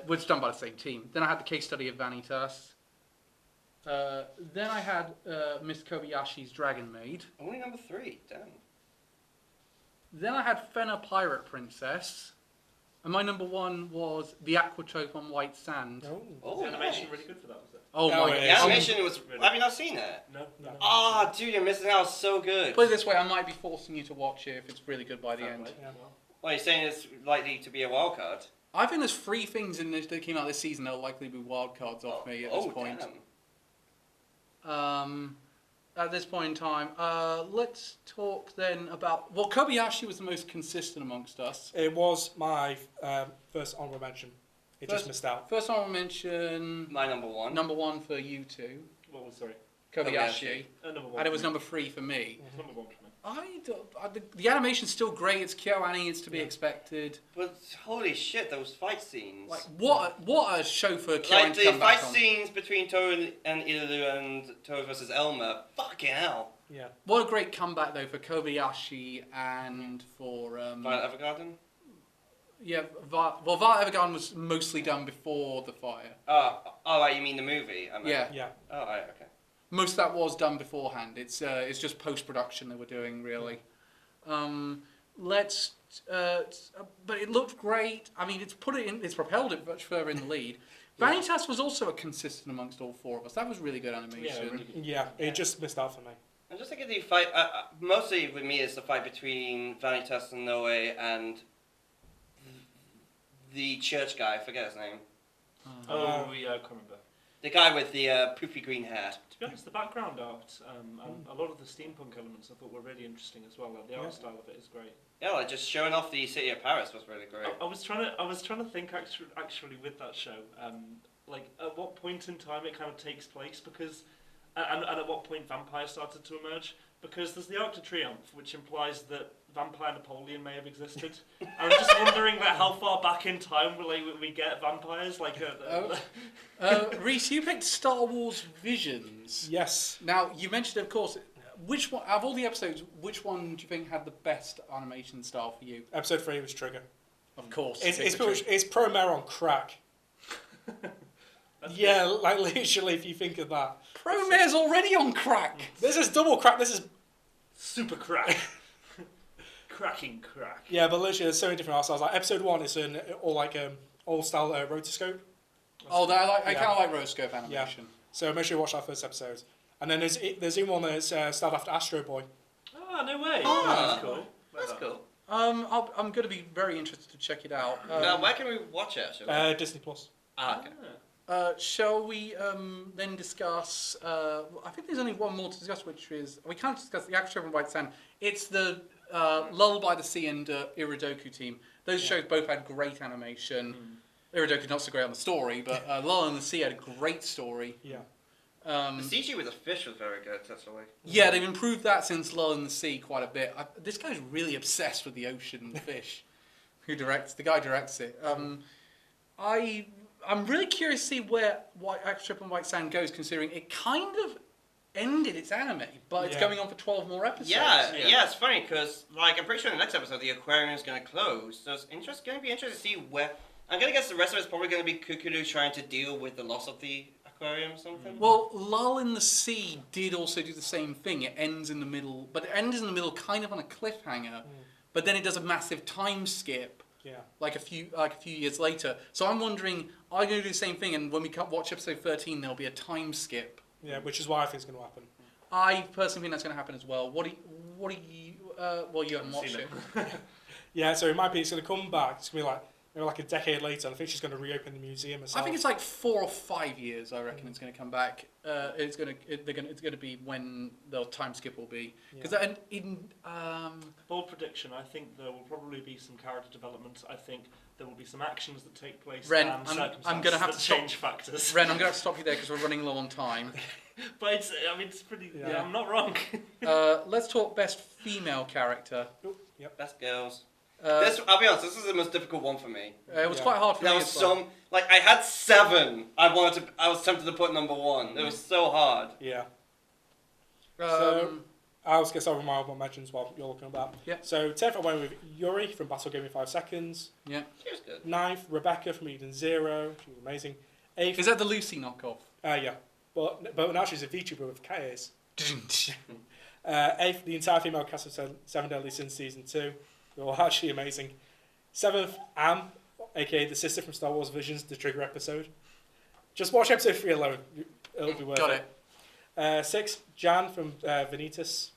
Was done by the same team. Then I had the case study of Vanitas. Then I had Miss Kobayashi's Dragon Maid. Only number 3. Damn. Then I had Fenna Pirate Princess. And my number 1 was the Aquatope on White Sand. Oh. Was the animation really good for that, was it? Oh Oh, my yeah. The god. animation was. Have you not seen it? No. Ah, dude, you're missing out. So good. Put it this way, I might be forcing you to watch it if it's really good by the Fair end. play. Yeah. Well, you're saying it's likely to be a wild card. I think there's 3 things in this that came out this season that will likely be wild cards off me at this point. Damn. At this point in time, let's talk then about... Well, Kobayashi was the most consistent amongst us. It was my first honourable mention. It just missed out. First honorable mention, My number 1. number 1 for you two, What was, sorry? Kobayashi. Number 1. And it was number 3 for me. Number 1 for me. The animation's still great, it's KyoAni, it's to be expected. But holy shit, those fight scenes. Like, what a show for KyoAni Like to the come back fight on. scenes between Toru and Iru and Toru versus Elmer. Fucking hell. Yeah. What a great comeback, though, for Kobayashi and for... Violet Evergarden? yeah, Violet Evergarden was mostly done before the fire. Oh, right, you mean the movie? I meant. Yeah. Yeah. Oh, right, okay. Most of that was done beforehand. It's just post-production they were doing, really. But it looked great. I mean, it's propelled it much further in the lead. Vanitas was also a consistent amongst all 4 of us. That was really good animation. Yeah, really good. Yeah, it just missed out for me. I'm just thinking the fight, mostly with me, is the fight between Vanitas and Noe and the church guy, I forget his name. Oh, yeah, I can't remember. The guy with the poofy green hair. To be honest, the background art and a lot of the steampunk elements I thought were really interesting as well. Like, the art style of it is great. Yeah, like just showing off the city of Paris was really great. I was trying to think actually with that show, like at what point in time it kind of takes place, because and at what point vampires started to emerge. Because there's the Arc de Triomphe, which implies that Vampire Napoleon may have existed. I'm just wondering how far back in time will we get vampires? Reese, you picked Star Wars Visions. Yes. Now, you mentioned, of course, which one, out of all the episodes, which one do you think had the best animation style for you? Episode 3 was Trigger. Of course. It's Pro-Mare on crack. Yeah, like literally, if you think of that. Pro-Mare's already on crack. This is double crack. This is super crack. Cracking crack. Yeah, but literally, there's so many different art styles. Like episode 1 is an all style rotoscope. I kind of like rotoscope animation. Yeah. So make sure you watch that first episode. And then there's even one that's styled after Astro Boy. Oh, no way. Ah. That's cool. That's cool. I'm going to be very interested to check it out. Now, where can we watch it? Actually? Disney Plus. Okay. Shall we then discuss? I think there's only one more to discuss, which is we can't discuss the actual White Sand. It's the Lull by the Sea and Iridoku team. Those shows both had great animation. Iridoku's not so great on the story, but Lull and the Sea had a great story. Yeah. The CG with the fish was very good, actually. Yeah, they've improved that since Lull in the Sea quite a bit. This guy's really obsessed with the ocean and the fish. The guy directs it. I'm really curious to see where Triple White Sand goes, considering it kind of ended its anime, but it's going on for 12 more episodes. Yeah, it's funny because I'm pretty sure in the next episode the aquarium is going to close. So it's going to be interesting to see where. I'm going to guess the rest of it's probably going to be Kukuru trying to deal with the loss of the aquarium or something. Well, Lull in the Sea did also do the same thing. It ends in the middle, but it ends in the middle kind of on a cliffhanger. But then it does a massive time skip. Yeah. Like a few years later. So I'm wondering, are you going to do the same thing? And when we watch episode 13, there'll be a time skip. Yeah, which is what I think is going to happen. I personally think that's going to happen as well. What do you? Well, you haven't watched it. Yeah, so it might be it's going to come back. It's going to be like a decade later. And I think she's going to reopen the museum herself. I think it's like 4 or 5 years. I reckon it's going to come back. It's going to be when the time skip will be. Because bold prediction. I think there will probably be some character development. I think there will be some actions that take place. Ren, and I'm going to have to change factors. Ren, I'm going to have to stop you there because we're running low on time. But it's pretty. Yeah. I'm not wrong. Let's talk best female character. Best girls. I'll be honest, this is the most difficult one for me. It was quite hard for me. There was I had 7. I was tempted to put number 1. It was so hard. Yeah. So I'll get started with my honorable mentions while you're looking at that. Yeah. So 10th I went with Yuri from Battle Game in 5 Seconds. Yeah. She was good. 9th, Rebecca from Eden Zero. She was amazing. 8th. Is that the Lucy knockoff? Yeah. But now she's a VTuber with cat ears. 8th, the entire female cast of Seven Deadly Sins Season 2. They were actually amazing. 7th, Am, aka the sister from Star Wars Visions, the Trigger episode. Just watch episode 3 alone. It'll be worth Got it. 6th, Jan from Vanitas.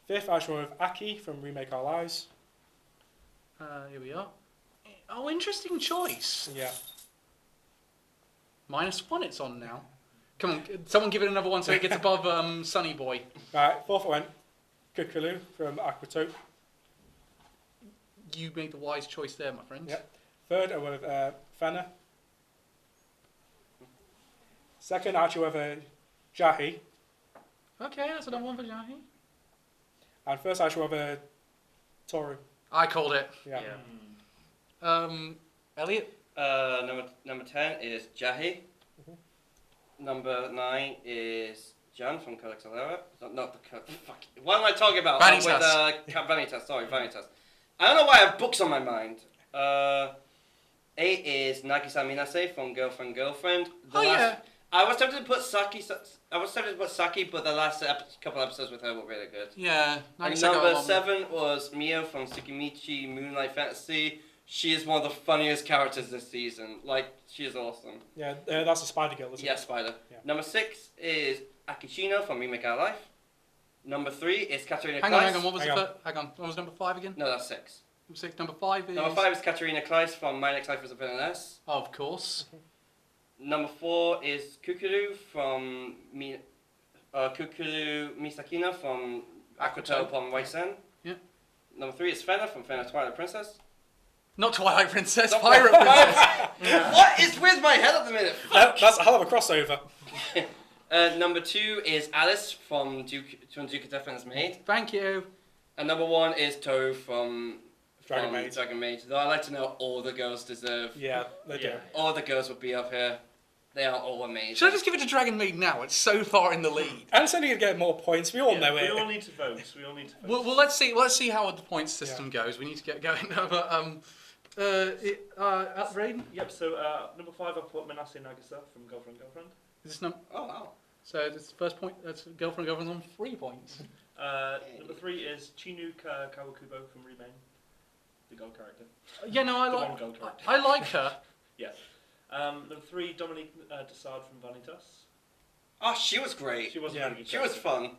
5th, I went with Aki from Remake Our Lives. Here we are. Oh, interesting choice. Yeah. -1 it's on now. Come on, someone give it another one so it gets above Sunny Boy. Right, 4th, I went Kukulu from Aquatope. You made the wise choice there, my friend. Yep. 3rd, I went with Fenna. 2nd, I actually went with Jahi. Okay, that's another one for Jahi. And 1st, I actually went with Toru. I called it. Yeah. Elliot? Number 10 is Jahi. Number 9 is Jan from Codex Alera. Not the fuck. What am I talking about? Vanitas. Vanitas. Sorry, Vanitas. I don't know why I have books on my mind. 8 is Nagisa Minase from Girlfriend. I was tempted to put Saki. But the last couple episodes with her were really good. Yeah. And number 7 was Mio from Tsukimichi Moonlight Fantasy. She is one of the funniest characters this season. She is awesome. Yeah, that's a spider girl, isn't it? Yeah, Spider. Yeah. Number 6 is Akishino from Remake Our Life. Number 3 is Katerina Hang Kleiss. on. What was number 5 again? No, that's 6. Number 5 is... Number 5 is Katerina Kleiss from My Next Life as a Villainess. Oh, of course. Number 4 is Kukuru from Kukuru Misakina from Aquatope on White Sand. Yeah. Number 3 is Fenna from Fenna Twilight Princess. Not Twilight Princess, Not Pirate Princess. What is with my head at the minute? That's a hell of a crossover. Number 2 is Alice from Duke of Death and His Maid. Thank you. And number 1 is Toru from Dragon Maid. Dragon Maid. Though I like to know all the girls deserve. Yeah, they do. All the girls would be up here. They are all amazing. Should I just give it to Dragon Maid now? It's so far in the lead. And it's only going to get more points. We all know it. We all need to vote. Well, let's see how the point system goes. We need to get going. But Raiden? Yep. So number 5, I put Manase Nagisa from Girlfriend. Is this number? Oh wow. So this first point. That's girlfriend on 3 points. Number 3 is Chinu Kawakubo from Remain, the girl character. Yeah, no, One girl character. I like her. Yeah. Number 3, Dominique Dessard from Vanitas. Oh, she was great. She was a Yeah. really good She was character.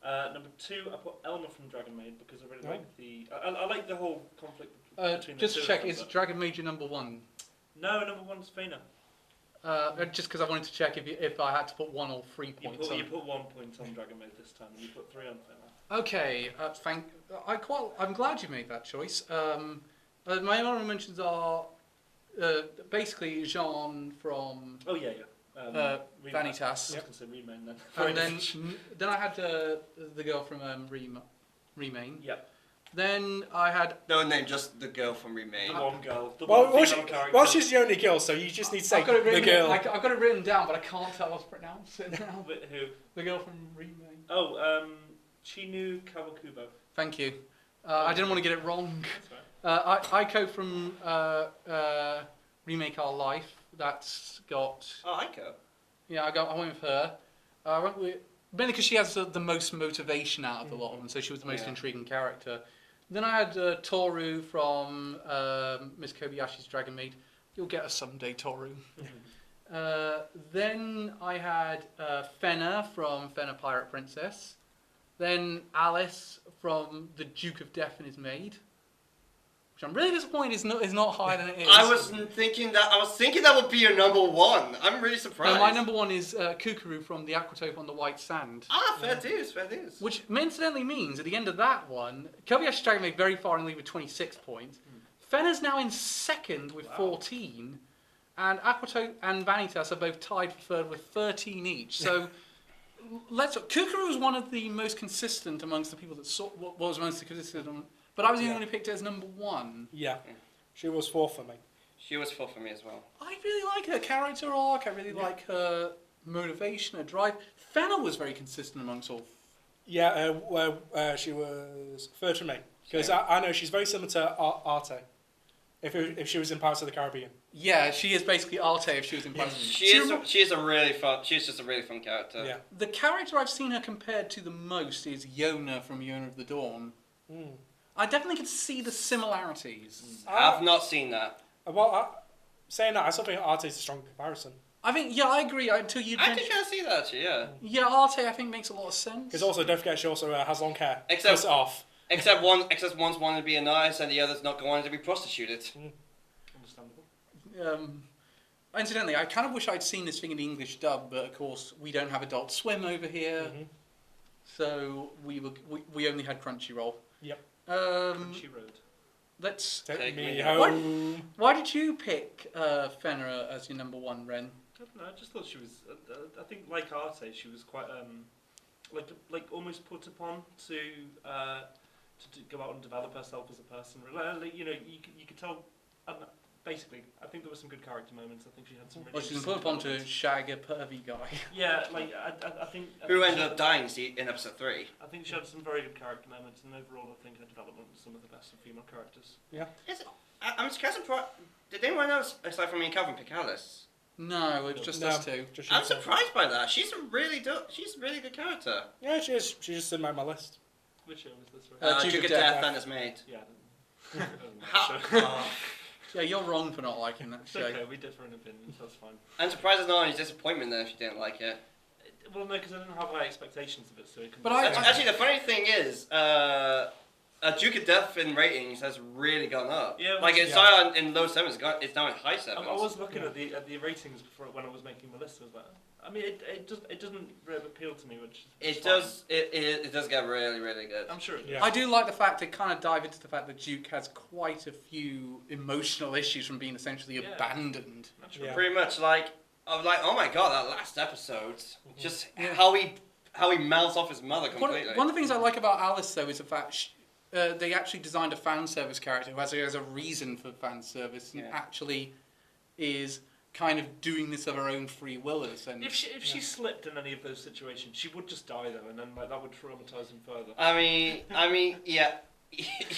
fun. Number 2, I put Elma from Dragon Maid because I really like the. I like the whole conflict between Just the to two check, of them, is but- Dragon Maid your number 1? No, number 1's Fena. Just because I wanted to check if I had to put 1 or 3 You points put, on. you put 1 point on Dragon Maid this time, and you put 3 on Fena. Okay, I'm glad you made that choice. My honorable mentions are basically Jean from Oh yeah. Remain. Vanitas, I was going to say Remain then. and then I had the girl from Remain. Yep. Then I had No name, just the girl from Remain. The one girl. The Well, one female character. well, she's the only girl, so you just need to say I've got it the written, girl. I've got it written down, but I can't tell how to pronounce it now. Who? The girl from Remain. Oh, Chinu Kawakubo. Thank you. I didn't want to get it wrong. That's right. Aiko from Remake Our Life. That's got. Oh, Aiko. Yeah, I went with her. I went with mainly because she has the most motivation out of the lot of them, so she was the most Yeah. intriguing character. Then I had Toru from Miss Kobayashi's Dragon Maid. You'll get us someday, Toru. Then I had Fena from Fena Pirate Princess. Then Alice from The Duke of Death and His Maid. Which I'm really disappointed is not higher than it is. I was thinking that would be your number 1. I'm really surprised. No, my number 1 is Kukuru from The Aquatope on the White Sand. Ah, fair dues. Which incidentally means at the end of that one, Kobayashi's Dragon Maid very far in the lead with 26 points. Fena's now in second with 14, and Aquatope and Vanitas are both tied for third with 13 each. So Kukuru was one of the most consistent amongst the people that was most consistent, but I was the only one who picked it as number 1. Yeah, she was 4 for me. She was 4 for me as well. I really like her character arc. I really like her motivation, her drive. Fena was very consistent amongst all. Yeah, she was 3rd for me. Because I know she's very similar to Arte. If she was in Pirates of the Caribbean. Yeah, she is basically Arte if she was in Pirates. She's just a really fun character. Yeah. The character I've seen her compared to the most is Yona from Yona of the Dawn. Mm. I definitely could see the similarities. I've not seen that. Well, saying that, I still think Arte is a strong comparison. I think, yeah, I agree. Until you I can kind of see that actually, yeah. Yeah, Arte I think makes a lot of sense. Because also, don't forget, she also has long hair. Except- Puts it off. Except one's wanting to be a nurse and the other's not wanting to be prostituted. Understandable. Incidentally, I kind of wish I'd seen this thing in the English dub, but of course we don't have Adult Swim over here, so we only had Crunchyroll. Yep. Crunchy Road. Let's. Take me me home. Why did you pick Fenrir as your number 1, Ren? I don't know. I just thought she was. I think like Arte, she was quite like almost put upon to go out and develop herself as a person. Like, you know, you could tell. Basically, I think there were some good character moments. I think she had some. Really Well, she's interesting put upon to developments. shag a pervy guy. Yeah, like I think. Who ended up dying in episode 3. I think she had some very good character moments, and overall, I think her development was some of the best of female characters. I'm kind of surprised. Did anyone else, aside from me and Calvin, pick Alice? No, it was just us two. Just I'm she- surprised by that. She's a really good character. Yeah, she is. She just didn't make my list. Which show was this? Right? Duke Duke of of Death. Death and his maid. Yeah. I didn't- How? So- Yeah, you're wrong for not liking that It's show. okay, we differ in opinions, that's fine. I'm surprised there's not any disappointment there if you didn't like it. Well, no, because I didn't have high expectations of it, so it can But I- Actually, the funny thing is, Duke of Death in ratings has really gone up. Yeah, like which- it started in low 7s, it's now in high 7s. I was looking at the ratings before when I was making my list. I was like, I mean, it doesn't really appeal to me, which is It fine. does. It does get really, really good. I'm sure it does. Yeah. I do like the fact they kind of dive into the fact that Duke has quite a few emotional issues from being essentially Yeah. abandoned. I'm sure. Yeah. Pretty much like of like, oh my god, that last episode, just Yeah. how he mouths off his mother completely. One of the things I like about Alice, though, is the fact they actually designed a fan service character who has a reason for fan service and Yeah. actually is kind of doing this of her own free will in a sense. If she slipped in any of those situations, she would just die though, and then like that would traumatize him further. I mean, yeah.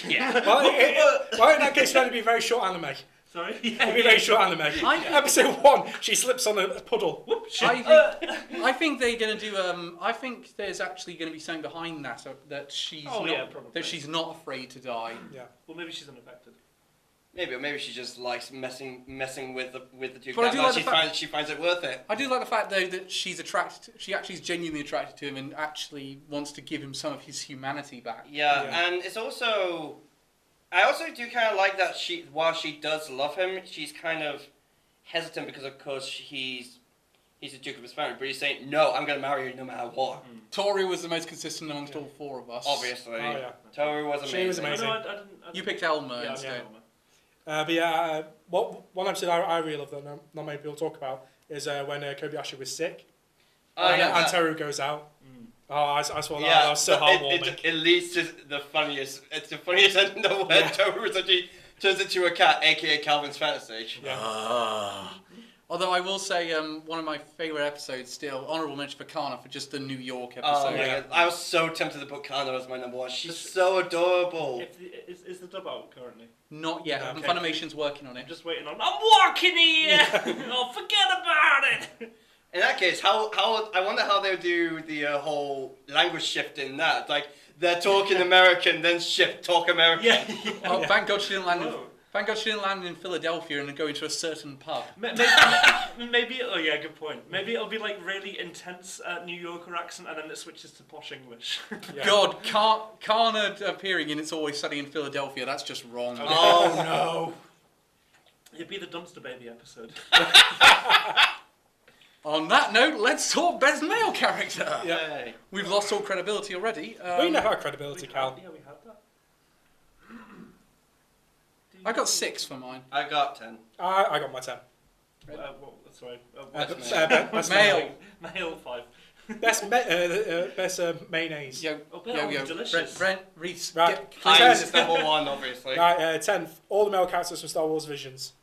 Yeah. Well, in that case, it'd be a very short anime. Sorry. It'd be a very short anime. Episode 1, she slips on a puddle. Whoops. I think they're going to do. I think there's actually going to be something behind that that she's probably. that she's not afraid to die. Yeah. Well, maybe she's unaffected. Maybe she just likes messing with the Duke. But I do like she finds it worth it. I do like the fact though that she's attracted. She actually is genuinely attracted to him and actually wants to give him some of his humanity back. Yeah, Yeah. and it's also, I also do kind of like that while she does love him, she's kind of hesitant because of course he's the Duke of his family, but he's saying, no, I'm going to marry you no matter what. Tori was the most consistent amongst all four of us. Obviously. Oh, yeah. Toru was amazing. She was amazing. No, I didn't. You picked Elmer Yeah, instead. yeah. But yeah, one episode I really love that not many people talk about is when Kobayashi was sick and Toru goes out. Oh, I saw that. That was so heartwarming. It leads to the funniest. It's the funniest ending where Toru essentially turns into a cat, aka Calvin's fantasy. Yeah. Although I will say, one of my favourite episodes still, honourable mention for Kana for just the New York Oh episode. my god, I was so tempted to put Kana as my number one. She's so adorable. Is the dub out currently? Not yet. Okay. Funimation's working on I'm it. just waiting on. I'm walking here. Oh, forget about it. In that case, how I wonder how they'll do the whole language shift in that. Like they're talking American, then talk American. Yeah. Oh, thank God she didn't land. Whoa. Thank God she didn't land in Philadelphia and go into a certain pub. Maybe. Oh yeah, good point. Maybe it'll be like really intense New Yorker accent, and then it switches to posh English. Yeah. God, Kana appearing in It's Always Sunny in Philadelphia. That's just wrong. Oh no. It'd be the dumpster baby episode. On that note, let's talk best male character. Yeah. Yay. We've lost all credibility already. We know our credibility, Cal. Yeah, we had that. I got 6 for mine. I got 10. I got my 10. Sorry. Best Male. Male 5. Best mayonnaise. Yo, Oh, yo, yo. delicious. Brent, Reese. Right. Heinz is number one, obviously. Right, 10th. All the male characters from Star Wars Visions.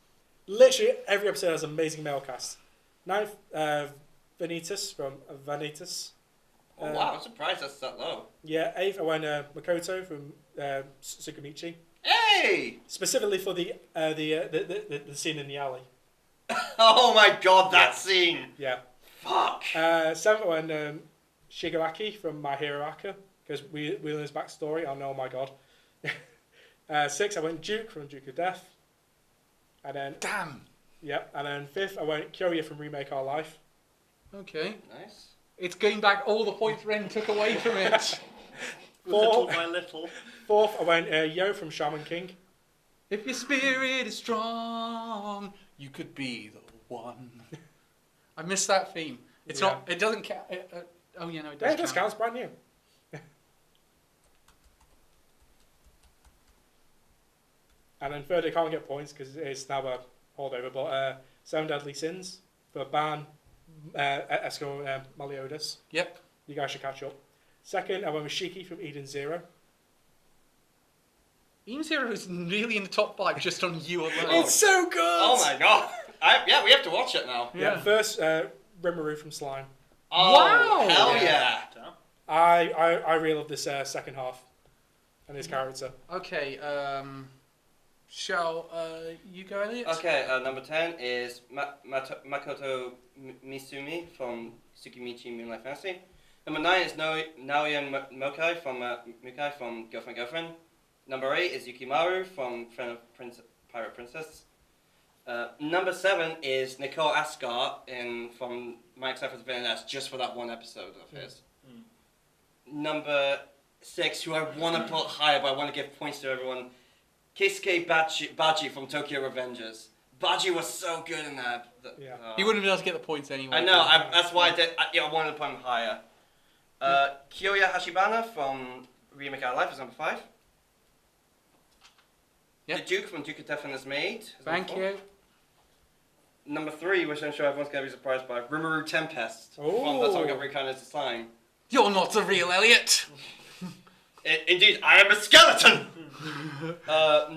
Literally every episode has an amazing male cast. 9th, Vanitas from Vanitas. Oh, wow, I'm surprised that's that low. Yeah, 8th, I went Makoto from Tsukimichi. Hey! Specifically for the scene in the alley. Oh my god, that scene! Yeah. Fuck! 7th, I went Shigaraki from My Hero Acca, because we learn his backstory. Oh my god. 6th, I went Duke from Duke of Death. And then, Damn. yep. And then 5th, I went Kyoya from Remake Our Life. Okay. Nice. It's going back all the points Ren took away from it. Little by little. 4th, I went Yo from Shaman King. If your spirit is strong, you could be the one. I missed that theme. It's not. It doesn't count. Oh yeah, no, it does. Yeah, it does count. It's brand new. And then 3rd, I can't get points because it's now a holdover. But 7 Deadly Sins for Ban, Esco, Meliodas. Yep. You guys should catch up. 2nd, I went with Shiki from Eden Zero. Eden Zero is nearly in the top 5 just on you alone. It's so good. Oh my god! Yeah, we have to watch it now. Yeah. First, Rimuru from Slime. Oh, Wow! hell yeah! I really love this second half and his character. Okay. Shall you go, Elliot? Okay, number 10 is Makoto Misumi from Tsukimichi Moonlight Fantasy. Number 9 is Naoya Mukai from Girlfriend. Number 8 is Yukimaru from Friend of Pirate Princess. Number 7 is Nicole Ascart from Mike Cypher's Villainess, just for that one episode of his. Number 6, who I want to put higher, but I want to give points to everyone, Keisuke Baji from Tokyo Revengers. Baji was so good in that. Yeah. He wouldn't have been able to get the points anyway. I know, that's why I did. I wanted to put him higher. Kyoya Hashibana from Remake Our Life is number 5. Yep. The Duke from Duke of Death and His Maid. Is Thank number 4. you. Number 3, which I'm sure everyone's going to be surprised by, Rimuru Tempest. Oh. From That's How We Got Reincarnated as a Slime. You're not the real Elliot. Indeed, I am a skeleton!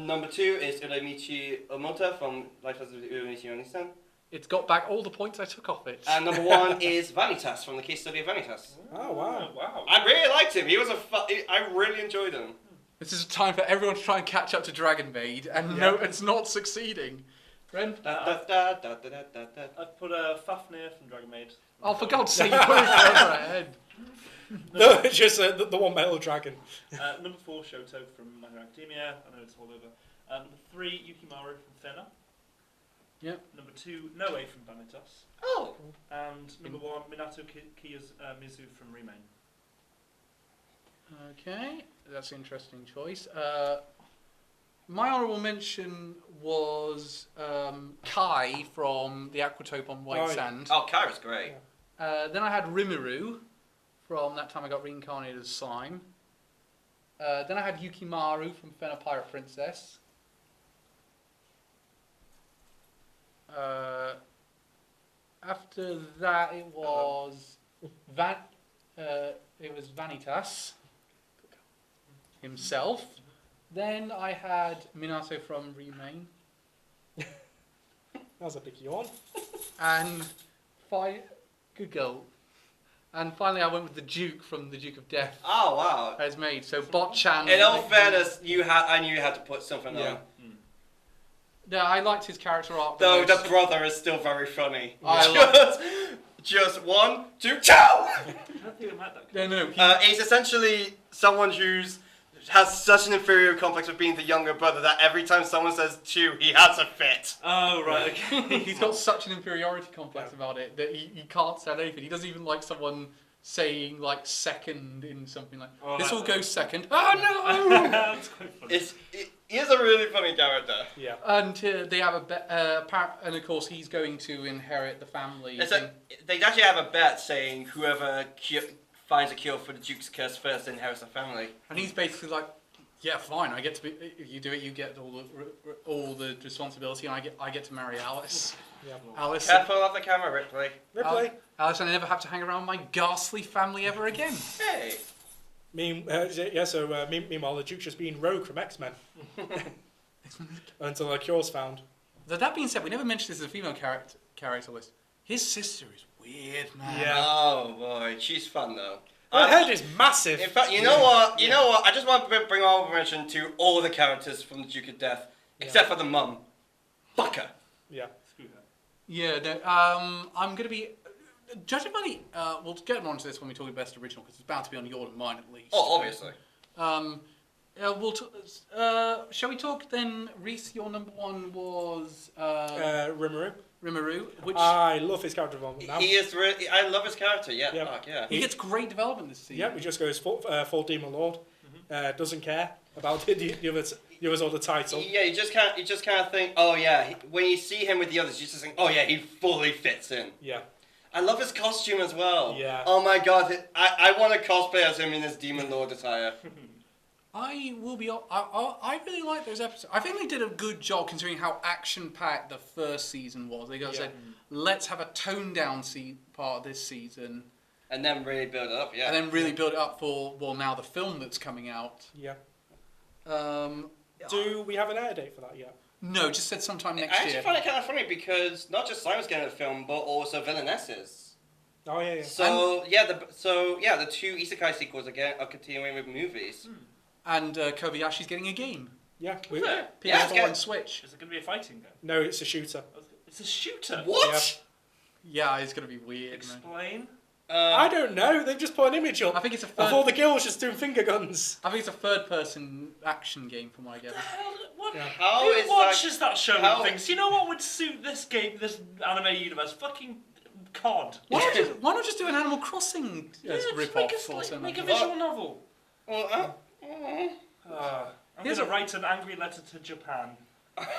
Number 2 is Uramichi Omota from Life as Uramichi Onisan. It's got back all the points I took off it. And number 1 is Vanitas from the case study of Vanitas. Oh, wow. Wow. I really liked him. He was I really enjoyed him. This is a time for everyone to try and catch up to Dragon Maid, and no, it's not succeeding. Ren? I've put Fafnir from Dragon Maid. Oh, for God's sake, you put it further ahead. No, it's just the one metal dragon. Number 4, Shoto from My Hero Academia. I know it's all over. Number 3, Yukimaru from Fena. Yep. Number 2, Noe from Vanitas. Oh. And number 1, Minato Mizu from Remain. Okay, that's an interesting choice. My honourable mention was Kai from the Aquatope on White Oh, yeah. Sand. Oh, Kyra's great. Then I had Rimuru from That Time I Got Reincarnated as Slime. Then I had Yukimaru from Fena Pirate Princess. After that, it was Vanitas himself. Then I had Minato from Remain, That was a big yawn. and good girl. And finally, I went with the Duke from the Duke of Death Oh, wow. as made. So Botchan. In all fairness, I knew you had to put something Yeah. on. Yeah, I liked his character arc. Though most. the brother is still very funny. I Just 1, 2, ciao! I don't think I met that guy. No, no. He's essentially someone has such an inferior complex of being the younger brother that every time someone says chew, he has a fit. Oh, right, okay. He's got such an inferiority complex about it that he can't stand anything. He doesn't even like someone saying like second in something like Oh, this that- will go second. Oh no! That's quite funny. He is a really funny character. Yeah. And they have a bet, and of course he's going to inherit the family. They actually have a bet saying whoever finds a cure for the Duke's curse first inherits the family. And he's basically like, yeah, fine. I get to be. If you do it, you get all the responsibility, and I get to marry Alice. Yeah. Alice. Careful of the camera, Ripley. Ripley. Alice, and I never have to hang around my ghastly family ever again. Hey. Meanwhile, the Duke's just being Rogue from X-Men. Until a cure's found. That being said, we never mentioned this as a female character list. His sister is weird, man. Yeah. Oh boy, she's fun though. Her head is massive. In fact, you know what? You know what? I just want to bring honorable mention to all the characters from the Duke of Death, except for the mum. Fuck her. Yeah. Screw that. Yeah, no, I'm going to be... Judging by the... we'll get on to this when we talk about Best Original, because it's bound to be on your and mine at least. Oh, obviously. Shall we talk then, Reese, your number 1 was... Rimuru. Rimuru, which... I love his character development now. He is really. I love his character. Yeah. Yeah. Fuck yeah. he gets great development this season. Yeah, he just goes full Demon Lord. Doesn't care about the others or the title. Yeah, you just can't. You just kind of think. Oh yeah. When you see him with the others, you just think. Oh yeah, he fully fits in. Yeah. I love his costume as well. Yeah. Oh my god, I want to cosplay as him in his Demon Lord attire. I will be... I really like those episodes. I think they did a good job considering how action-packed the first season was. They said, let's have a toned-down part of this season. And then really build it up, yeah. And then really build it up for, well, now the film that's coming out. Yeah. Do we have an air date for that yet? No, just said sometime next I year. actually find it kind of funny because not just Simon's getting a film, but also Villainesses. Oh yeah. So the 2 Isekai sequels again are continuing with movies. And Kobayashi's getting a game. Yeah. Is it? PS4 Yeah, it's and Switch. Is it going to be a fighting game? No, it's a shooter. It's a shooter. What? Yeah, it's going to be weird, man. Explain. I don't know. They've just put an image up I think it's of all the girls just doing finger guns. I think it's a third-person action game, from what I gather. What? Yeah. How Who is watches that show how- and thinks, you know what would suit this game, this anime universe? Fucking COD. Why not just do an Animal Crossing Just rip-off or something? make a visual novel. Well, I'm Here's going to write an angry letter to Japan.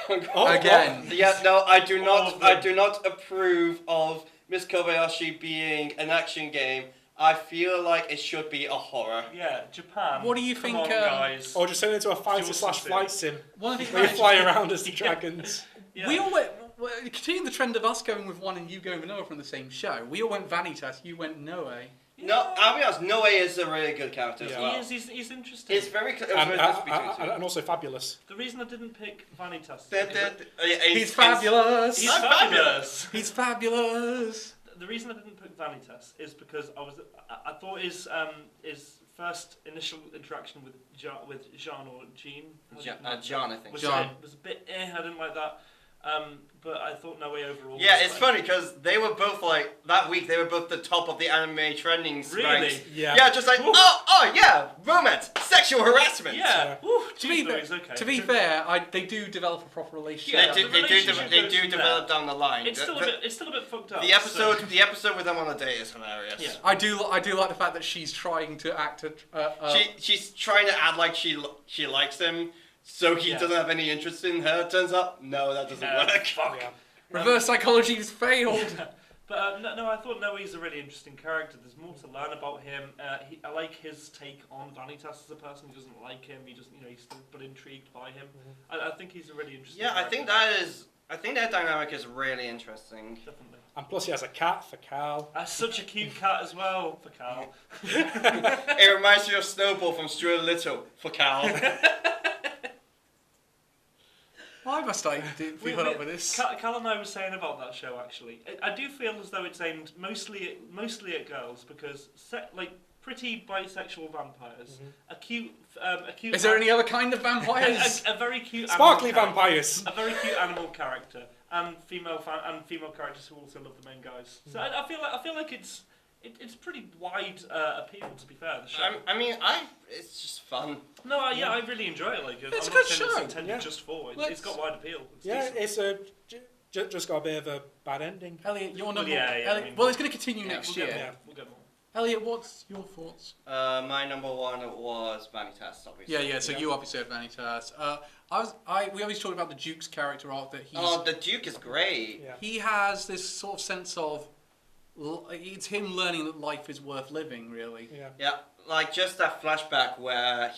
Again. Yeah, no, I do All not. of I them. do not approve of Miss Kobayashi being an action game. I feel like it should be a horror. Yeah, Japan. What do you Come think, on, guys. Or just turn it into a fighter Dual / system. flight sim. One of the Where you fly around as the dragons. Yeah. We all went, Well, continuing the trend of us going with one and you going with Noah from the same show. We all went Vanitas, you went Noah. No, I'll be honest, Noe is a really good character as Yeah. well. He's interesting. It's very clear. And also fabulous. The reason I didn't pick Vanitas is He's fabulous. he's fabulous. He's fabulous. The reason I didn't pick Vanitas is because I thought his first initial interaction with Jean or Jean John, I think. was John. a bit I didn't like that. But I thought Noe overall. Yeah, was it's fine. funny because they were both like that week. They were both the top of the anime trending Really? ranks. Yeah. Yeah, just like oh yeah, romance, sexual harassment. Yeah. Woo, To be, geez, okay. to be fair, they do develop a proper relationship. Yeah, They the do relationship goes from develop down the line. It's still a bit fucked up. The episode with them on a date is hilarious. Yeah. I do like the fact that she's trying to act. She's trying to act like she likes him, so he doesn't have any interest in her. Turns out, no, that doesn't work. Fuck. Yeah. Reverse psychology's failed. But no, I thought Noe's a really interesting character. There's more to learn about him. I like his take on Vanitas as a person. He doesn't like him. He just, he's still but intrigued by him. I think he's a really interesting. Yeah, I character. think that dynamic is really interesting. Definitely. And plus he has a cat for Cal. Such a cute cat as well for Cal. It reminds me of Snowball from Stuart Little for Cal. Why must I put up with this? Cal and I were saying about that show actually. I do feel as though it's aimed mostly at girls because pretty bisexual vampires, a cute. Is there any other kind of vampires? a very cute. Sparkly animal vampires. A very cute animal character and female characters who also love the main guys. So I feel like it's pretty wide appeal, to be fair. The show. It's just fun. No, I really enjoy it. It's a I'm good not saying show. it's intended just for. It's got wide appeal. It's decent. It's just got a bit of a bad ending. Elliot, your number. yeah, Elliot, I mean, it's going to continue next we'll year. Get more. We'll get more. Elliot, what's your thoughts? My number one was Vanitas, obviously. Yeah. So you obviously had Vanitas. We always talked about the Duke's character arc that he's. Oh, the Duke is great. Yeah. He has this sort of sense of. It's him learning that life is worth living, really. Yeah. Yeah, like just that flashback where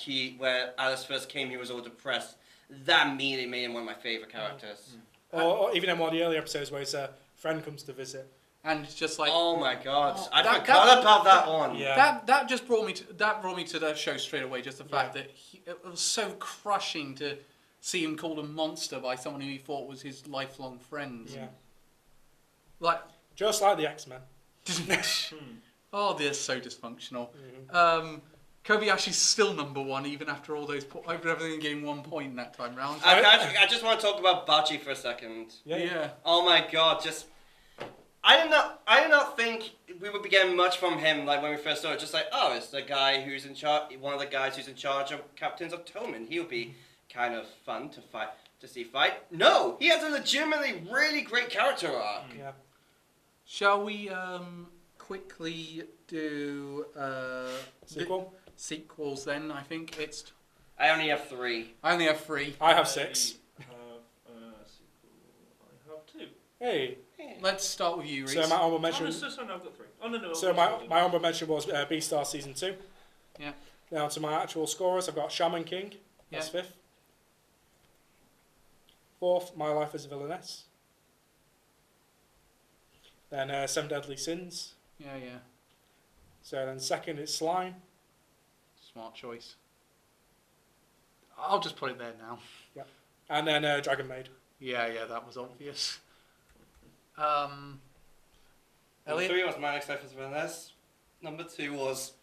Alice first came, he was all depressed. That immediately made him one of my favorite characters. Or even in one of the earlier episodes where his friend comes to visit. And it's just like. Oh my God, Oh, I that- forgot about that one. Yeah. That just brought me to the show straight away. Just the fact that it was so crushing to see him called a monster by someone who he thought was his lifelong friend. Yeah. Like. Just like the X-Men. Oh, they're so dysfunctional. Kobayashi's still number one, even after all those after everything getting 1 point in that time round. I just want to talk about Bachi for a second. Yeah. Oh my God, I did not think we would be getting much from him. Like when we first saw it, just like, oh, it's the guy who's in charge, one of the guys who's in charge of captains of Toman. He'll be kind of fun to see fight. No, he has a legitimately really great character arc. Yeah. Shall we quickly do sequels then? I think it's. I only have 3. I only have 3. I have 6. I have 2. Hey. Let's start with you, Reese. So my honorable mention. No, I've got 3. Oh no. So my honorable mention was Beastar season 2. Yeah. Now to my actual scorers, I've got Shaman King. That's 5th. 4th, My Life as a Villainess. Then 7 Deadly Sins. Yeah. So then 2nd is Slime. Smart choice. I'll just put it there now. And then Dragon Maid. Yeah, that was obvious. Number Elliot? 3 was My Next Life as a Villainess. Number 2 was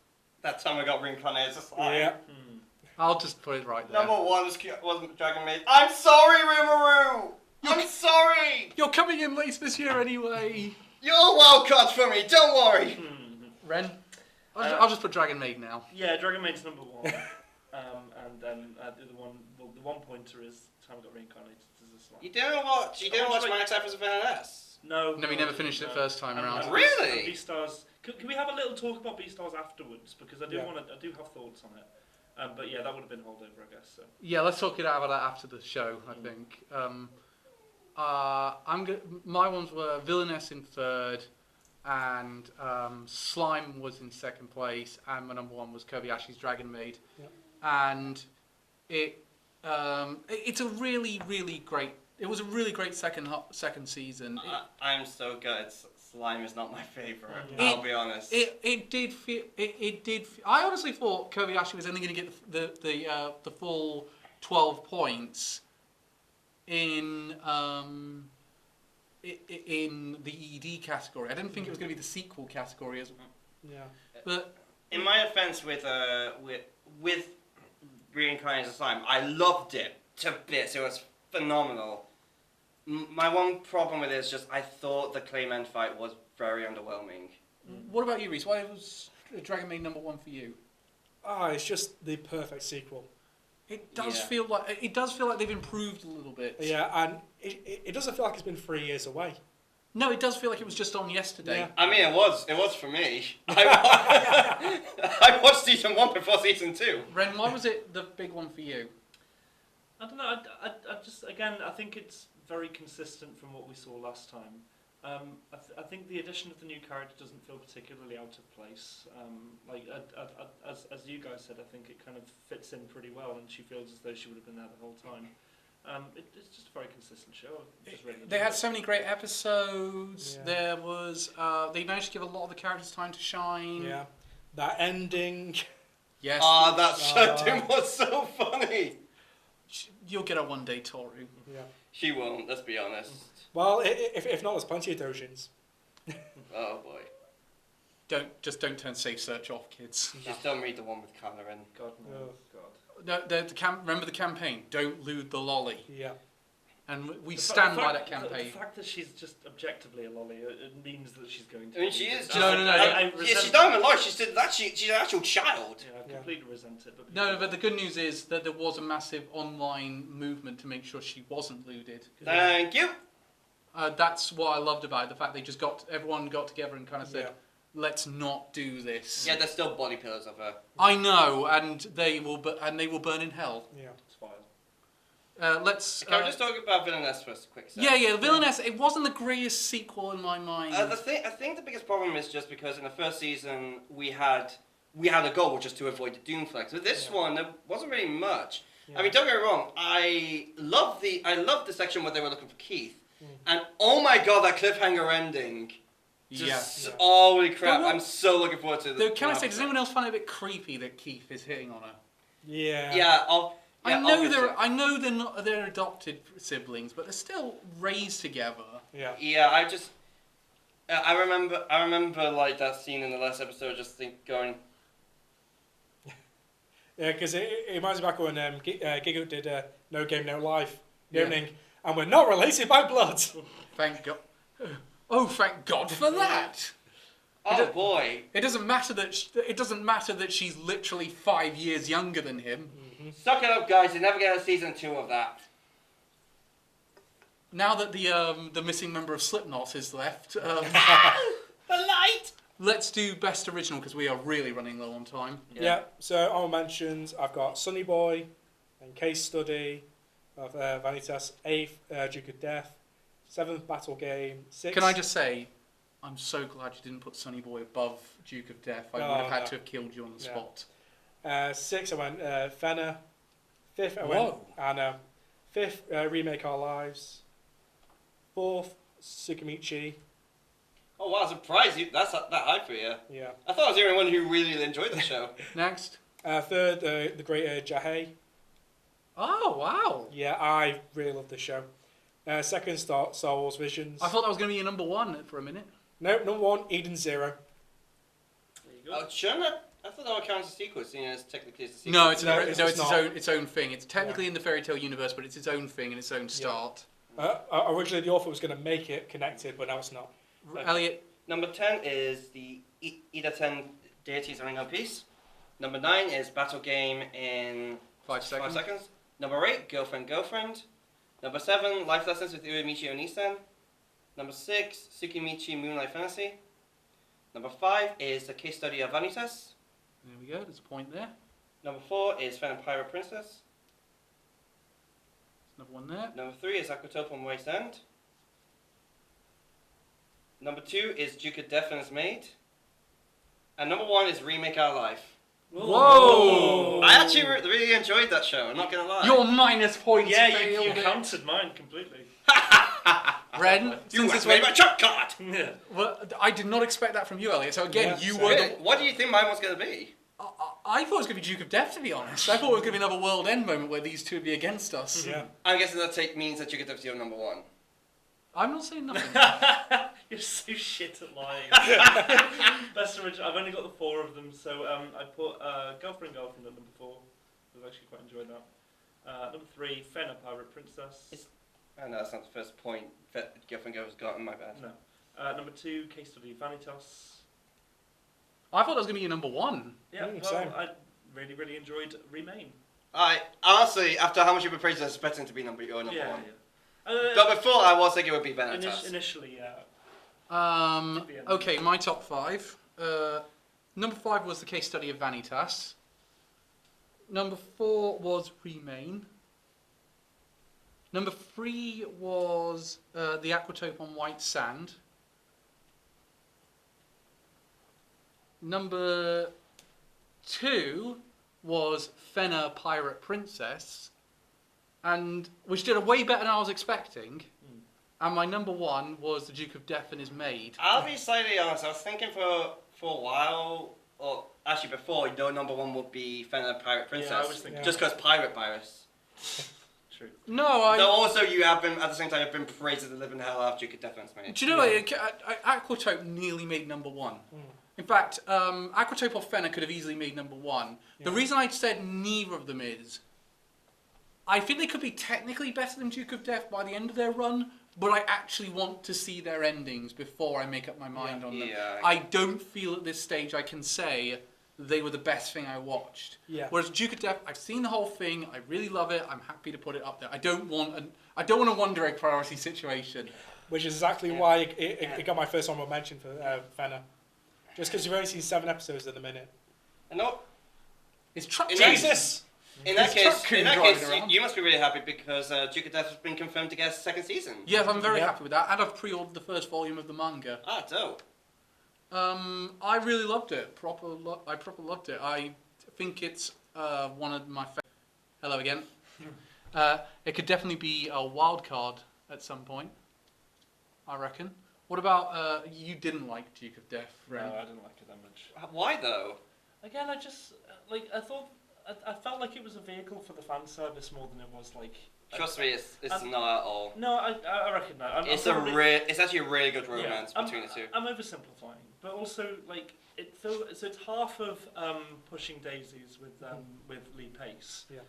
that time I got reincarnated as a slime. Yeah. I'll just put it right there. Number 1 was Dragon Maid. I'm sorry, Rimuru! I'm sorry! You're coming in late this year anyway. You're wild cards for me, don't worry! Ren? I'll just put Dragon Maid now. Yeah, Dragon Maid's number 1. And then the one pointer is time I got reincarnated as a slime. You didn't watch My Next Life as a Villainess? No, we never finished it first time around. Really? Beastars. Can we have a little talk about Beastars afterwards? Because I do have thoughts on it. But yeah, that would have been Holdover, I guess. So. Yeah, let's talk about that after the show, I think. My ones were Villainess in 3rd, and Slime was in 2nd place, and my number 1 was Kobayashi's Dragon Maid. Yep. And it's a really, really great. It was a really great second season. I'm so good. Slime is not my favorite. Yeah. I'll be honest. It did feel. I honestly thought Kobayashi was only going to get the full 12 points in the ED category. I didn't think it was going to be the sequel category as well. Yeah. But In my offense with Reincarnated as Slime, I loved it to bits. It was phenomenal. My one problem with it is just I thought the Clayman fight was very underwhelming. what about you, Reese? Why was Dragon Maid #1 for you? It's just the perfect sequel. It does Yeah. feel like they've improved a little bit. Yeah, and it doesn't feel like it's been 3 years away. No, it does feel like it was just on yesterday. Yeah. I mean, it was for me. I watched season 1 before season 2. Ren, why was it the big one for you? I don't know. I just again, I think it's very consistent from what we saw last time. I think the addition of the new character doesn't feel particularly out of place. As you guys said, I think it kind of fits in pretty well, and she feels as though she would have been there the whole time. It's just a very consistent show. Just really They had so many great episodes. Yeah. There was they managed to give a lot of the characters time to shine. Yeah. That ending. Yes. That shutdown was so funny. You'll get her one day, Toru. Yeah. She won't, let's be honest. Well, if not, there's plenty of dojins. Oh boy. Don't turn safe search off, kids. Just don't read the one with Connor in. God no. Oh. God. No, remember the campaign. Don't lewd the lolly, Yeah. and we The stand by fact- that campaign. The fact that she's just objectively a lolly, it means that she's going to. I mean, be she is good. just. No. Yeah, she's not even a lawyer. She's an actual child. Yeah, I Yeah. completely resent it. But No, but the good news is that there was a massive online movement to make sure she wasn't lewded. Thank you. That's what I loved about it. The fact they just everyone got together and kind of said, Yeah. "Let's not do this." Yeah, there's still body pillows of her. I know, and they will burn in hell. Yeah. it's fine. Let's. Can we just talk about Villainess for a quick second? Yeah, the Villainess. It wasn't the greatest sequel in my mind. I think the biggest problem is just because in the first season we had a goal, which was to avoid the Doomflex. With this Yeah. one, there wasn't really much. Yeah. I mean, don't get me wrong. I love the section where they were looking for Keith, Mm. and oh my god, that cliffhanger ending. Yeah. Just, Yeah. holy crap! But what- I'm so looking forward to Though, the. can I say, does anyone else find it a bit creepy that Keith is hitting on her? Yeah. Yeah, I know obviously. they're adopted siblings, but they're still raised together. Yeah. Yeah, I remember like that scene in the last episode. Just going. Yeah, because it reminds me back when Giga did No Game No Life, the Yeah. opening, and we're not related by blood. Thank God. Oh, thank God for that. Oh boy! It doesn't matter that she's literally 5 years younger than him. Suck it up, guys! You never get a season 2 of that. Now that the missing member of Slipknot is left, The light. let's do best original because we are really running low on time. Yeah. So honorable mentions, I've got Sunny Boy, and Case Study of Vanitas, 8th Duke of Death, 7th Battle Game, 6th. Can I just say, I'm so glad you didn't put Sonny Boy above Duke of Death. I would have had to have killed you on the Yeah. spot. 6th I went Fenner, 5th I Whoa. went Anna, 5th Remake Our Lives, 4th Tsukimichi. Oh wow! Surprise you! That's that high for you. Yeah. I thought I was the only one who really enjoyed the show. Next. 3rd The Great Jahei. Oh, wow. Yeah, I really love this show. 2nd Star Wars Visions. I thought that was going to be your number one for a minute. No, number 1 Eden Zero. There you go. Oh, shouldn't it? I thought that would count as a sequel, seeing as technically it's a sequel. No, it's No, it's it's not. its own thing. It's technically in the fairy tale universe, but it's its own thing and its own start. Originally, the author was going to make it connected, but now it's not. Okay. Elliot, Number 10 is the Ida 10 Deities Running on Peace. Number 9 is Battle Game in 5 seconds. 5 seconds. Number 8, Girlfriend. Number 7, Life Lessons with Uramichi Onisan. Number 6, Tsukimichi Moonlight Fantasy. Number 5 is The Case Study of Vanitas. There we go. There's a point there. Number 4 is Fen and Pirate Princess. There's another one there. Number 3 is Aquatope on Waste End. Number 2 is Duke of Death and His Maid. And number 1 is Remake Our Life. Whoa! I actually really enjoyed that show. I'm not gonna lie. Your minus points Yeah, failed you it. counted mine completely. Ren, You since this activated way, my trump card. Yeah. well, I did not expect that from you, Elliot. So again, Yeah, you so- were Really? the... What do you think mine was gonna be? I thought it was going to be Duke of Death, to be honest. I thought it was going to be another World End moment where these two would be against us. Yeah. I'm guessing that means that you get to your number one. I'm not saying nothing. You're so shit at lying. Best original. I've only got the 4 of them, so I put Girlfriend at number 4. I've actually quite enjoyed that. Number 3, Fenna, Pirate Princess. Oh, no, that's not the first point that Girlfriend Girl's gotten, my bad. No. Number 2, Case Study Vanitas. I thought that was going to be your number 1. Yeah, Mm, well, same. I really, really enjoyed Remain. Honestly, after how much you've been praised, I was expecting to be your number Yeah, one. yeah. But before, I was thinking it would be Vanitas. Initially, yeah. Okay, my top 5. Number 5 was the Case Study of Vanitas. Number 4 was Remain. Number 3 was the Aquatope on White Sand. Number 2 was Fenna, Pirate Princess, and which did a way better than I was expecting. And my number 1 was the Duke of Death and His Maid. I'll be slightly honest, I was thinking for a while, or actually before, your number 1 would be Fenna, Pirate Princess. Yeah, I was thinking. Just because Pirate Virus. True. No, Though also you have been, at the same time, you've been praised the living hell out of Duke of Death and His Maid. do you know Aquatope nearly made number 1. In fact, Aquatope or Fenna could have easily made number 1. Yeah. The reason I said neither of them is, I think they could be technically better than Duke of Death by the end of their run, but I actually want to see their endings before I make up my mind on them. Yeah. I don't feel at this stage I can say they were the best thing I watched. Yeah. Whereas Duke of Death, I've seen the whole thing, I really love it, I'm happy to put it up there. I don't want a Wonder Egg priority situation. Which is exactly why it got my first honorable mention for Fenna. Just because you've only seen 7 episodes at the minute. No, It's truck Jesus! in that His truck case, couldn't drive around. you must be really happy because Duke of Death has been confirmed to get a second season. Yes, I'm very Yeah. happy with that. And I've pre-ordered the first volume of the manga. Ah, dope. I really loved it. I proper loved it. I think it's one of my favorite. Hello again. It could definitely be a wild card at some point, I reckon. What about you? Didn't like Duke of Death, No, Ren? I didn't like it that much. Why though? Again, I just I felt like it was a vehicle for the fan service more than it was like. Trust me, it's I'm- not at all. No, I reckon that. It's actually a really good romance between the two. I'm oversimplifying, but also like it feels so. It's half of Pushing Daisies with Lee Pace. Yeah.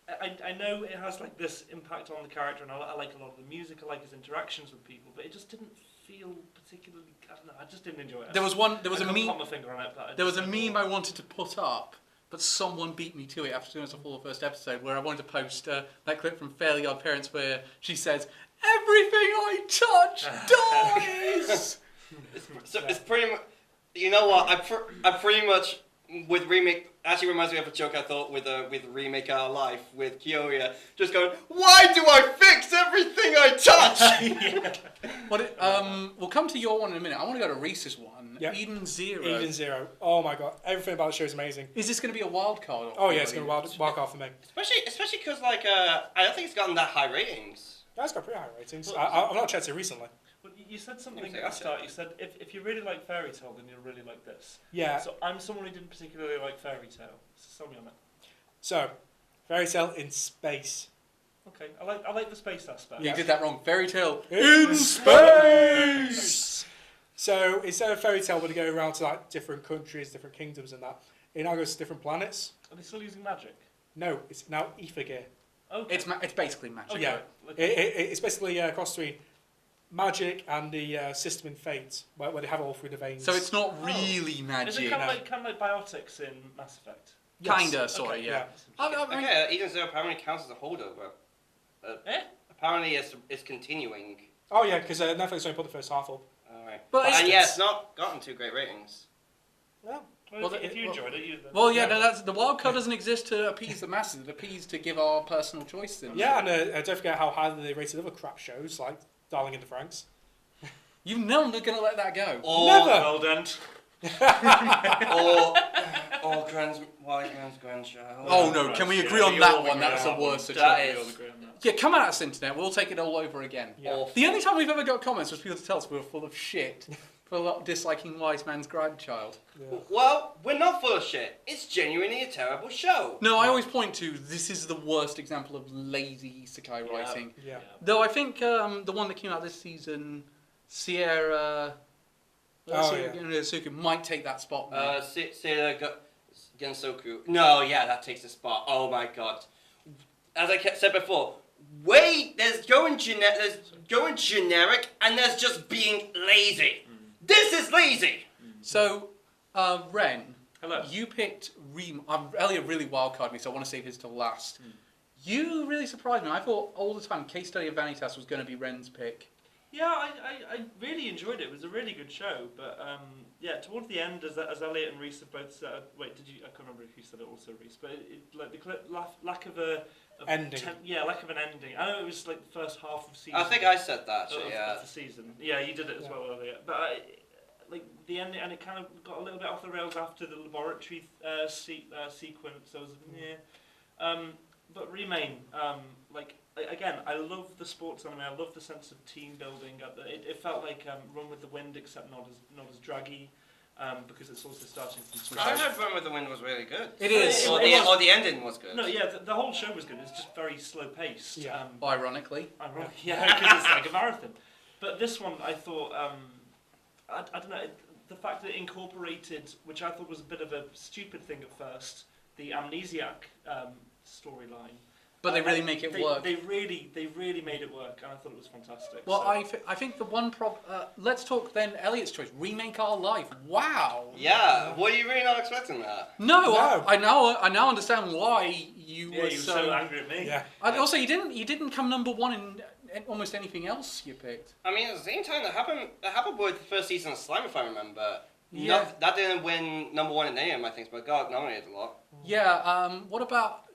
I know it has like this impact on the character, and I like a lot of the music. I like his interactions with people, but it just didn't feel particularly. I don't know. I just didn't enjoy it. There was I a couldn't meme. put my finger on it, but There was a meme I wanted to put up, but someone beat me to it after doing the first episode, where I wanted to post that clip from Fairly Odd Parents where she says, "Everything I touch dies." So it's pretty much. You know what? I pretty much with remake. Actually, reminds me of a joke I thought with remake Our Life with Kyoria, just going, "Why do I fix everything I touch?" We'll come to your one in a minute. I want to go to Reese's one. Yep. Eden Zero. Eden Zero. Oh my god. Everything about the show is amazing. Is this going to be a wild card? Oh yeah, it's going to wild card for me. Especially because like I don't think it's gotten that high ratings. That's got pretty high ratings. Well, I've not checked it recently. Well, you said something Yeah, at the start. You said if you really like Fairy Tale, then you'll really like this. Yeah. So I'm someone who didn't particularly like Fairy Tale. So tell me on that. So, Fairy Tale in space. Okay, I like the space aspect. You did that wrong. Fairy Tale In space. So instead of Fairy Tale, would go around to like different countries, different kingdoms, and that. It now goes to different planets. Are they still using magic? No, it's now ether gear. Okay. It's basically magic. Okay. Yeah. Okay. It's basically a cross between magic and the system in Fate, where they have all through the veins. So it's not Oh. really Is it magic. kind of like biotics in Mass Effect? Yes. Kinda, sort of, Okay, yeah. I mean, Okay, Eden Zero apparently counts as a holdover. Apparently, it's continuing. Oh yeah, because Netflix only put the first half up. Alright. But And it's- yeah, it's not gotten too great ratings. Well, Well, Well, if you enjoyed it, you. well, yeah, Yeah. no, that's the wild card doesn't exist to appease the masses. It appease to give our personal choice. In yeah, and don't forget how highly they rated other crap shows like Darling in the Franxx. You're never going to let that go. Or, Never. Well done. or Wise Man's Grandchild. Oh no, can we agree on that one? That's the worst of That it. is. Yeah, come at us, internet. We'll take it all over again. Yeah. Awful. The only time we've ever got comments was people to tell us we were full of shit for not disliking Wise Man's Grandchild. Yeah. Well, we're not full of shit. It's genuinely a terrible show. No, I always point to this is the worst example of lazy isekai Yeah. writing. Yeah. Though I think the one that came out this season, Sierra Suki, might take that spot. Now. Gensoku. No, yeah, that takes the spot. Oh my god. As I said before, there's going generic, and there's just being lazy. This is lazy. So, Ren, Hello. you picked Elliot really wildcarded me, so I want to save his till last. You really surprised me. I thought all the time Case Study of Vanitas was going to be Ren's pick. Yeah, I really enjoyed it. It was a really good show, but yeah, towards the end, as Elliot and Reese have both said, wait, did you? I can't remember if you said it also, Reese, but like the lack of ending. Lack of an ending. I know it was like the first half of season. I think I said that, actually, of yeah. the season. Yeah, you did it as well earlier, but like the ending, and it kind of got a little bit off the rails after the laboratory sequence. So it was but Remain, like. Again, I love the sports anime. I love the sense of team building. It felt like Run with the Wind, except not as draggy, because it's also starting from I scratch. heard Run with the Wind was really good. It is. Or the ending was good. No, yeah, the whole show was good. It's just very slow paced. Yeah. Ironically. Yeah, because it's like a marathon. But this one, I thought, I don't know, the fact that it incorporated, which I thought was a bit of a stupid thing at first, the amnesiac storyline. But they really make it work. They really made it work, and I thought it was fantastic. Well, so. I think the one let's talk then Elliot's choice. Remake Our Life. Wow. Yeah, were you really not expecting that? No. No. I now understand why you were You were so angry at me. Yeah. And also, you didn't come number one in almost anything else you picked. I mean, at the same time, that happened with the first season of Slime, if I remember. Yeah. That didn't win number one in any of my things, but God nominated a lot. Yeah. What about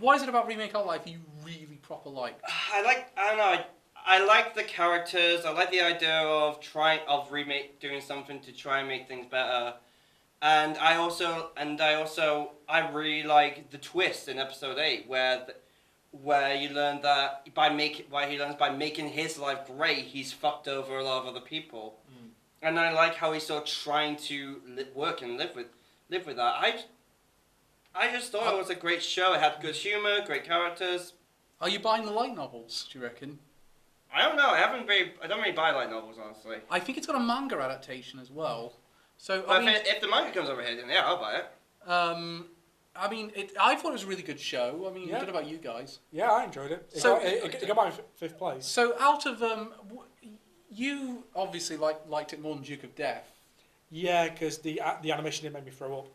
What is it about Remake Our Life you really proper like? I don't know. I like the characters. I like the idea of doing something to try and make things better. And I really like the twist in episode 8 where you learn that by making his life great, he's fucked over a lot of other people. And I like how he's sort of trying to work and live with that. I just thought it was a great show. It had good humor, great characters. Are you buying the light novels, do you reckon? I don't know. I don't really buy light novels, honestly. I think it's got a manga adaptation as well. So But if the manga comes over here, then yeah, I'll buy it. I thought it was a really good show. I mean, Yeah. what about you guys? Yeah, I enjoyed it. It So- got my 5th place. So out of you obviously liked it more than Duke of Death. Yeah, because the animation didn't make me throw up.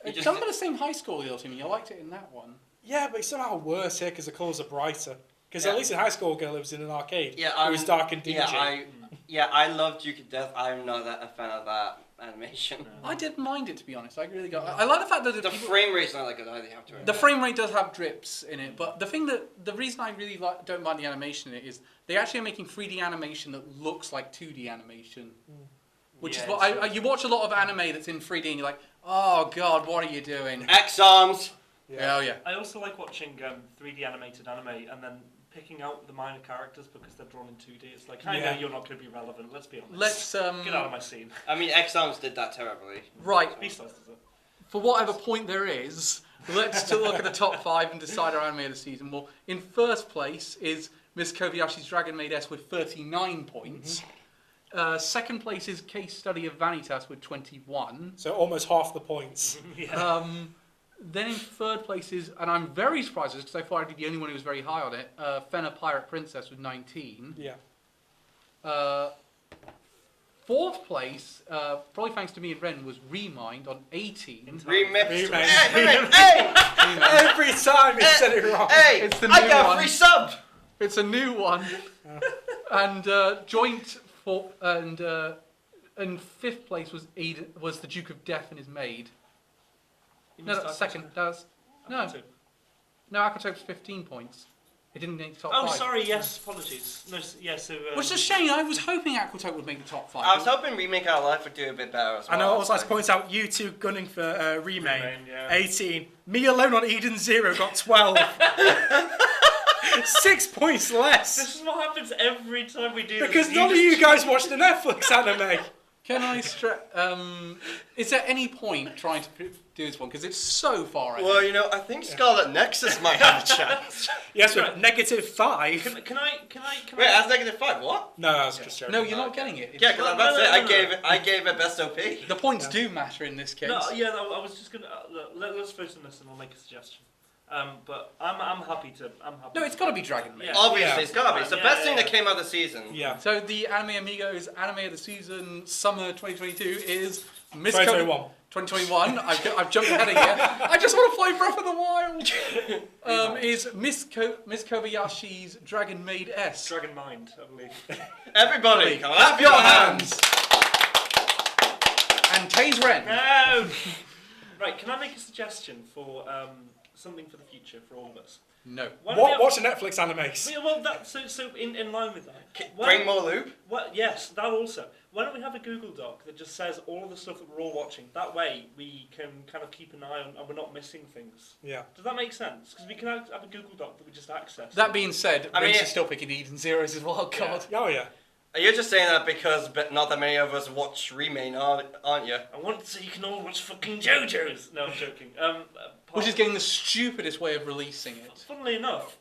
It's done by the same high school deal to me. I liked it in that one. Yeah, but it's somehow worse here because the colours are brighter. Because Yeah. at least in high school, girl lives in an arcade. Yeah, It was dark and dingy. I love Duke of Death. I'm not a fan of that animation. I didn't mind it, to be honest. I really got. I like the fact that The frame rate's not that good either. You have to remember. the frame rate does have drips in it, but the reason I really don't mind the animation in it is they actually are making 3D animation that looks like 2D animation. Which is what you watch a lot of anime that's in 3D and you're like, oh god, what are you doing? X-Arms! Yeah. Oh yeah. I also like watching 3D animated anime and then picking out the minor characters because they're drawn in 2D. It's like, I know you're not going to be relevant, let's be honest. Let's get out of my scene. I mean, X-Arms did that terribly. Right. Beastars does it. For whatever point there is, let's still look at the top 5 and decide our anime of the season. Well, in first place is Miss Kobayashi's Dragon Maid S with 39 points. Second place is Case Study of Vanitas with 21. So almost half the points. Then in third place is, and I'm very surprised because I thought I'd be the only one who was very high on it, Fena Pirate Princess with 19. Yeah. Fourth place, probably thanks to me and Ren, was Remind on 18. Remix. Remix. Hey! Every time he said it wrong. Hey! It's the I new got one. a free sub! It's a new one. And joint for and fifth place was the Duke of Death and his maid. No, that's second. No, Akatope's 15 points. It didn't make the top Oh, 5. sorry. Yes, apologies. No, yeah. So. Which is a shame. I was hoping Aquatope would make the top 5. I was hoping Remake Our Life would do a bit better as well. I know. I also like to point out you two gunning for Remain. Remain, yeah. 18. Me alone on Eden 0 got 12. 6 points less. This is what happens every time we do this. Because none of you guys watch the Netflix anime. Can I is there any point trying to do this one? Because it's so far ahead. Well, you know, I think Scarlet Nexus might have a chance. Yes, with Right. -5. Can I? Wait, that's -5. What? No, that's just joking. No, you're not getting it. Yeah, because I'm about to say I gave it best OP. The points do matter in this case. No, yeah, no, I was just gonna let's vote on this and I'll make a suggestion. But I'm happy to. No, it's got to be Dragon Maid. Yeah. Obviously, it's gotta be. It's the Yeah, best yeah, thing yeah. that came out of the season. Yeah. So the Anime Amigos Anime of the Season Summer 2022 is Miss 2021. 2021. I've jumped ahead of here. I just want to play Breath of the Wild. Is Miss Kobayashi's Dragon Maid S. Dragon Mind, I believe. Everybody, clap your hands. And Taze Ren. No. Right, can I make a suggestion for something for the future for all of us? No. Why don't we have- Watch the Netflix animes. Yeah, well, so in line with that. Bring more loop. Well, yes, that also. Why don't we have a Google Doc that just says all of the stuff that we're all watching? That way we can kind of keep an eye on and we're not missing things. Yeah. Does that make sense? Because we can have a Google Doc that we just access. That being said, I mean, Vince it- is still picking Eden Zeros as well. God. Oh, yeah. You're just saying that because not that many of us watch Remain, aren't you? I want so you can all watch fucking JoJo's. No, I'm joking. Which is getting the stupidest way of releasing it. Funnily enough,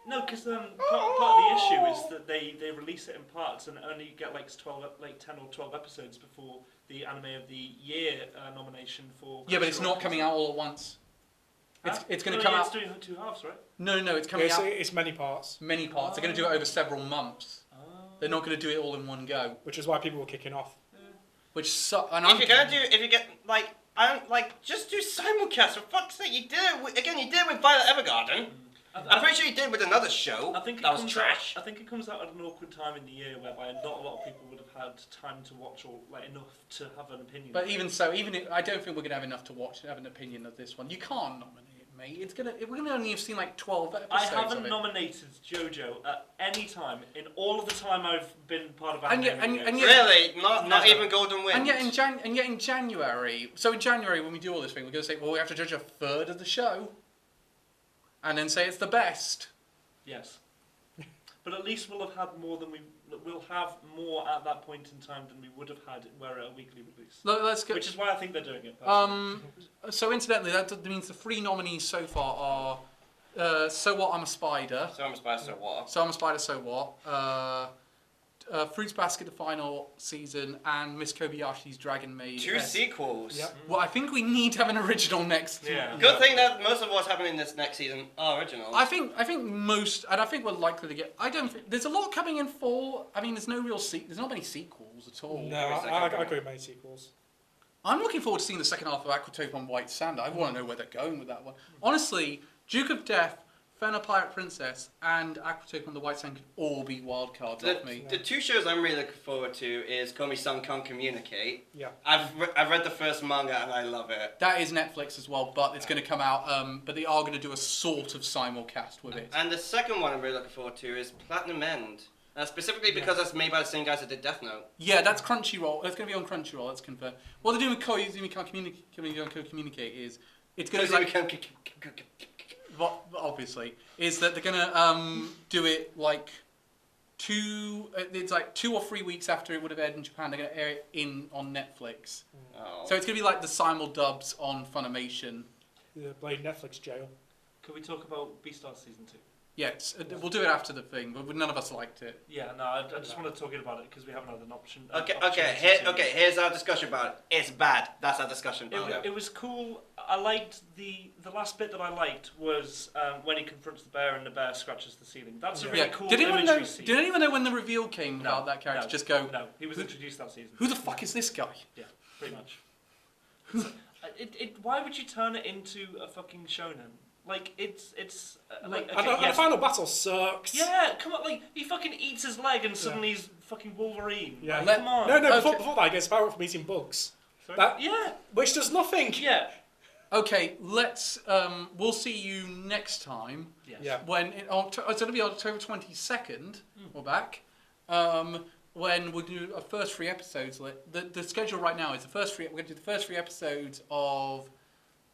no, because part of the issue is that they release it in parts and only get like 10 or 12 episodes before the Anime of the Year nomination for. Yeah, but it's not coming out all at once. It's going to come It's out. doing 2 halves, right? No, it's coming out It's many parts, many parts. They're going to do it over several months. They're not going to do it all in one go. which is why people were kicking off. And If you're gonna do, if you get just do simulcast for fuck's sake. You did it you did it with Violet Evergarden. I'm pretty sure you did with another show. I think that was trash. I think it comes out at an awkward time in the year whereby not a lot of people would have had time to watch or enough to have an opinion. But even so, I don't think we're going to have enough to watch and have an opinion of this one. You can't nominate it, mate. We're going to only have seen like 12 episodes. I haven't of it. nominated JoJo at any time in all of the time I've been part of And Anime. yet- and yet- Really, not Never. even Golden Wind. And yet in January, so in January when we do all this thing, we're going to say, well, we have to judge a third of the show, and then say it's the best. Yes. But at least we'll have more at that point in time than we would have had were it a weekly release. Let's go. Which is why I think they're doing it. personally. So incidentally, that means the 3 nominees so far are So What, I'm a Spider. So I'm surprised. So what? So I'm a Spider, So What? Fruits Basket, the final season, and Miss Kobayashi's Dragon Maid. 2 S. sequels. Yep. Well, I think we need to have an original next. Yeah. Good thing that most of what's happening this next season are originals. I think most, and I think we're likely to get. I don't think there's a lot coming in fall. I mean, there's no real there's not many sequels at all. No, I agree with many sequels. I'm looking forward to seeing the second half of Aquatope on White Sand. I want to know where they're going with that one. Honestly, Duke of Death, Fena Pirate Princess, and Aquatope on the White Sand could all be wild cards off me. The 2 shows I'm really looking forward to is Komi-san Can't Communicate. Yeah. I've read the first manga and I love it. That is Netflix as well, but it's going to come out. But they are going to do a sort of simulcast with it. And the second one I'm really looking forward to is Platinum End. Specifically because that's made by the same guys that did Death Note. Yeah, that's Crunchyroll. That's going to be on Crunchyroll. That's confirmed. What they're doing with Koizumi Can't Communicate is it's going to be like. Well, obviously, is that they're gonna do it like it's like 2 or 3 weeks after it would have aired in Japan. They're gonna air it on Netflix. Oh. So it's gonna be like the simul dubs on Funimation. The Blade Netflix jail. Could we talk about Beastars season 2? Yes, we'll do it after the thing, but none of us liked it. Yeah, no, I just want to talk about it because we haven't had an option. Here's our discussion about it. It's bad. That's our discussion about it. It was cool. I liked the last bit that I liked was when he confronts the bear and the bear scratches the ceiling. That's a really cool Did anyone imagery know? scene. Did anyone know when the reveal came No, about that character? no, Just go. No, he was introduced that season. Who the fuck is this guy? Yeah, pretty much. Why would you turn it into a fucking shonen? Like it's like And the final battle sucks. yeah, come on, like he fucking eats his leg and suddenly he's fucking Wolverine. Yeah. Like, come on. No, Okay. before that, he gets power from eating bugs. Sorry? That- yeah, Which does nothing. yeah. Okay, let's. We'll see you next time. Yes. Yeah. When it's going to be October 22nd. We're back. When we'll do our first 3 episodes. The schedule right now is we're going to do the first 3 episodes of.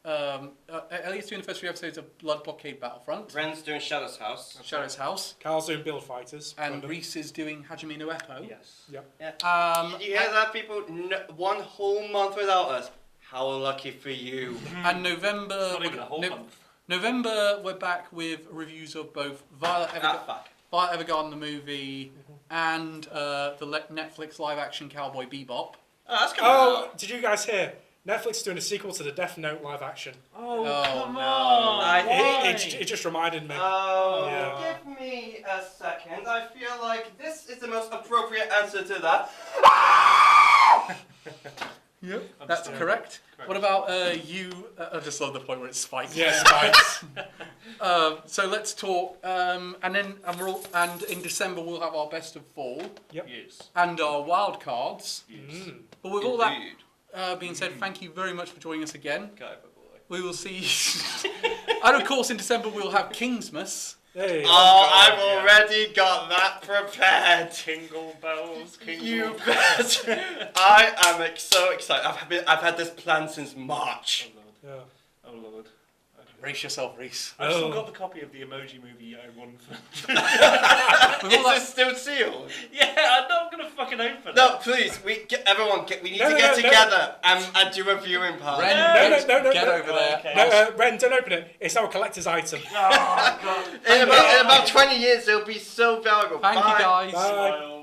Elliot's doing the first 3 episodes of Blood Blockade Battlefront. Ren's doing Shadow's House. Shadow's House. Carl's doing Build Fighters. And London. Reese is doing Hajime no Eppo. Yes. Yep. Yeah. You hear that, people? No, 1 whole month without us. How lucky for you. And November. Not even a whole month. November, we're back with reviews of both Violet Evergarden the movie and the Netflix live-action Cowboy Bebop. Oh, that's coming out. Did you guys hear? Netflix is doing a sequel to the Death Note live action. Oh, come no. on! It just reminded me. Oh, Yeah. give me a second. I feel like this is the most appropriate answer to that. Yep, that's correct. What about you? I just love the point where it spikes. Yeah, spikes. So let's talk, and in December we'll have our best of 4 Yes. and our wild cards. Yes. But with all that Indeed. being said, thank you very much for joining us again. Go for boy. We will see you. And of course, in December we'll have Kingsmas. Hey. Oh, I've already got that prepared. Tingle bells, You bet. I am so excited. I've had this plan since March. Yeah. Oh Lord. Brace yourself, Reese. I've still got the copy of the Emoji Movie I won for. With all Is it still sealed? Yeah, I'm not gonna fucking open it. No, please. We need to No, get no, together and do a viewing party. Ren, No, get over there. Okay. No, Ren, don't open it. It's our collector's item. Oh, God. In about 20 years, it'll be so valuable. Thank you, Bye. guys. Bye. Smile.